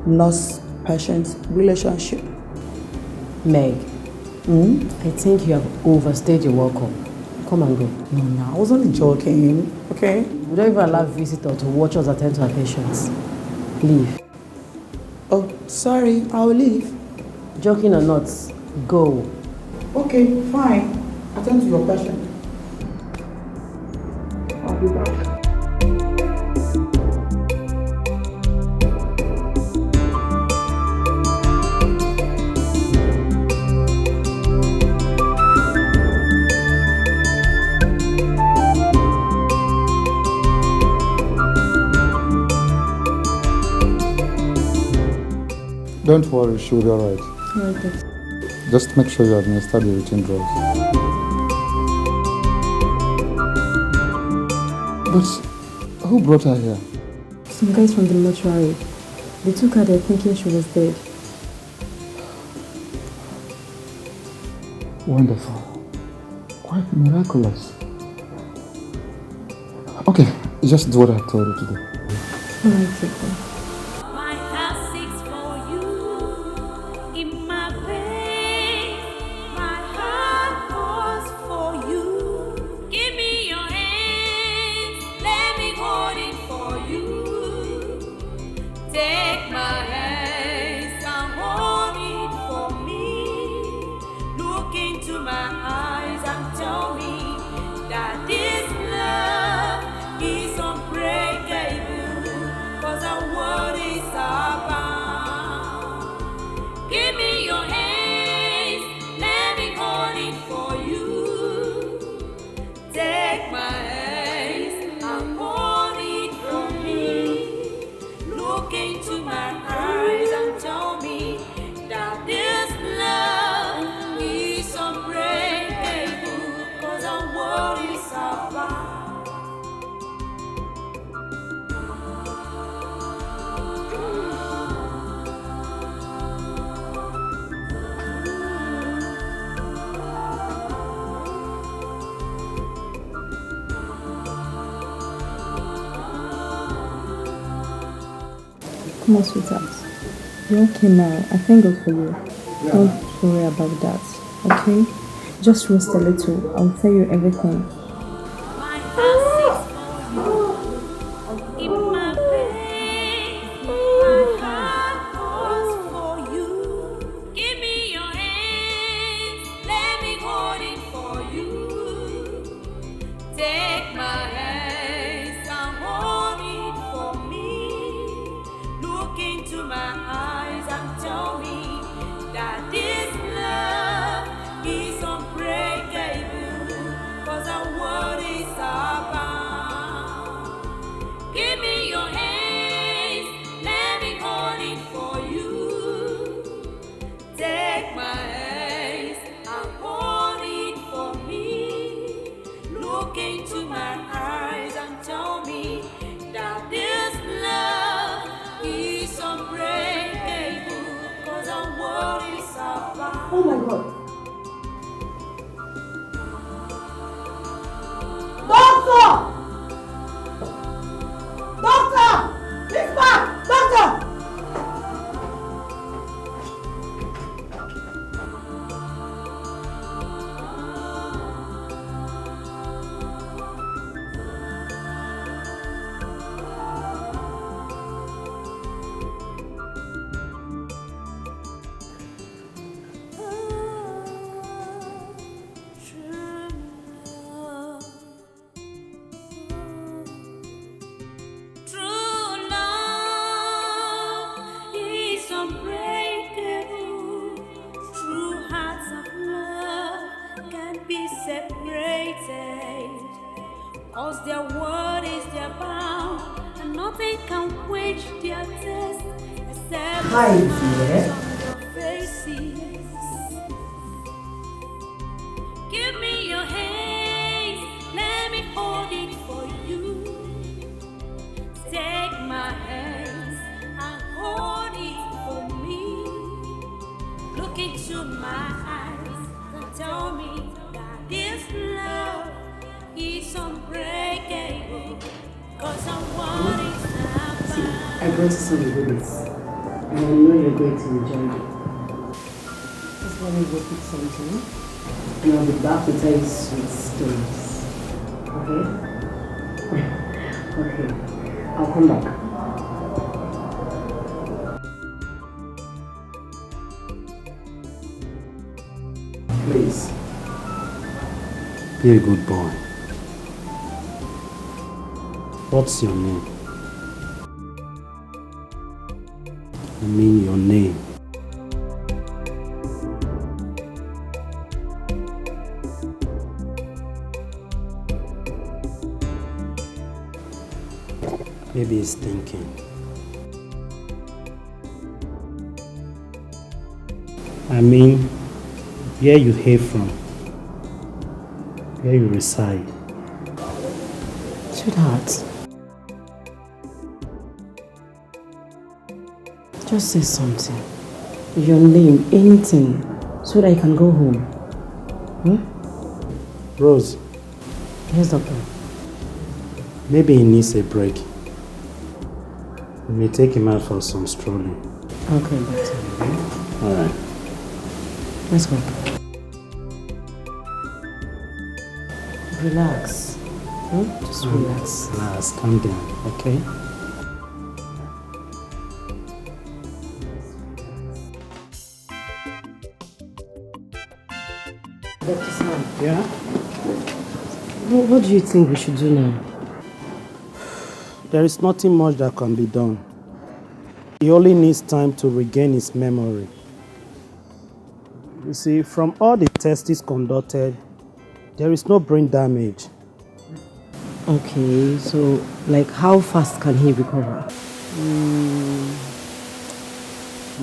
nurse-patient relationship. Meg, I think you have overstayed your welcome. Come and go. No, I wasn't joking, okay? We don't even allow visitors to watch us attend to our patients. Leave. Oh, sorry, I'll leave. Joking or not, go. Okay, fine. Attend to your patient. I'll be back. Don't worry, she'll be alright. Okay. Just make sure you administer the routine drugs. But who brought her here? Some guys from the mortuary. They took her there thinking she was dead. Wonderful. Quite miraculous. Okay, just do what I told you to do. Alright, take care. Tell me that this love is unbreakable. Come on, sweetheart. You're okay now. I thank God for you. Yeah. Don't worry about that, okay? Just rest a little. I'll tell you everything. Oh my God. Doctor! Doctor! He's back! Doctor! Hi, dear. Give me your hands, let me hold it for you. Take my hands and hold it for me. Look into my eyes and tell me that this love is unbreakable. Cause I want it now. I brought you some goodies. And I know you're going to enjoy it. Just let me go pick something. And I'll be back to tell you sweet stories. Okay? Okay. I'll come back. Please. Be a good boy. What's your name? I mean your name. Maybe he's thinking. I mean, where you hail from, where you reside. Sweetheart. Just say something. Your name, anything, so that I can go home. Hmm? Rose. Yes, doctor. Maybe he needs a break. We may take him out for some strolling. Okay, doctor. Alright. Let's go. Relax. Hmm? Just relax. Relax, calm down, okay? Dr. Sam. Yeah? What do you think we should do now? There is nothing much that can be done. He only needs time to regain his memory. You see, from all the tests conducted, there is no brain damage. Okay, so like how fast can he recover?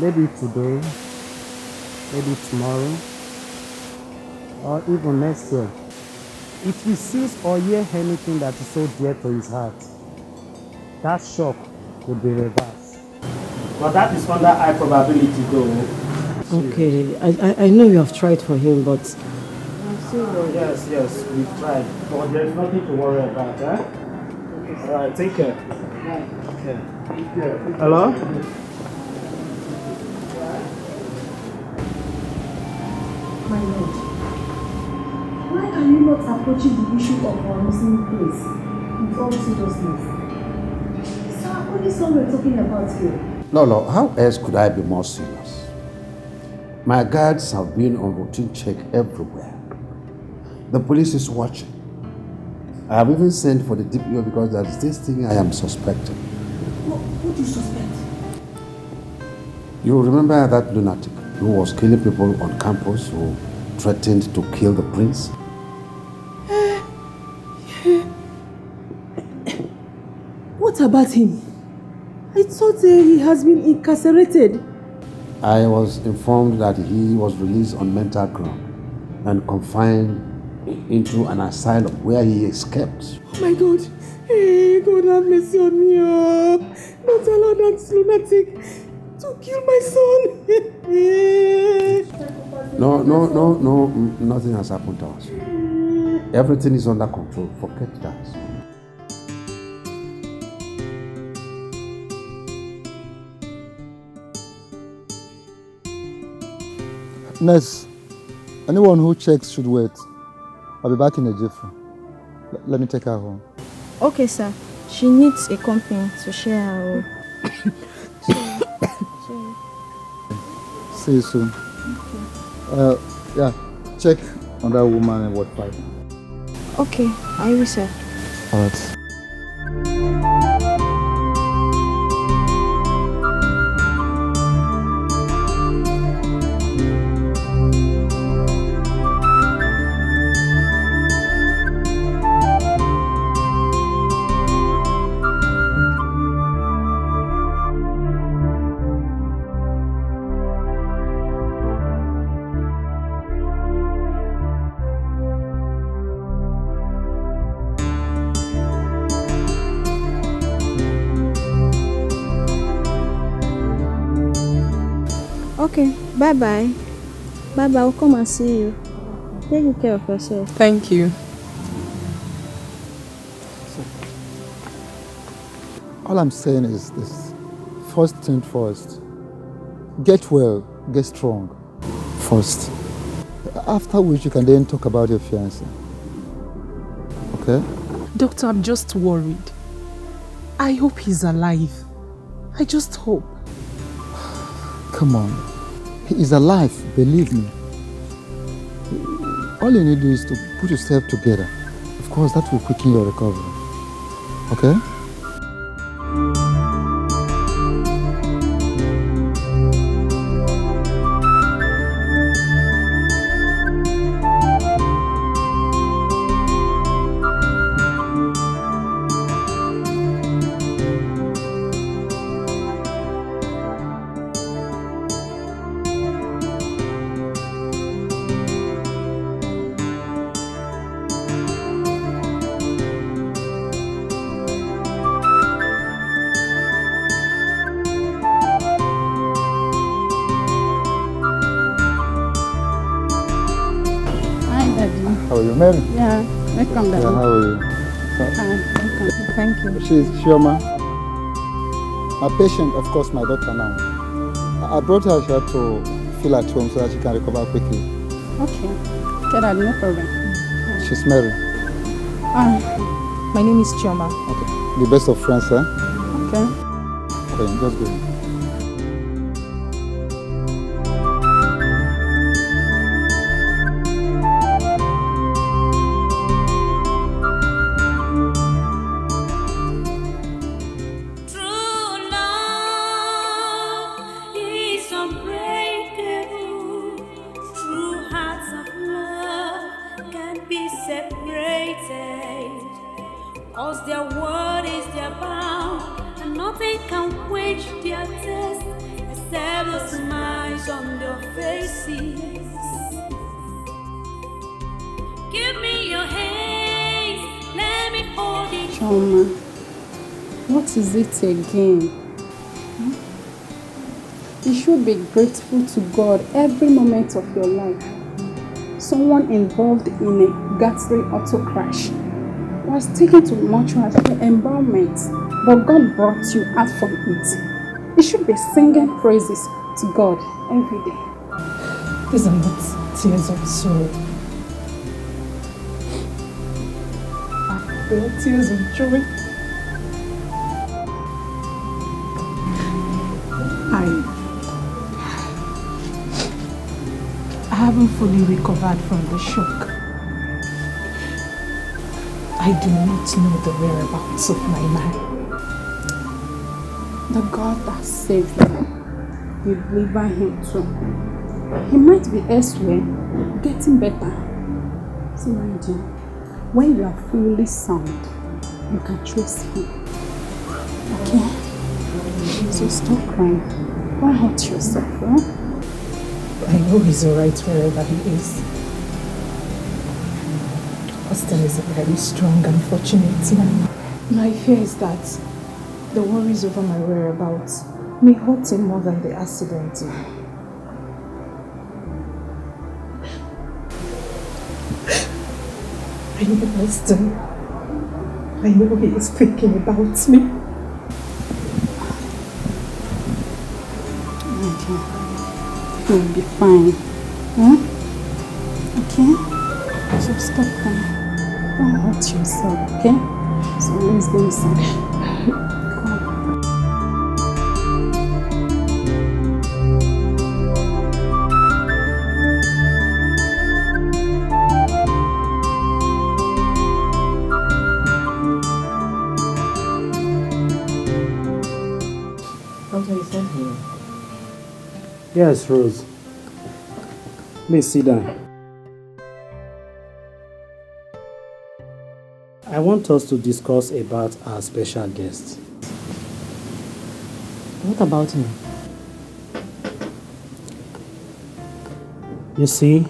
Maybe today, maybe tomorrow, or even next year. If he sees or hears anything that is so dear to his heart, that shock would be reversed. But that is under high probability though. Okay, I know you have tried for him, but... Yes, we've tried. But there's nothing to worry about, eh? Alright, take care. Bye. Okay. Hello? My lord, why are you not approaching the issue of our missing place with all seriousness? Sir, what is all we're talking about here? No, how else could I be more serious? My guards have been on routine check everywhere. The police is watching. I have even sent for the DPO because there's this thing I am suspecting. What do you suspect? You remember that lunatic who was killing people on campus, who threatened to kill the prince? What about him? I thought he has been incarcerated. I was informed that he was released on mental ground and confined into an asylum where he escaped. Oh my God. Hey, God have mercy on me. Oh. Don't allow that lunatic to kill my son. No, nothing has happened to us. Everything is under control. Forget that. Nurse, anyone who checks should wait. I'll be back in a jiffy. Let me take her home. Okay, sir. She needs a company to share her home. See you soon. Okay. Yeah, check on that woman in Ward 5. Okay, I will, sir. Alright. Okay, bye-bye. Bye-bye, I'll come and see you. Take good care of yourself. Thank you. All I'm saying is this. First thing first. Get well, get strong. First. After which you can then talk about your fiancé. Okay? Doctor, I'm just worried. I hope he's alive. I just hope. Come on. He is alive, believe me. All you need to do is to put yourself together. Of course, that will quicken your recovery. Okay? How are you, Mary? Yeah, welcome, Daddy. Yeah, how are you? Hi, welcome. Thank you. She's Shioma. My patient, of course, my daughter now. I brought her here to feel at home so that she can recover quickly. Okay. Okay, Daddy, no problem. She's Mary. My name is Chioma. Okay. The best of friends, huh? Okay. Okay, just go. What is it again? You should be grateful to God every moment of your life. Someone involved in a ghastly auto crash was taken to mortuary for embalmment. but God brought you out from it. You should be singing praises to God every day. These are not tears of sorrow. I feel tears of joy. I haven't fully recovered from the shock. I do not know the whereabouts of my man. The God that saved him will deliver him too. He might be elsewhere, getting better. See, my dear, when you are fully sound, you can trace him. Okay? So stop crying. Don't hurt yourself, huh? I know he's alright wherever he is. Austin is a very strong and fortunate man. My fear is that the worries over my whereabouts may hurt him more than the accident. I know Austin. I know he is thinking about me. You'll be fine. Huh? Okay? So stop crying. Don't hurt yourself, okay? So let's go inside. Doctor, you sent him. Yes, Rose. Please sit down. I want us to discuss about our special guest. What about him? You see,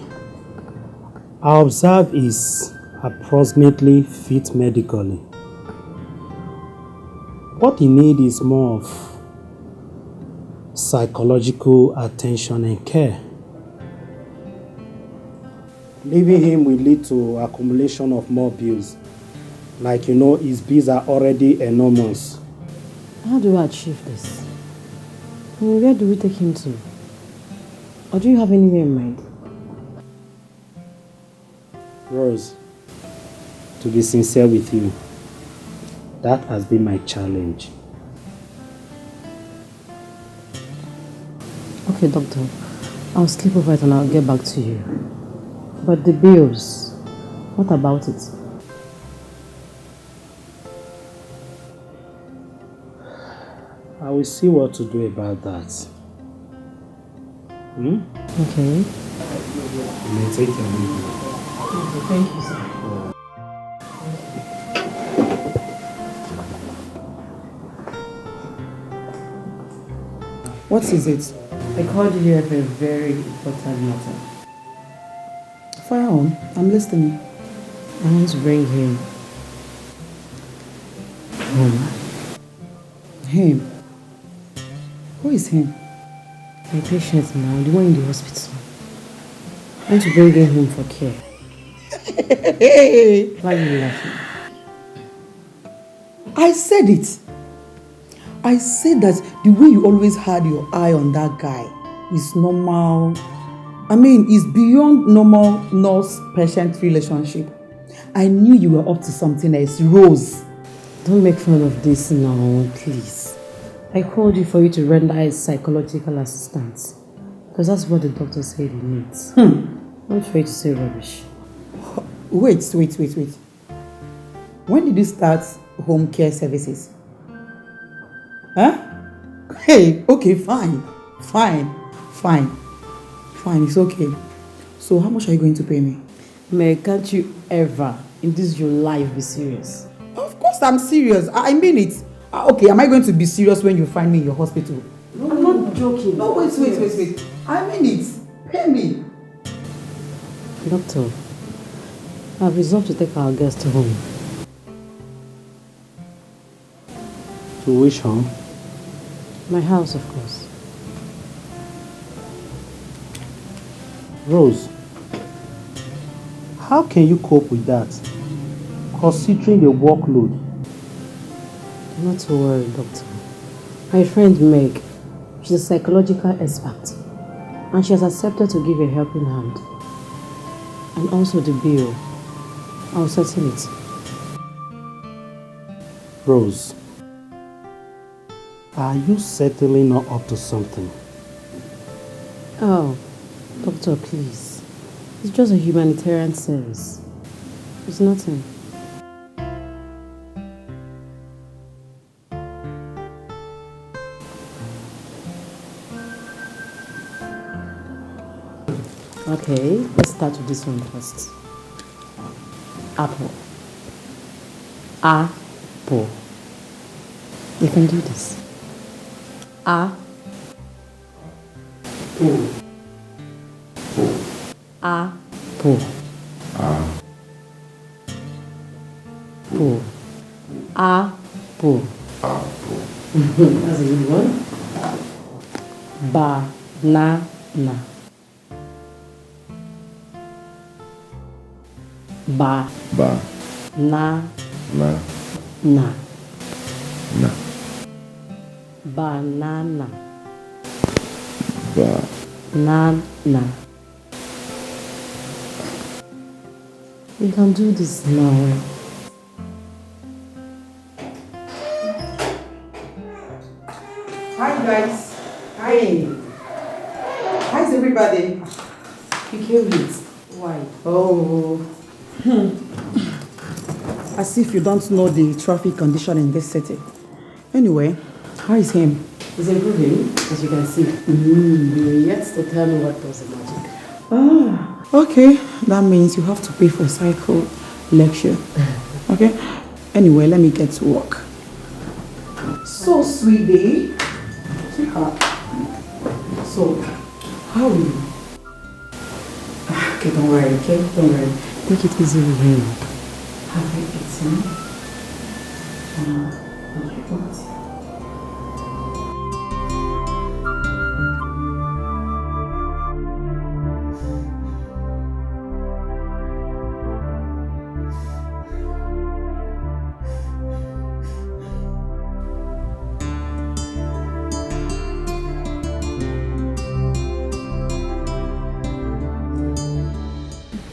I observe is approximately fit medically. What he needs is more of psychological attention and care. Leaving him will lead to accumulation of more bills. Like, you know, his bills are already enormous. How do we achieve this? Where do we take him to? Or do you have anywhere in mind? Rose, to be sincere with you, that has been my challenge. Okay, doctor. I'll sleep over it and I'll get back to you. But the bills, what about it? I will see what to do about that. Okay. You may take your leave. Okay, thank you, sir. What is it? I called you here for a very important matter. Fire on. I'm listening. I want to bring him home. Him? Who is him? My patient now, the one in the hospital. I want to bring him home for care. Why are you laughing? I said it. I said that the way you always had your eye on that guy is normal. I mean, it's beyond normal nurse-patient relationship. I knew you were up to something else. Rose. Don't make fun of this now, please. I called you for you to render a psychological assistance. Because that's what the doctor said he needs. Not for you to say rubbish. Wait. When did you start home care services? Huh? Hey, okay, fine, it's okay. So how much are you going to pay me? May, can't you ever, in this your life, be serious? Of course I'm serious. I mean it. Okay, am I going to be serious when you find me in your hospital? No, I'm not joking. No, wait. I mean it. Pay me. Doctor, I've resolved to take our guest home. To which home? My house, of course. Rose, how can you cope with that, considering the workload? Not to worry, doctor. My friend Meg, she's a psychological expert, and she has accepted to give a helping hand. And also the bill. I'll settle it. Rose, are you certainly not up to something? Oh, doctor, please. It's just a humanitarian service. It's nothing. Okay, let's start with this one first. Apple. Apple. You can do this. Apple. Apple. Apple. Apple. That's a good one. Banana. Na. Banana. Banana. We can do this now. Hi guys. Hi. How's everybody? You came late. Why? Oh. As if you don't know the traffic condition in this city. Anyway, how is him? He's improving, as you can see. You are yet to tell me what does the magic. Ah, okay. That means you have to pay for cycle lecture. Okay? Anyway, let me get to work. So, sweetie. So, how are you? Okay, don't worry, okay? Don't worry. Take it easy with him. Have you eaten?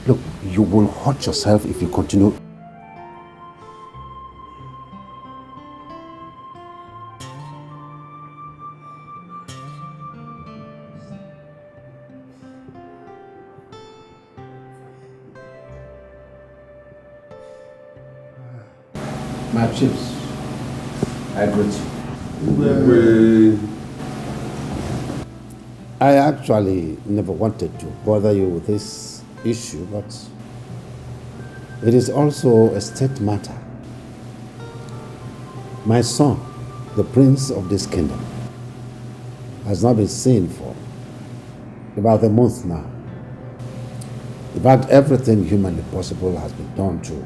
Look, you will hurt yourself if you continue. My chips, I greet you. I actually never wanted to bother you with this issue, but it is also a state matter. My son, the prince of this kingdom, has not been seen for about a month now. In fact, everything humanly possible has been done to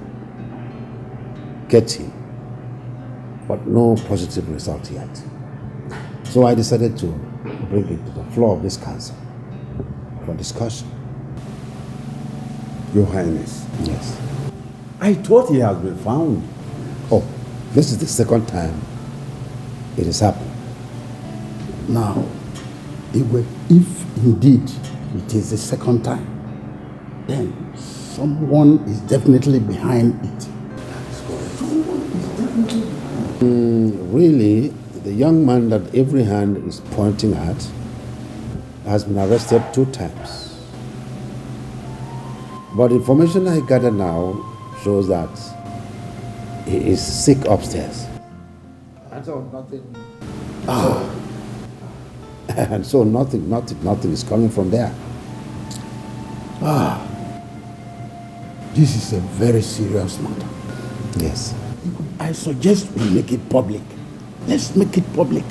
get him, but no positive result yet. So I decided to bring it to the floor of this council for discussion. Your Highness. Yes. I thought he has been found. Oh, this is the second time it has happened. Now, if indeed it is the second time, then someone is definitely behind it. Really, the young man that every hand is pointing at has been arrested 2 times. But information I gather now shows that he is sick upstairs. And so nothing. And so nothing is coming from there. This is a very serious matter. Yes. I suggest we make it public. Let's make it public.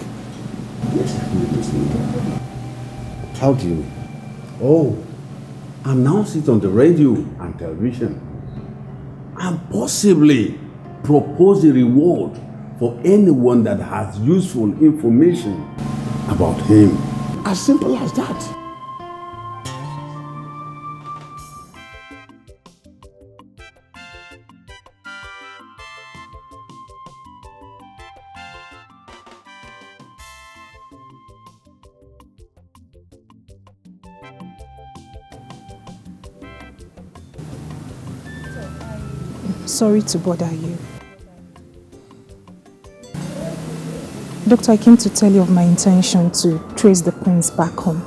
How do you mean? Oh, announce it on the radio and television. And possibly propose a reward for anyone that has useful information about him. As simple as that. Sorry to bother you. Doctor, I came to tell you of my intention to trace the prince back home.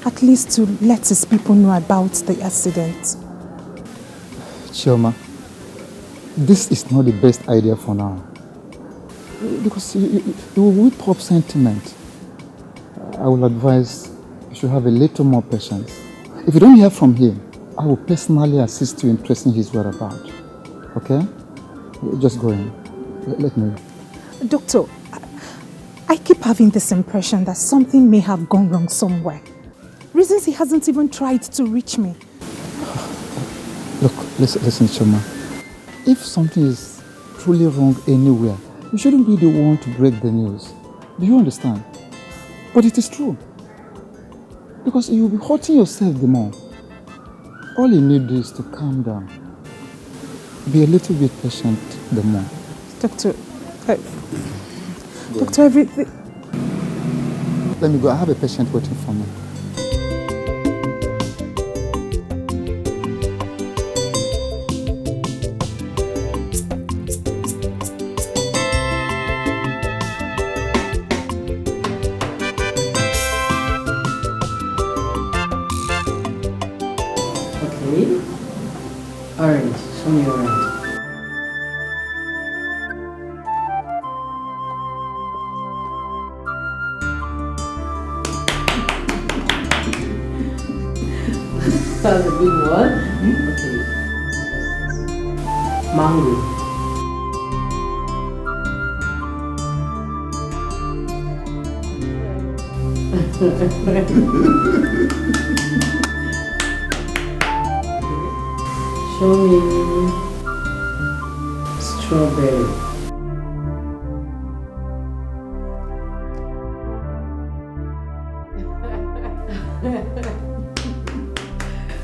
At least to let his people know about the accident. Chioma, this is not the best idea for now. Because you will whip up sentiment. I will advise you should have a little more patience. If you don't hear from him, I will personally assist you in tracing his whereabouts. Okay? Just go in. Let me. Doctor, I keep having this impression that something may have gone wrong somewhere. Reasons he hasn't even tried to reach me. Look, listen, Chioma. If something is truly wrong anywhere, you shouldn't be the one to break the news. Do you understand? But it is true. Because you'll be hurting yourself the more. All you need is to calm down. Be a little bit patient the more. Doctor, Doctor, everything... Let me go. I have a patient waiting for me. Alright, show me around. That's a good one. Okay. Mango. Show me strawberry.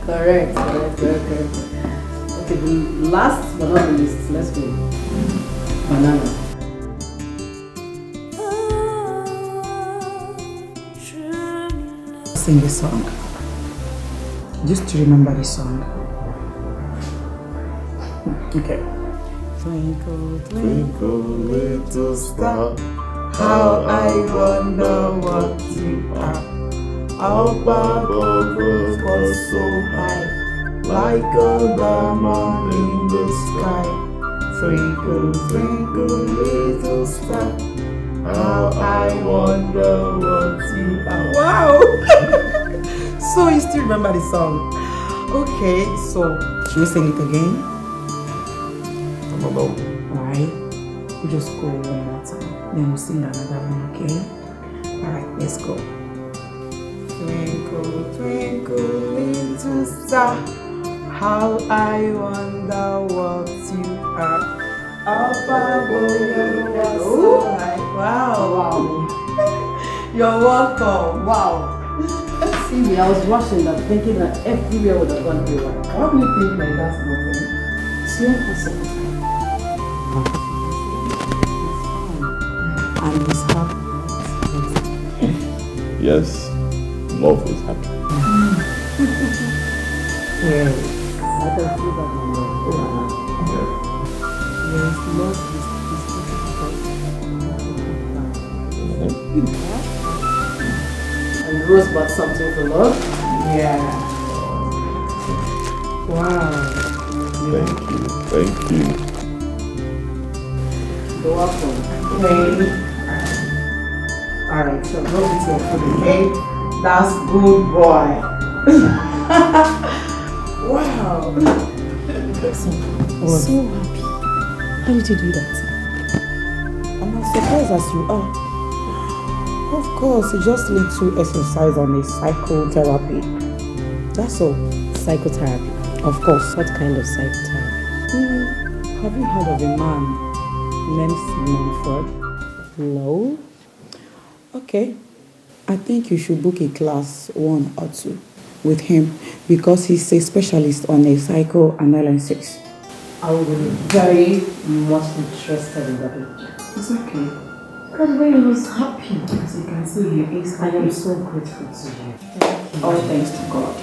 Correct. Okay, the last but not the least, let's go. Banana. Sing a song. Just to remember the song. Okay. Twinkle, twinkle, little star, how I wonder what you are. Up above us was so high, like a diamond in the sky. Twinkle, twinkle, little star, how I wonder what you are. Wow! So you still remember the song? Okay, so should we sing it again? Alright, we'll just go one more time. Then we'll sing another one, okay? Alright, let's go. Twinkle, twinkle, little star, how I wonder what you are. Up above the so high. Wow. You're welcome. Wow. See me, I was rushing that, thinking that everywhere would have gone haywire. Why do you think like that's nothing? It's not possible. And he's happy. Yes, love is happy. Yeah. I can feel that in love. Yes, love is And Rose bought something for love? Yeah. Wow. Thank you. You're welcome. Okay. Alright, so go with your food, okay? That's good boy. Wow. So happy. How did you do that? I'm as surprised as you are. Of course, it just leads to exercise and a psychotherapy. That's all. Psychotherapy? Of course. What kind of psychotherapy? Have you heard of a man named Sigmund Freud? No. Okay. I think you should book a class 1 or 2 with him because he's a specialist on a psychoanalysis. I will be very much interested in that. It's okay. Because when he was happy, as you can see, he is. I am so grateful to you. All thanks to God.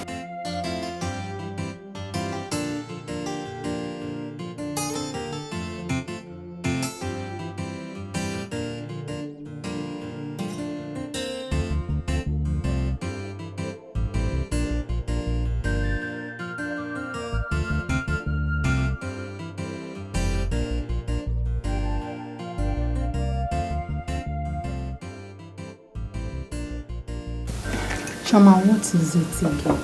Chama, what is it again?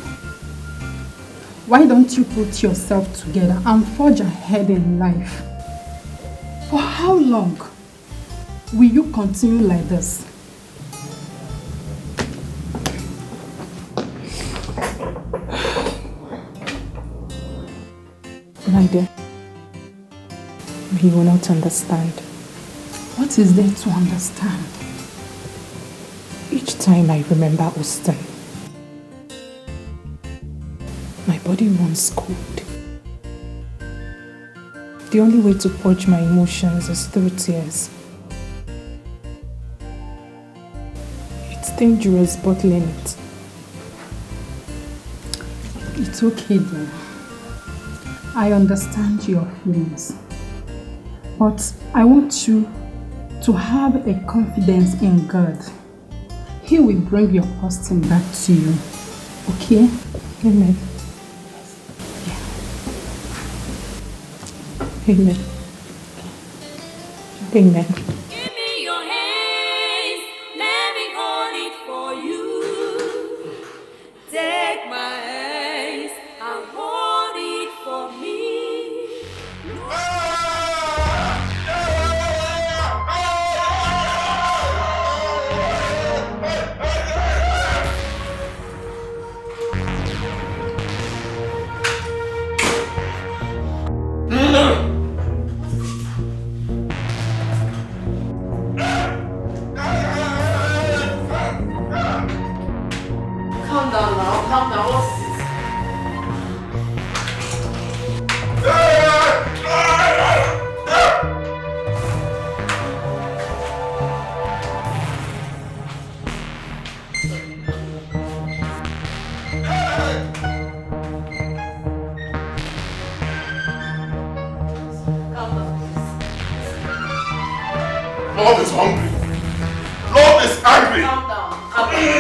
Why don't you put yourself together and forge ahead in life? For how long will you continue like this? My dear, you will not understand. What is there to understand? Each time I remember Austin, my body runs cold. The only way to purge my emotions is through tears. It's dangerous bottling it. It's okay dear. I understand your feelings. But I want you to have a confidence in God. He will bring your Austin back to you. Okay? Amen. Amen. Amen. Give me your hands, let me hold it for you. Take my hands and hold it for me. Calm down, what's this? Lord is hungry. Lord is angry. Calm down. Calm down.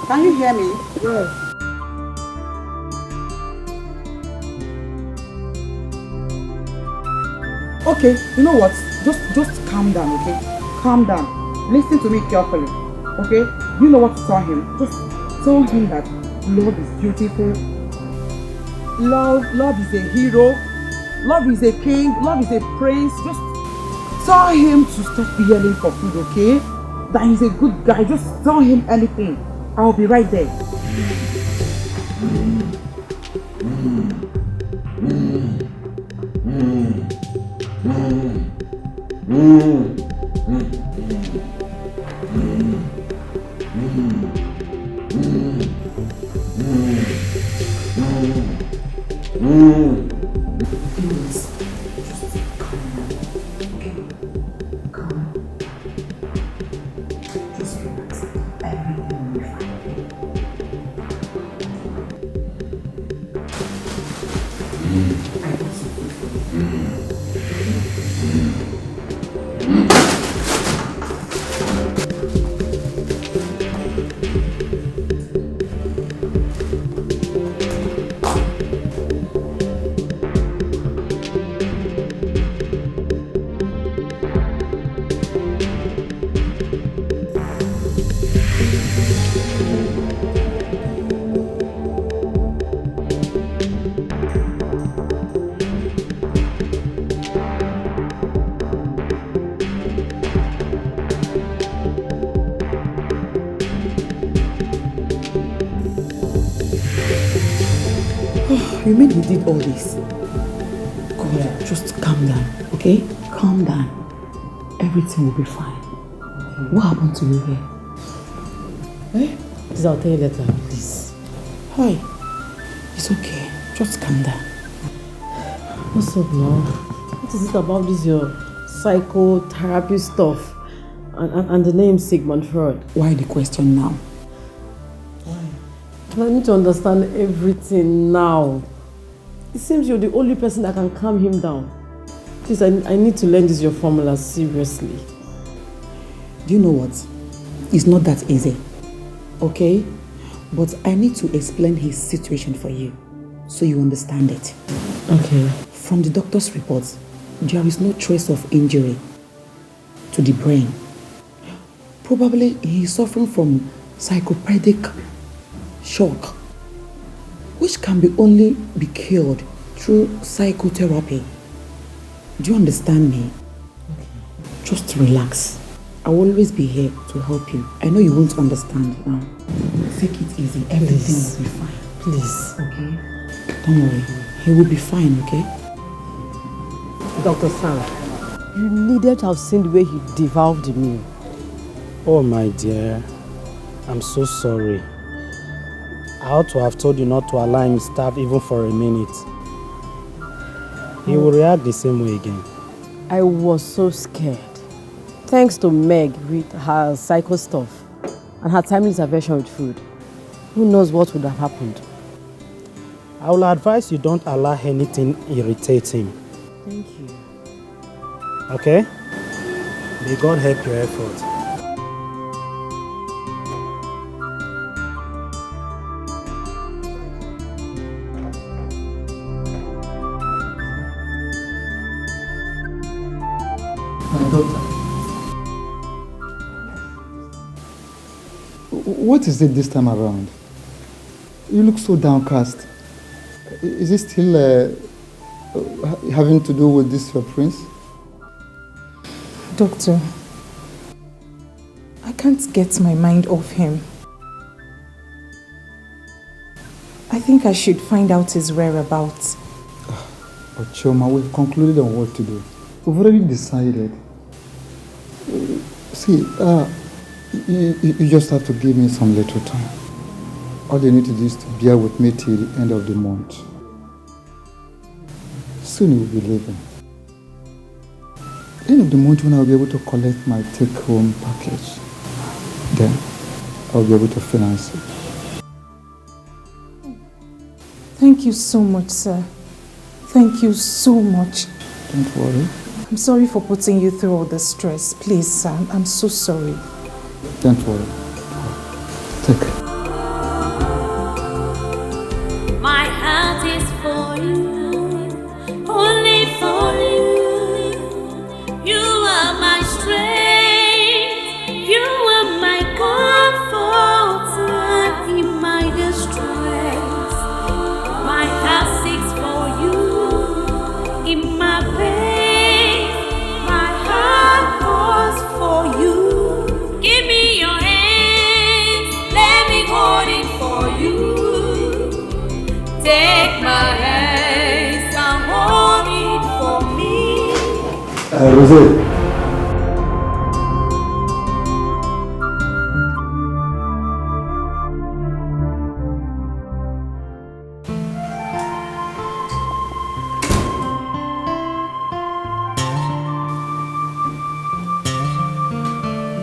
Can you hear me? Yes. Okay, you know what? Just calm down, okay? Calm down. Listen to me carefully, okay? You know what to tell him. Just tell him that love is beautiful. Love is a hero. Love is a king. Love is a prince. Just tell him to stop yelling for food, okay? That he's a good guy. Just tell him anything. I'll be right there. You mean we did all this? God, just calm down, okay? Calm down. Everything will be fine. Okay. What happened to you here? Eh? Please, I'll tell you later, please. Hi. It's okay. Just calm down. What's up now? What is it about this your psychotherapy stuff? And the name Sigmund Freud? Why the question now? Why? I need to understand everything now. It seems you're the only person that can calm him down. Please, I need to learn this your formula seriously. Do you know what? It's not that easy. Okay? But I need to explain his situation for you so you understand it. Okay. From the doctor's reports, there is no trace of injury to the brain. Probably he is suffering from psychopathic shock, which can only be cured through psychotherapy. Do you understand me? Okay. Just relax. I will always be here to help you. I know you won't understand now. Take it easy. Everything will be fine. Please. Okay? Don't worry. He will be fine, okay? Dr. Sam, you needed to have seen the way he devoured the meal. Oh my dear, I'm so sorry. I ought to have told you not to allow him starve even for a minute. He will react the same way again. I was so scared. Thanks to Meg with her psycho stuff and her timely intervention with food. Who knows what would have happened? I will advise you don't allow anything irritate him. Thank you. Okay? May God help your effort. What is it this time around? You look so downcast. Is it still having to do with this your prince? Doctor, I can't get my mind off him. I think I should find out his whereabouts. But Chioma, we've concluded on what to do. We've already decided. See, you just have to give me some little time. All you need to do is to bear with me till the end of the month. Soon you will be leaving. At the end of the month, when I'll be able to collect my take-home package, then I'll be able to finance it. Thank you so much, sir. Thank you so much. Don't worry. I'm sorry for putting you through all the stress. Please, sir, I'm so sorry. Don't worry. Take care. My heart is for you, only for you. You are my strength, you are my comfort in my distress. My heart seeks for you in my pain. My heart calls for you. Give me your hands, let me hold it for you. Take my hands and hold it for me. Rosé.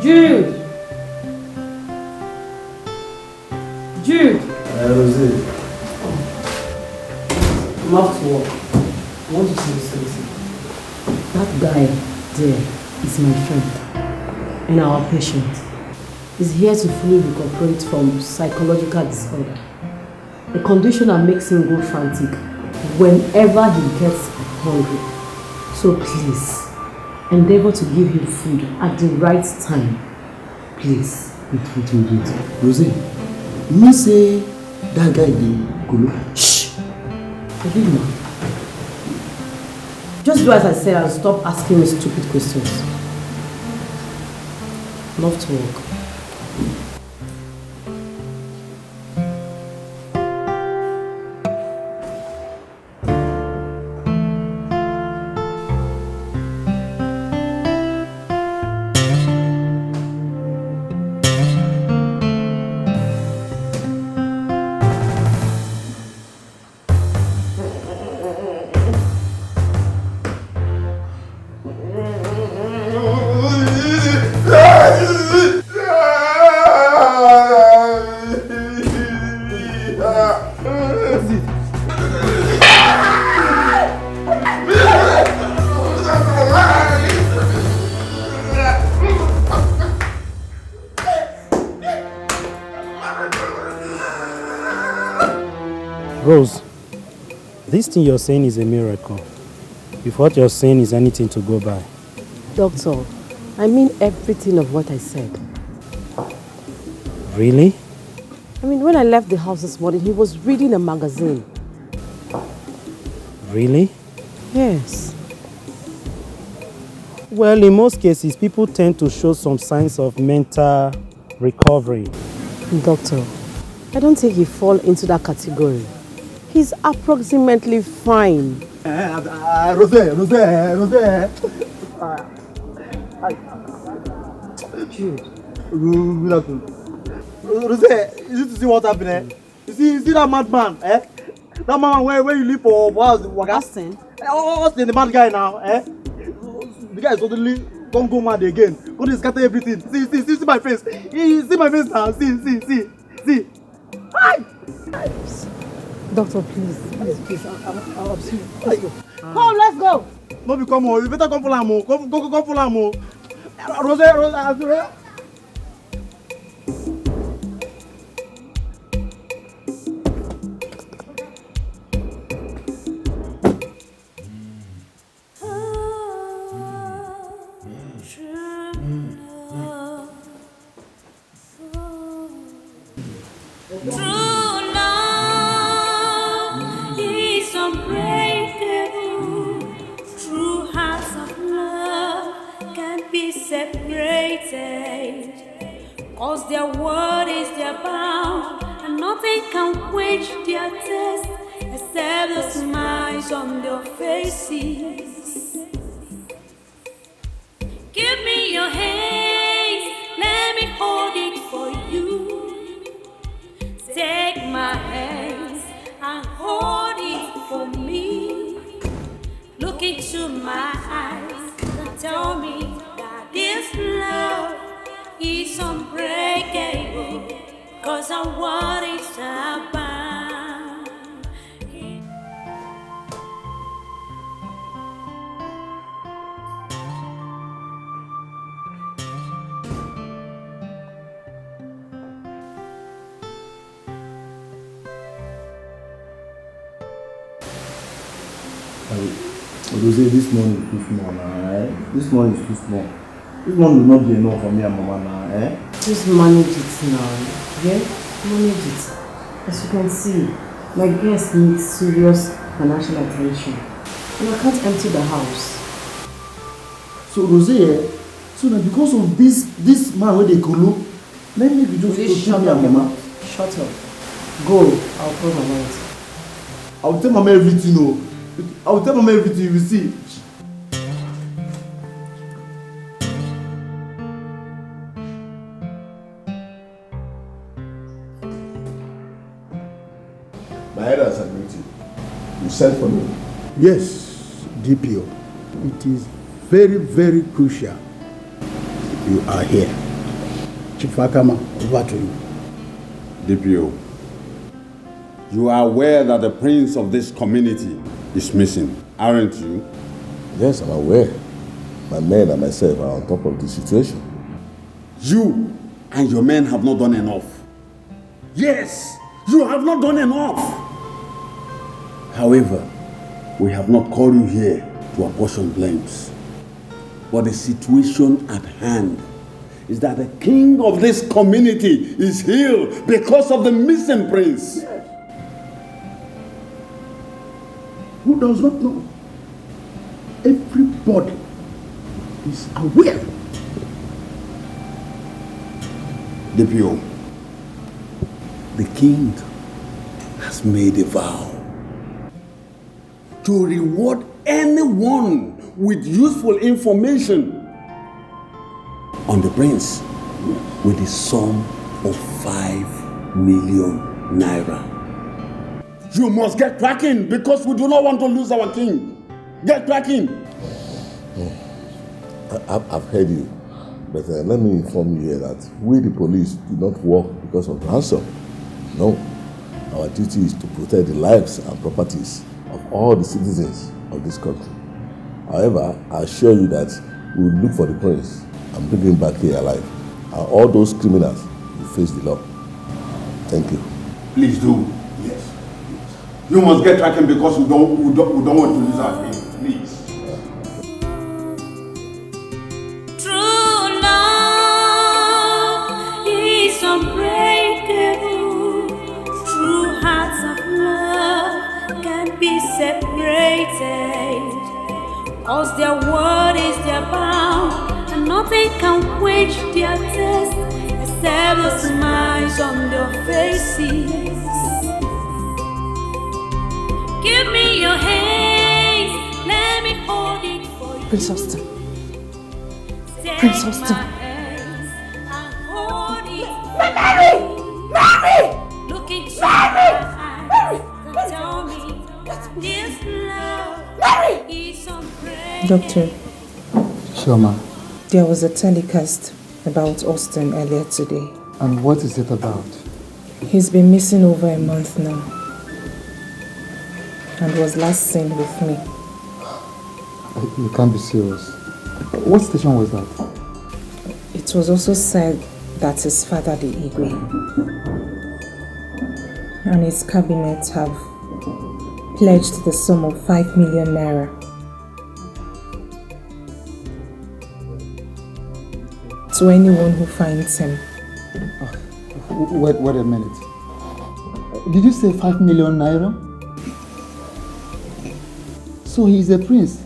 Jude! Jude! Rosé. I'm off to work. I want to say something. That guy there is my friend and our patient. He's here to fully recuperate from psychological disorder, a condition that makes him go frantic whenever he gets hungry. So please, endeavor to give him food at the right time. Please. Wait. Rosé, me say that guy dey Gulu. Shh! Forgive me. Just do as I said and stop asking me stupid questions. Love to work. Rose, this thing you're saying is a miracle. If what you're saying is anything to go by. Doctor, I mean everything of what I said. Really? I mean, when I left the house this morning, he was reading a magazine. Really? Yes. Well, in most cases, people tend to show some signs of mental recovery. Doctor, I don't think he falls into that category. He's approximately fine. Rose. Jude. Rose, you need to see what happened, eh? You see that madman, eh? That man where you live for Austin? Austin, the mad guy now, eh? The guy is suddenly don't go mad again. Go to scatter everything. See my face. See my face now. See. Hi! Doctor, please. I'll see you. Let's go. Come, let's go. No, be come on. You better come for Lamo. Come for Lamo. Rose. Cause their word is their bound, and nothing can quench their thirst except the smiles on their faces. Give me your hands, let me hold it for you. Take my hands and hold it for me. Look into my eyes and tell me that this love is unbreakable, cause I want it abound. Rose, this morning is too small now, eh? This morning is too small. This one will not be enough for me and Mama now, eh? Just manage it now, yeah? Manage it. As you can see, my guest needs serious financial attention. And I can't empty the house. So Rose, so now because of this man where they could look, let me just tell me and Mama. Shut up. Go, I'll call my manager. I'll tell Mama everything, oh. I'll tell Mama everything, you will see. My head has admitted. You sent for me? Yes, DPO. It is very, very crucial. You are here. Chief Akama, over to you. DPO, you are aware that the prince of this community is missing, aren't you? Yes, I'm aware. My men and myself are on top of the situation. You and your men have not done enough. Yes, you have not done enough. However, we have not called you here to apportion blames. But the situation at hand is that the king of this community is healed because of the missing prince. Who does not know? Everybody is aware. DPO, the king has made a vow to reward anyone with useful information on the prince with the sum of 5 million naira. You must get cracking because we do not want to lose our king. Get cracking. I've heard you, but let me inform you here that we, the police, do not work because of ransom. No, our duty is to protect the lives and properties of all the citizens of this country. However, I assure you that we will look for the prince and bring him back here alive. And all those criminals will face the law. Thank you. Please do. Yes. You must get tracking because we don't want to lose our thing. Please. True love is unbreakable. True hearts of love can't be separated. Cause their word is their bound, and nothing can quench their thirst except the smiles on their faces. Give me your hands, let me hold it for you. Prince Austin. Take Prince my Austin. hands and hold it. Mary! Mary! Look into Mary! my eyes and tell me this love is unbreakable. Doctor, Sure, ma'am. there was a telecast about Austin earlier today. And what is it about? He's been missing over a month now and was last seen with me. You can't be serious. What station was that? It was also said that his father, the Igwe, and his cabinet have pledged the sum of 5 million naira to anyone who finds him. Wait a minute. Did you say 5 million naira? So he's a prince.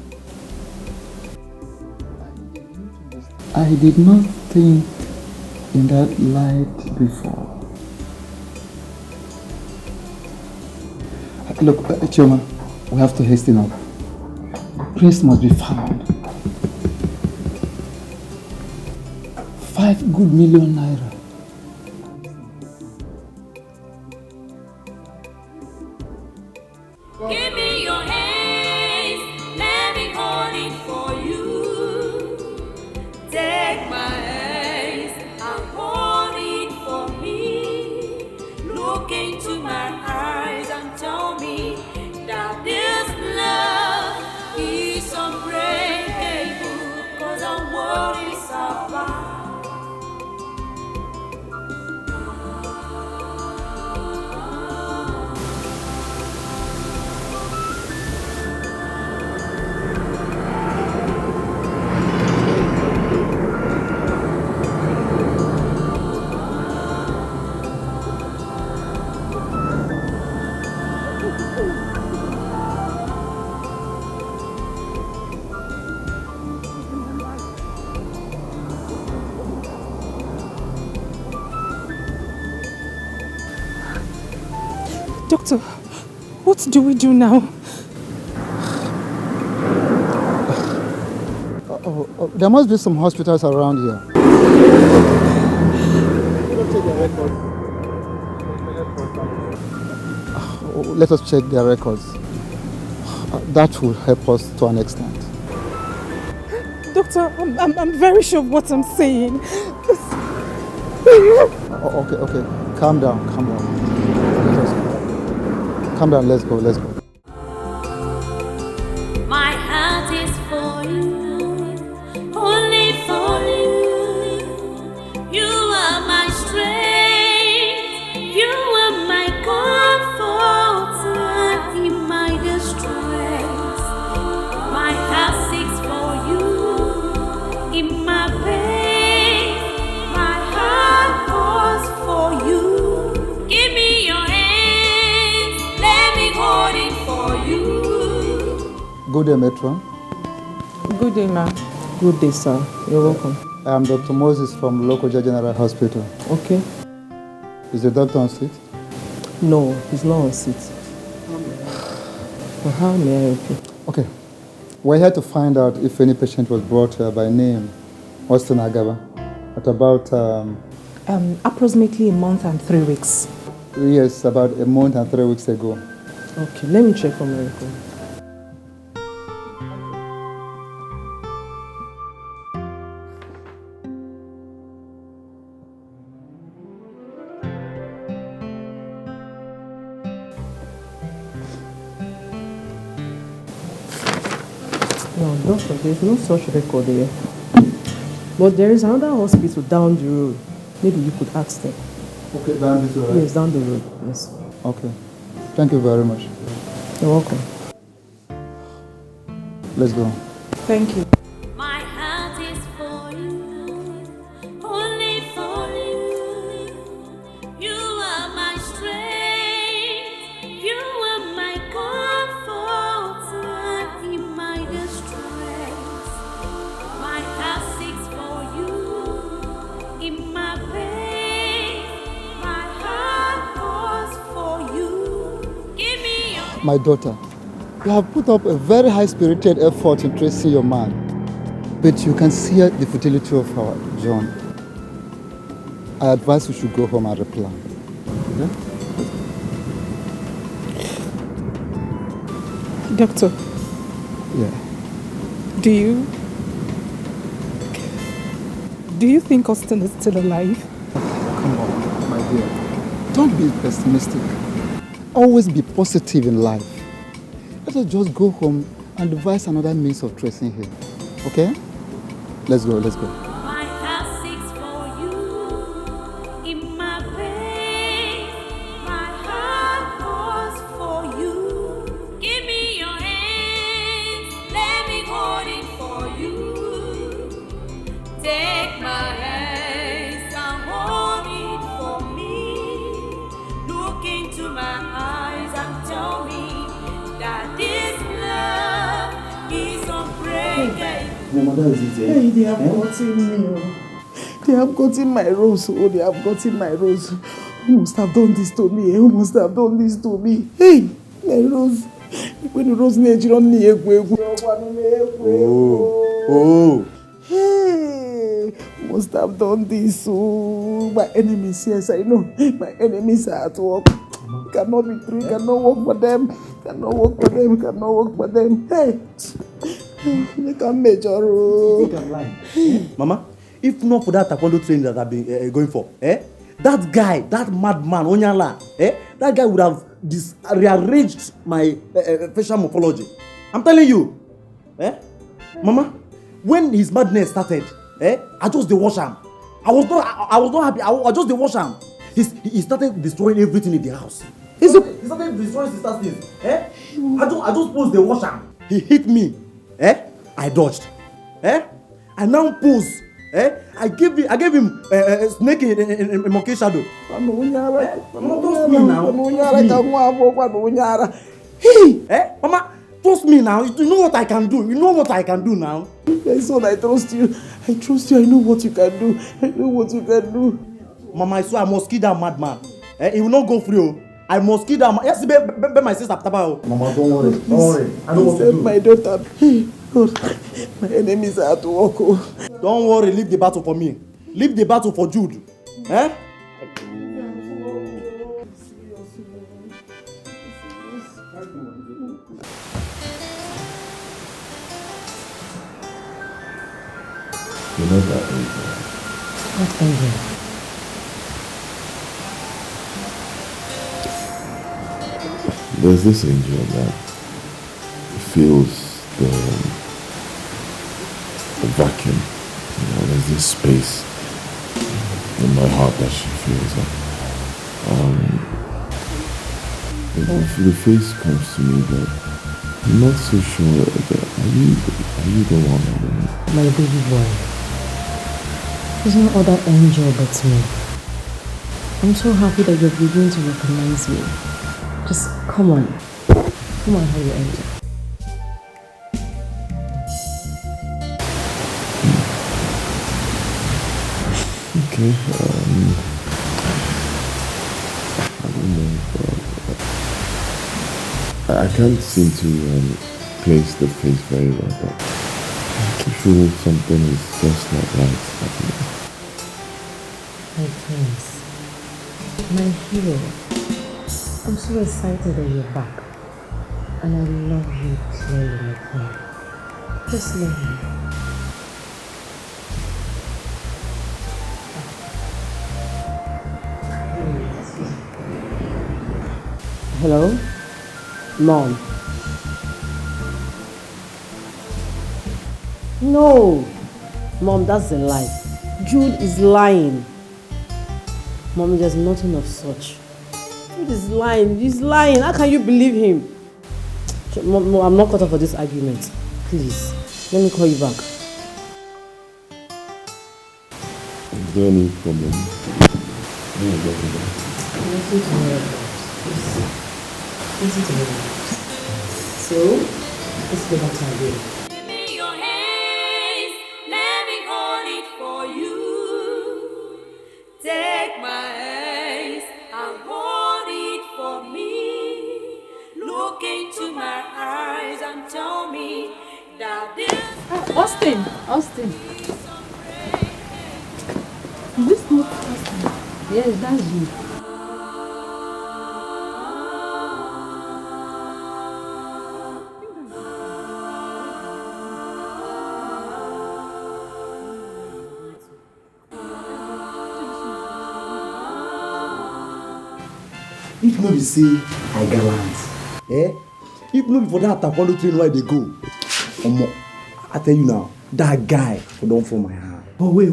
I did not think in that light before. Look, Chioma, we have to hasten up. Prince must be found. 5 good million naira. Give me your hands, let me hold it for you. Take my hands and hold it for me. Look into my eyes and tell me that this love is unbreakable. Cause our world is apart. Doctor, what do we do now? There must be some hospitals around here. Let us check their records. That will help us to an extent. Doctor, I'm very sure of what I'm saying. Okay. Calm down. Calm down, let's go. My heart is for you, only for you. You are my strength, you are my comfort in my distress. My heart seeks for you in my pain. My heart calls for you. Give me your hands, let me hold it for you. Good day, Metron. Good day, ma'am. Good day, sir. You're welcome. I am Dr. Moses from Lokoja General Hospital. Okay. Is the doctor on seat? No, he's not on seat. Well, how may I help you? Okay. We're here to find out if any patient was brought here by name Austin Agaba at about... Approximately a month and 3 weeks. Yes, about a month and 3 weeks ago. Okay, let me check on my record. No, doctor, there's no such record here. But there is another hospital down the road. Maybe you could ask them. Okay, down this road. Yes, down the road. Yes. Okay. Thank you very much. You're welcome. Let's go. Thank you. My heart is for you, only for you. You are my strength, you are my comfort in my distress. My heart seeks for you in my pain. My heart calls for you. Give me your My daughter, you have put up a very high-spirited effort in tracing your man, but you can see the futility of our John. I advise you should go home and replan. Okay? Doctor, Yeah. do you think Austin is still alive? Come on, my dear. Don't be pessimistic. Always be positive in life. Let us just go home and devise another means of tracing him. Okay? Let's go, let's go. My heart seeks for you in my pain. My heart calls for you. Give me your hands, let me hold it for you. Take my hands and hold it for me. Look into my eyes and tell me that this love is unbreakable. Hey, they have gotten me. They have gotten my rose. Oh, they have gotten my rose. Who must have done this to me? Who must have done this to me? Hey, my rose. When the rose needs you, don't need Oh. Hey, who must have done this? Oh, my enemies, yes, I know. My enemies are at work. Cannot be true, cannot work for them. Cannot work for them, cannot work for them. Hey. You can measure. You think I'm lying? Mama, if not for that taekwondo training that I've been going for, that guy, that madman, Onyala, that guy would have rearranged my facial morphology. I'm telling you, Mama, when his madness started, I just wash him. I was not happy. I just wash him. He started destroying everything in the house. He started destroying sister things. I just posed the wash him. He hit me. I dodged. I now pose. I gave him a snake in monkey shadow. Don't me now. Mama, trust me now. You know what I can do. You know what I can do now. My son, I trust you. I trust you. I know what you can do. I know what you can do. Mama, I swear I must kill that madman. He will not go free. I must kill that man. Yes, be my sister. Mama, don't worry. Don't worry. I know what to do. My daughter. God, my enemies are at work. Don't worry. Leave the battle for me. Leave the battle for Jude. You know that angel? What angel? There's this angel that feels the vacuum. There's this space in my heart that she feels. The face comes to me that I'm not so sure that are you the one? My baby boy. There's no other angel but me. I'm so happy that you're beginning to recognize me. Just come on. Come on, hold your angel. Okay, I don't know. I can't seem to place the face very well, but I feel something is just not right happening. My prince, my hero, I'm so excited that you're back. And I love you clearly, my queen. Just love me. Hello? Mom. No! Mom, that's a lie. Jude is lying. Mommy, there's nothing of such. Jude is lying. He's lying. How can you believe him? I'm not cut off for this argument. Please, let me call you back. Is there any problem? Listen to me. Listen to me. So, let's go back to our game. Give me your hands, let me hold it for you. Take my hands and hold it for me. Look into my eyes and tell me that this Austin. Is this not Austin? Yes, that's you. If no be say I gallant, if no be for that taekwondo train where they go, I tell you now, that guy don't fall my hand. But wait.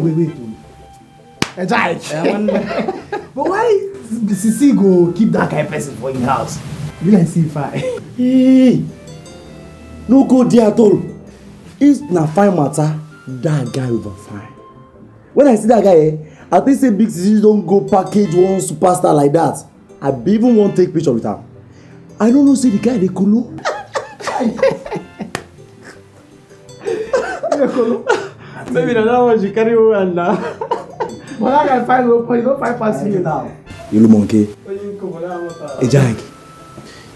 But why CC go keep that kind of person for in house? You like see fine. Hey, no go there at all. If na fine matter, that guy over fine. When I see that guy, I think say big CC don't go package one superstar like that. I be even want to take picture with her. I don't know, say the guy they kolo. Maybe that one you carry over and now. But I can find no point, you don't find past you now. You look monkey. Hey Jack,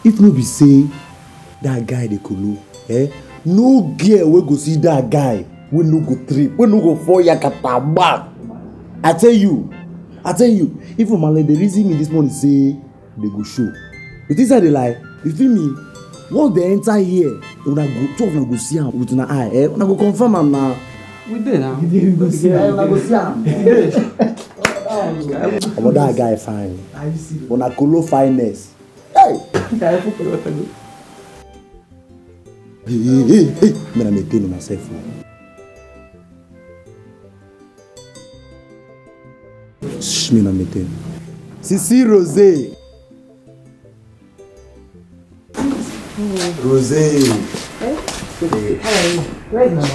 if no be say that guy they kolo, no girl will go see that guy. We no go trip, we no go fall yakata back. I tell you, even Malay the reason me this morning say they go show. It is how they lie. You feel me? Once they enter here, they wanna go. Two of them go see him with an eye. Wanna go confirm him now. We did now. We go see him. Wanna go see him. But that guy fine. Wanna colo fineness. Hey. Hey. Me na maintain myself. Shh, me na maintain. Sisi Rosé. Rosé. Hey, right now.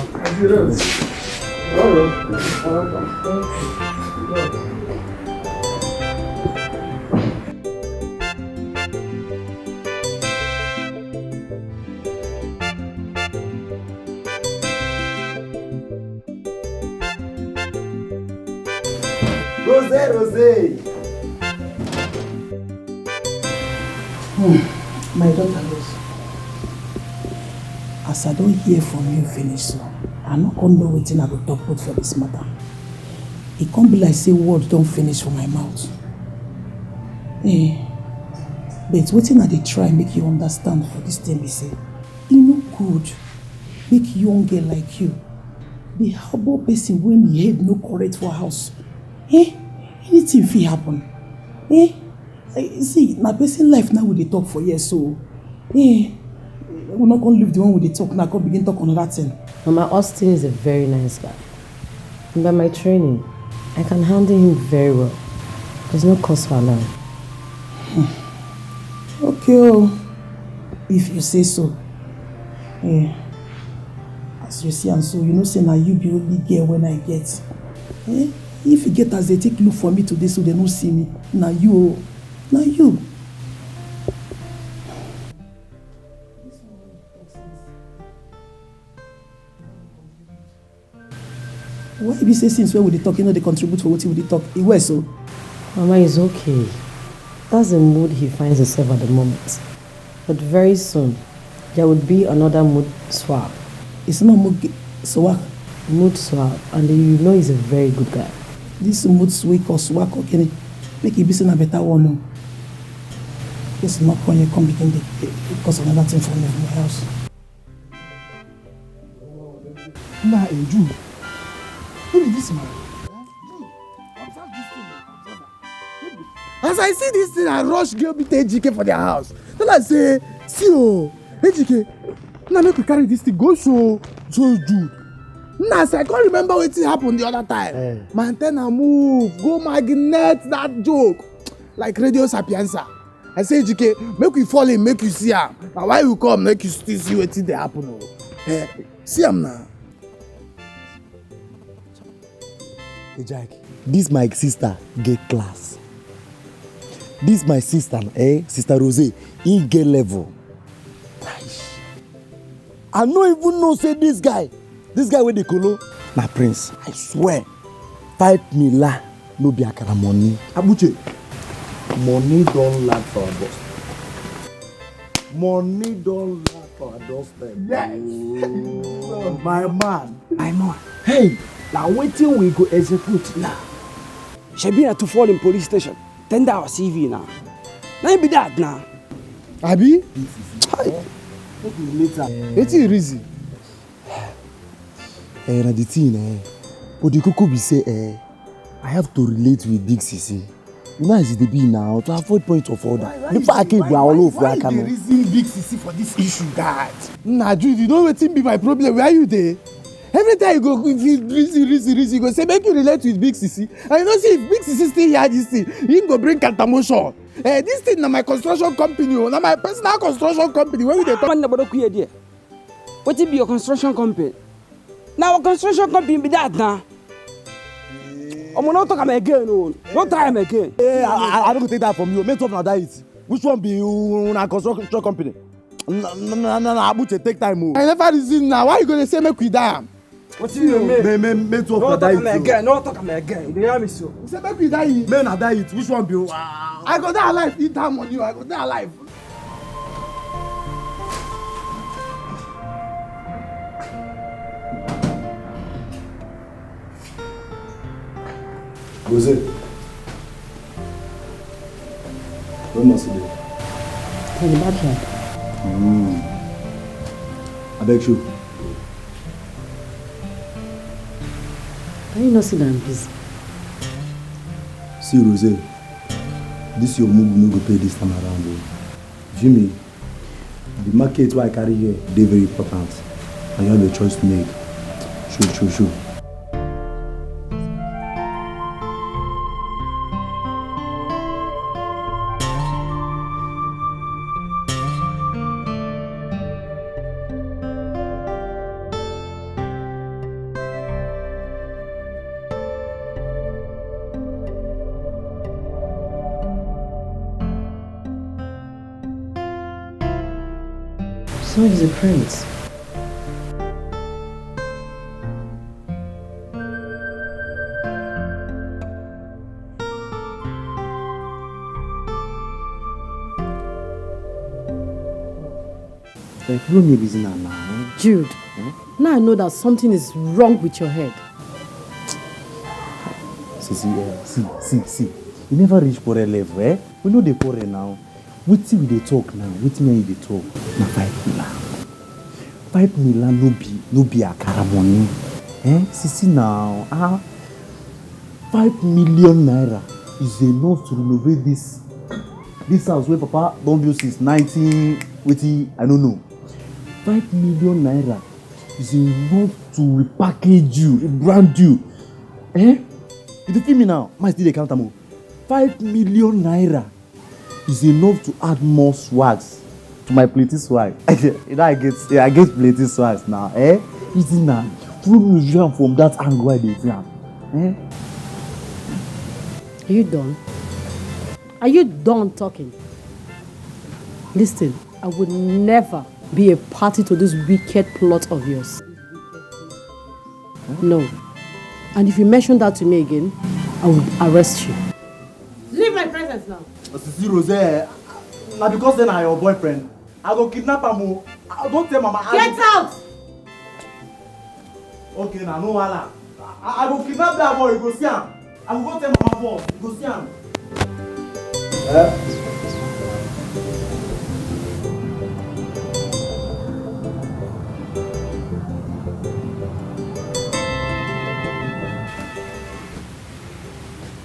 Rosé. My daughter Rose, as I don't hear from you finish so, I no come know wetin I go talk about for this matter. It can't be like say words don't finish for my mouth. But wetin I dey try make you understand for this thing be say, e no good make young girl like you be harbor person when the head no correct for house. Anything fit happen. See, na person life now we dey talk for years, so we're not gonna leave the one we dey talk now, go begin talk on another thing. Mama, Austin is a very nice guy. And by my training, I can handle him very well. There's no cause for alarm. Okay, if you say so. As you see and so, you know say na you be only girl when I get. If you get as they take look for me today so they don't see me, na you. Why be say since when we dey talk, you know they contribute for what we dey talk? It was so. Mama is okay. That's the mood he finds himself at the moment. But very soon, there would be another mood swap. It's not mood swap. Mood swap, and you know he's a very good guy. This mood swap or swap, okay, make it be a better one. It's not when you come begin because another thing for me in my house. Nah, Jude. Who is this man? As I see this thing, I rush girl beat Dikeh for their house. Then I say, see Dikeh, now make we carry this thing, go show Jude. Now I can't remember what happened the other time. My antenna move, go magnet that joke. Like Radio Sapienza. I say Dikeh, make we fall in, make you see am. Now why you come, make you still see wetin dey happen o. See am now. Hey Jack, this my sister get class. This my sister, Sister Rose, he get level. I no even know say this guy wey dey kolo na prince. I swear, 5 mila no be akara money. Abuche, money don land for our boss. Money don land for our doorstep. Yes. Oh, my man. Hey, now wetin we go execute now? Shebi na to fall in police station, tender our CV now. Na be that now. Abi? Later. Wetin reason? Na the thing, but the koko be say, I have to relate with Big Sisi. You know as it be now, to avoid point of order. Before I came, we are all over. Why the reason Big Sisi for this issue, God? Nah, Jude, you know wetin be my problem? Where are you there? Every time you go reason, you go say make you relate with Big Sisi. And you know see if Big Sisi still hear this thing, he go bring counter-motion. This thing na my construction company, na my personal construction company. Where we dey talk? Wetin be your construction company? Na our construction company be that now. I'm not talking again, no time again. I don't take that from you. Make up na that it. Which one be una construction company? Na Abuche take time. I never reason now. Why you gonna say make we die? What you mean? Make up na that it. No talk again. You hear me so? You say make we die. Make na that it. Which one be? I go die alive. Eat that money. I go die alive. Rose, where must you be? In the backyard. I beg you. Can you not sit down, please? See, Rose, this your move no go pay this time around. Jimmy, the market where I carry here, they very important. And you have a choice to make. Sure. So he's a prince. Jude, now I know that something is wrong with your head. See. You never reach quarrel level, eh? We know the quarrel now. Wetin we dey talk now? Wetin me dey talk? Na 5 mila. 5 mila no be akara money. Sisi now, 5 million naira is enough to renovate this house where Papa don build since 19. Wetin I don't know. 5 million naira is enough to repackage you, rebrand you. You dey feel me now? My still dey count am. 5 million naira is enough to add more swags to my plenty swag. You know I get plenty swags now. Easy now. Follow me from that angle I dey see am. Are you done? Are you done talking? Listen, I would never be a party to this wicked plot of yours. No. And if you mention that to me again, I will arrest you. Leave my presence now. Sisi Rose, now because then I your boyfriend, I go kidnap him. Don't tell Mama. Get out! Okay, now no wahala. I go kidnap that boy. You go see him. I will go tell Mama boss. You go see him.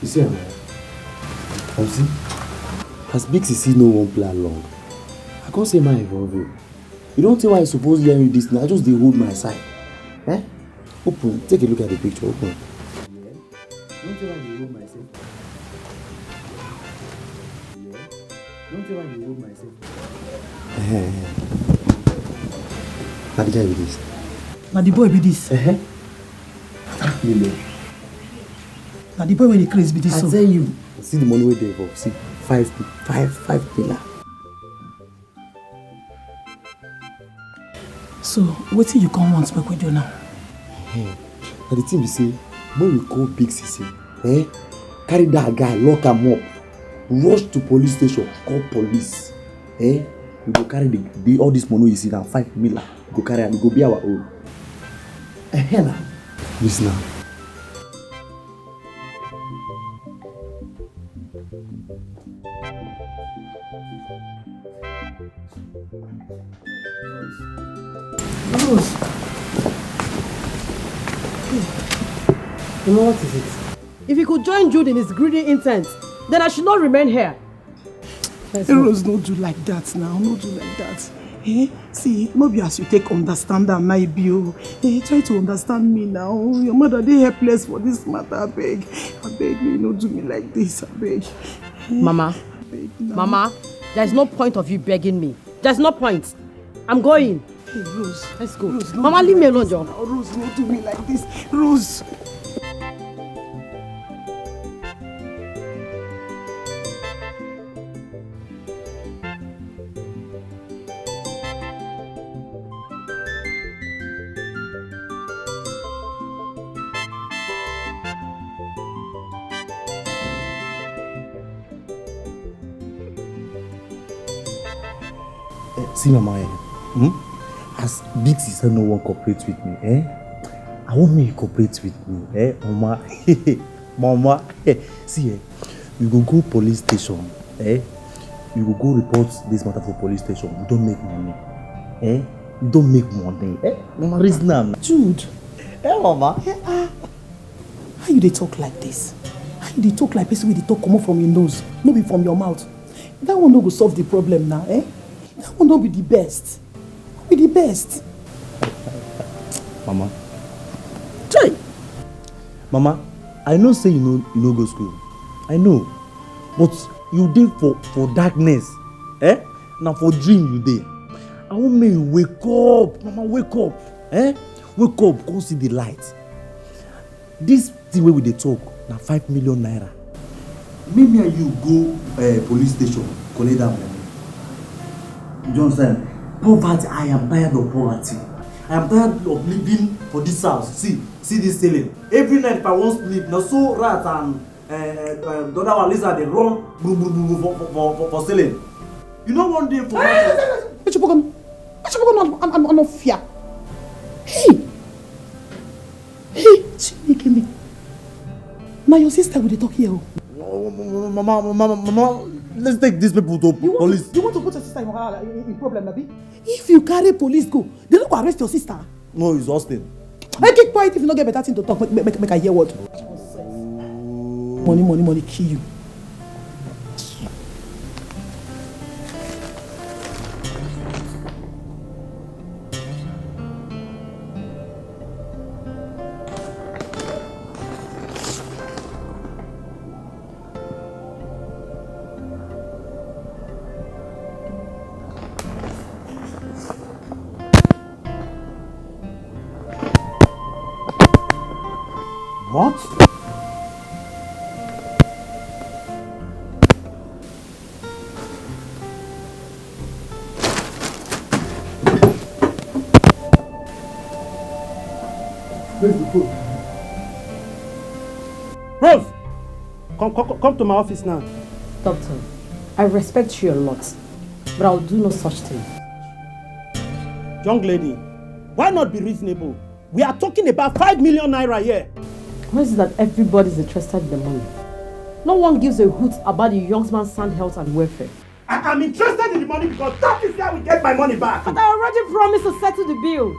You see him? See? As Big Sisi no one play along, I can't say my involve you. You don't think why I suppose hear you this now? I just dey hold my side. Open. Take a look at the picture. Open. Yeah. Don't think why I hold myself. Yeah. Don't tell me you hold myself. Now the guy with this. Now the boy be this. 5 million. Now the boy with the craze be this. I tell you. See the money where they for. See 5 pillar. So what do you come want to with you now? Now the thing we say, when we call Big Sissy, carry that guy, lock him up, rush to police station, call police. We go carry all this money you see now, 5 million. We go carry and we go be our own. Now. Listen now. Rose. You know what is it? If he could join Jude in his greedy intent, then I should not remain here. Rose, no do like that now. No do like that. See, maybe as you take understand that maybe you try to understand me now. Your mother they helpless for this matter. I beg me, no do me like this. I beg. Mama, Mama, there's no point of you begging me. There's no point. I'm going. Hey, Rose, let's go. Rose, Mama, leave me alone, John. Rose, no do me like this. Rose. See Mama, as Big Sister no one cooperate with me, I want me to cooperate with me, Mama. Mama, see, you go police station, you go report this matter for police station. We don't make money, we don't make money, Mama, reason now. Jude, Mama, how you they talk like this? How you they talk like person with the talk come out from your nose, no be from your mouth? That one no go solve the problem now, That one don't be the best. Be the best. Mama. Try. Mama, I know say you know go school. I know. But you did for darkness. Now for dream you did. I want me wake up. Mama, wake up. Wake up, go see the light. This thing where we dey talk, now 5 million naira. Maybe you go police station, collect that money. You understand? Poverty, I am tired of poverty. I am tired of living for this house. See this ceiling. Every night if I want sleep, now so rat and the other one lizard they run for ceiling. You know one day for I'm not fear. Hey, Chimikimi. Now your sister will talk here. Mama, let's take these people to police. You want to put your sister in problem, Nabi? If you carry police go, they don't go arrest your sister. No, it's Austin. I keep quiet if you don't get better thing to talk. Make I hear what. Money, kill you. What? Where's the food? Rose! Come to my office now. Doctor, I respect you a lot, but I'll do no such thing. Young lady, why not be reasonable? We are talking about 5 million naira here. Why is it that everybody's interested in the money? No one gives a hoot about the young man's sound health and welfare. I am interested in the money because that is where we get my money back. But I already promised to settle the bill.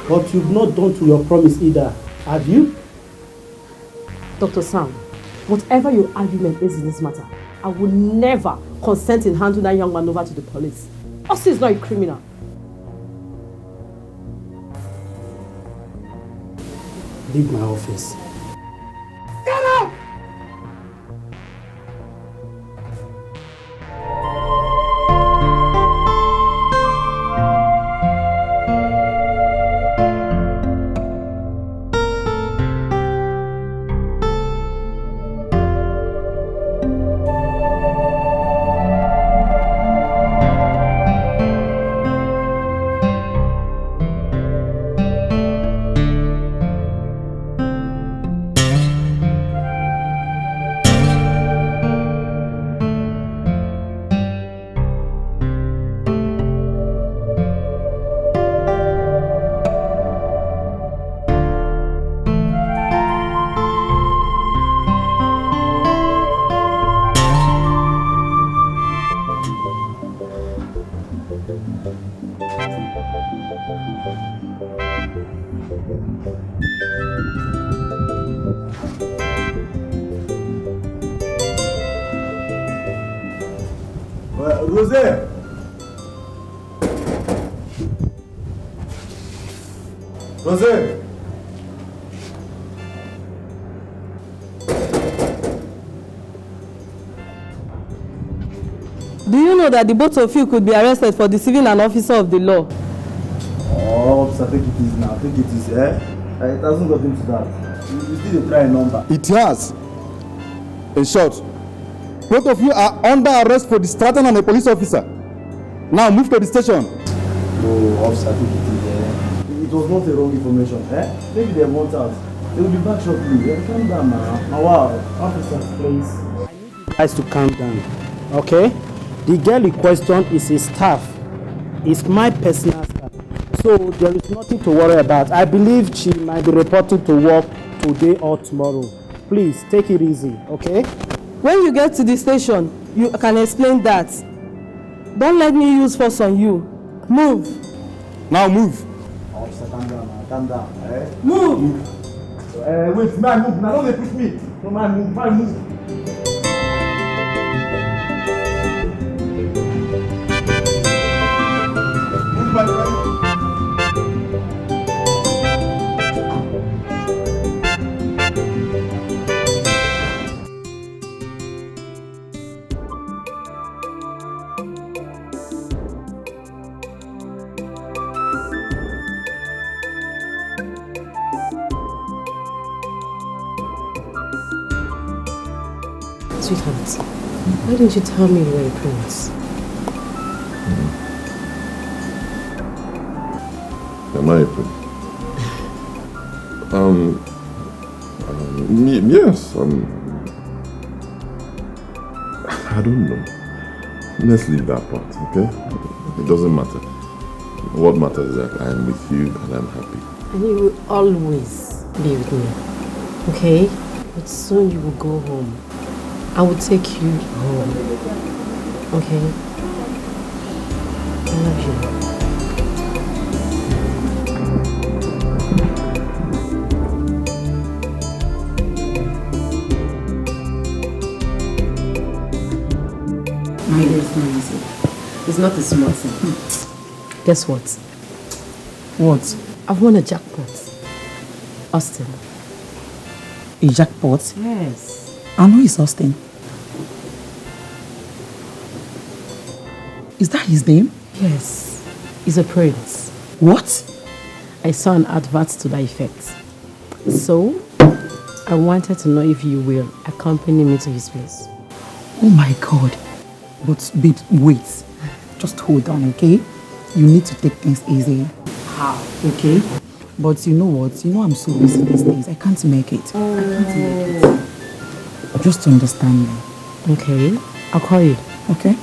But you've not done to your promise either, have you? Dr. Sam, whatever your argument is in this matter, I will never consent in handing that young man over to the police. Austin is not a criminal. Leave my office. Get out! Jose! Jose! Do you know that the both of you could be arrested for deceiving an officer of the law? Oh, officer, take it easy now. Take it easy, eh? It hasn't got into that. You still try a number. It has. In short, both of you are under arrest for distracting a police officer. Now move to the station. No, officer, take it easy, eh? It was not a wrong information, eh? Maybe they want out. They will be back shortly. Yeah, calm down now. Now, wow. Officer, please. I need you guys to calm down, okay? The girl in question is a staff. It's my personal staff. So there is nothing to worry about. I believe she might be reporting to work today or tomorrow. Please, take it easy, okay? When you get to the station, you can explain that. Don't let me use force on you. Move. Now move. Officer, calm down now. Calm down, eh? Move. Wait, man, move. Now don't they push me. No, man, move. Man, move. Sweetheart, why didn't you tell me you were a prince? Am I a prince? Yes. I don't know. Let's leave that part, okay? It doesn't matter. What matters is that I am with you and I'm happy. And you will always be with me, okay? But soon you will go home. I will take you home, okay? I love you. My dear, it's not easy. It's not a small thing. Guess what? What? I've won a jackpot. Austin. A jackpot? Yes. I know it's Austin. Is that his name? Yes. He's a prince. What? I saw an advert to that effect. So, I wanted to know if you will accompany me to his place. Oh my God. But babe, wait. Just hold on, okay? You need to take things easy. How? Okay? But you know what? You know I'm so busy these days. I can't make it. I can't make it. Just understand me. Okay. I'll call you. Okay?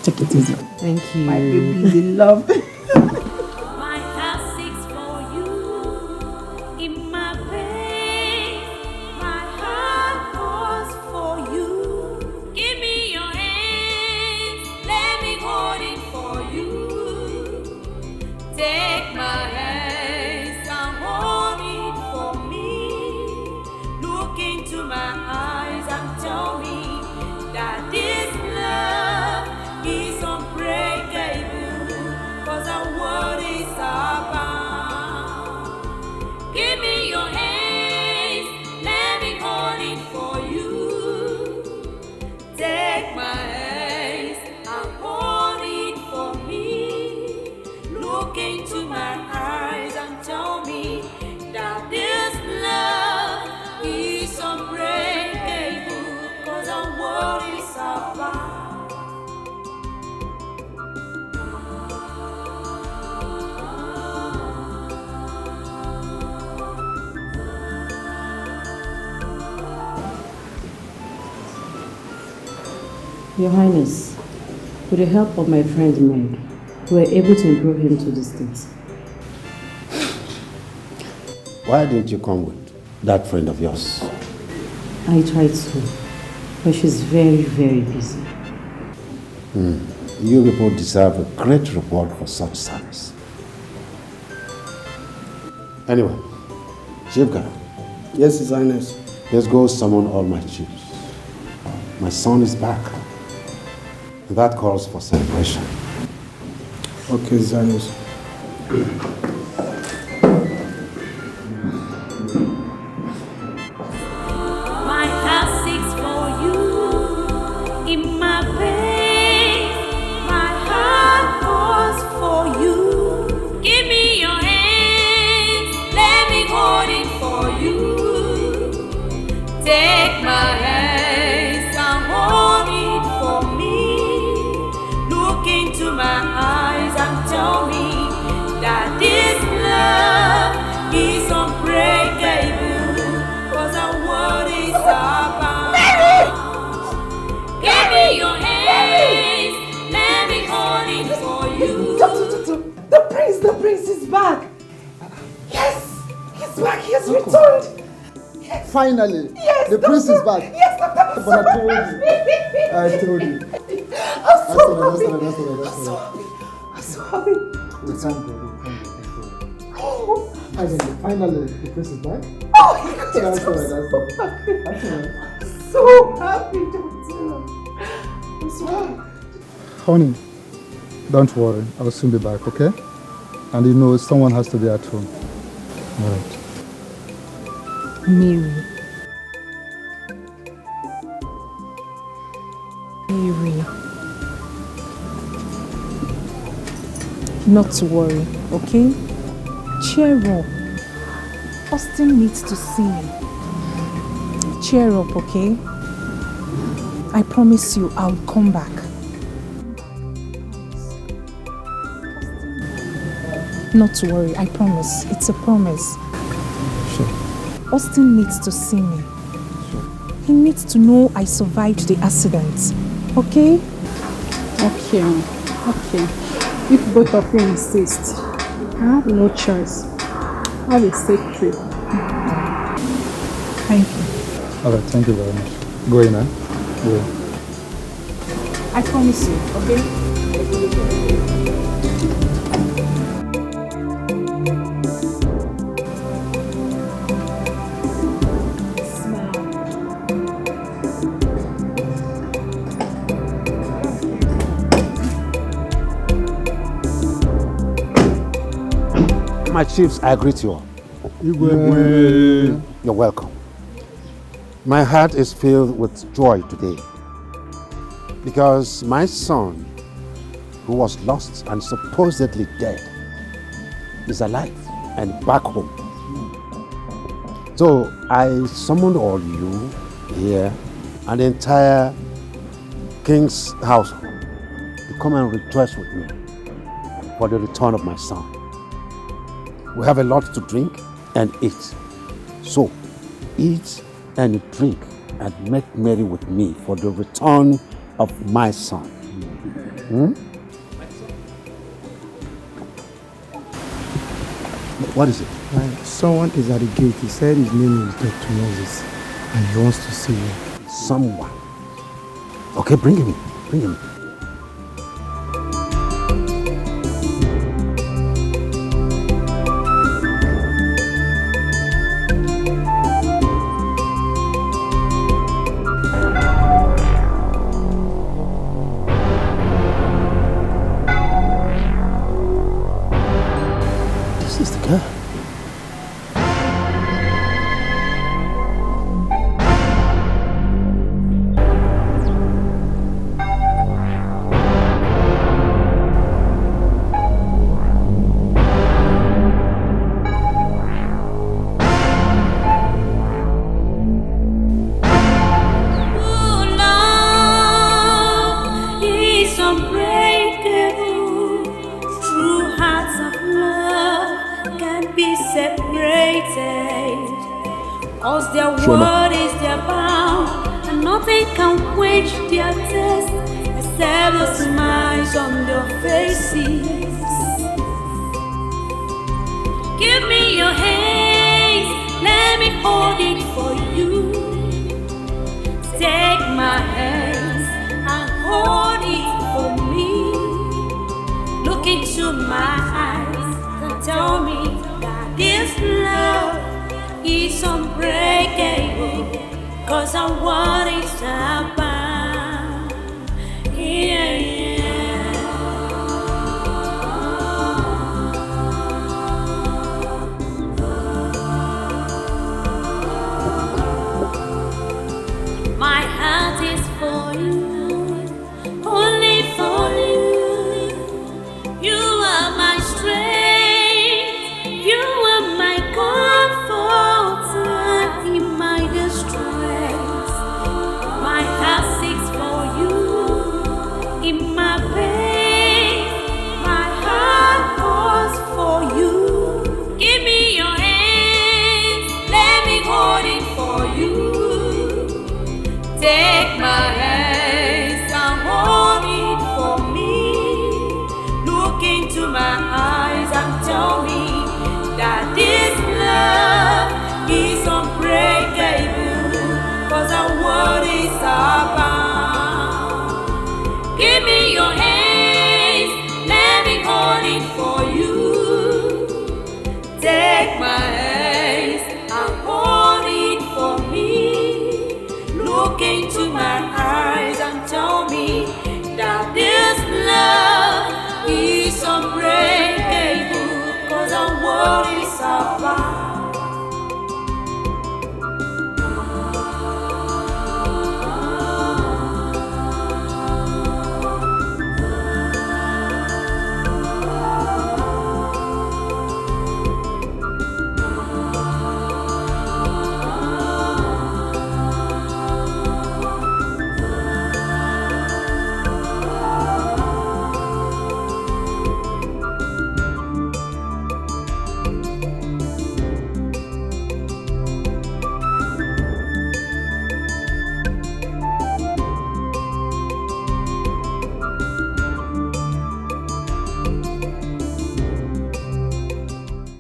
Take it easy. Thank you. My baby, they love. My heart seeks for you in my pain. My heart calls for you. Give me your hands, let me hold it for you. Take my hands and hold it for me. Look into my eyes and tell me that this love is unbreakable, 'cause our word is abound. Give me your hands, let me hold it for you. Take my hands and hold it for me. Look into my eyes and tell me that this love is unbreakable, 'cause our word is abound. Your Highness, with the help of my friend Meg, we were able to improve him to the States. Why didn't you come with that friend of yours? I tried to, but she's very, very busy. You people deserve a great reward for such service. Anyway, Chief Guard. Yes, His Highness. Let's go summon all my chiefs. My son is back. That calls for celebration. Okay, Zanius. My heart seeks for you in my pain. My heart calls for you. Give me your hands, let me hold it for you. Take my hands and hold it for me. Look into my eyes and tell me that this love is unbreakable. 'Cause our word is about. Give me your hands, let me hold it for you. The prince is back. Yes, he's back. He has returned. Finally, Yes, the prince is back. Yes, Doctor. But I told you. I told you. I'm so That's happy. all right. I'm so happy. We thank God. Oh, Finally, the prince is back. oh, That's all right. so happy, Doctor. I'm so happy. Honey, don't worry. I'll soon be back, okay? And you know, someone has to be at home. All right. Mary. Not to worry, okay? Cheer up. Austin needs to see me. Cheer up, okay? I promise you I'll come back. Not to worry, I promise. It's a promise. Sure. Austin needs to see me. He needs to know I survived the accident. Okay? Okay. If both of you insist, I have no choice. Have a safe trip. Thank you. All right, thank you very much. Go in, eh? Go. I promise you, okay? My chiefs, I greet you all. Igwe. You're welcome. My heart is filled with joy today because my son, who was lost and supposedly dead, is alive and back home. So I summoned all you here and the entire king's household to come and rejoice with me for the return of my son. We have a lot to drink and eat. So, eat and drink and make merry with me for the return of my son. What is it? Someone is at the gate. He said his name is Dr. Moses and he wants to see you. Someone. Okay, bring him in. Bring him in. Cause I want it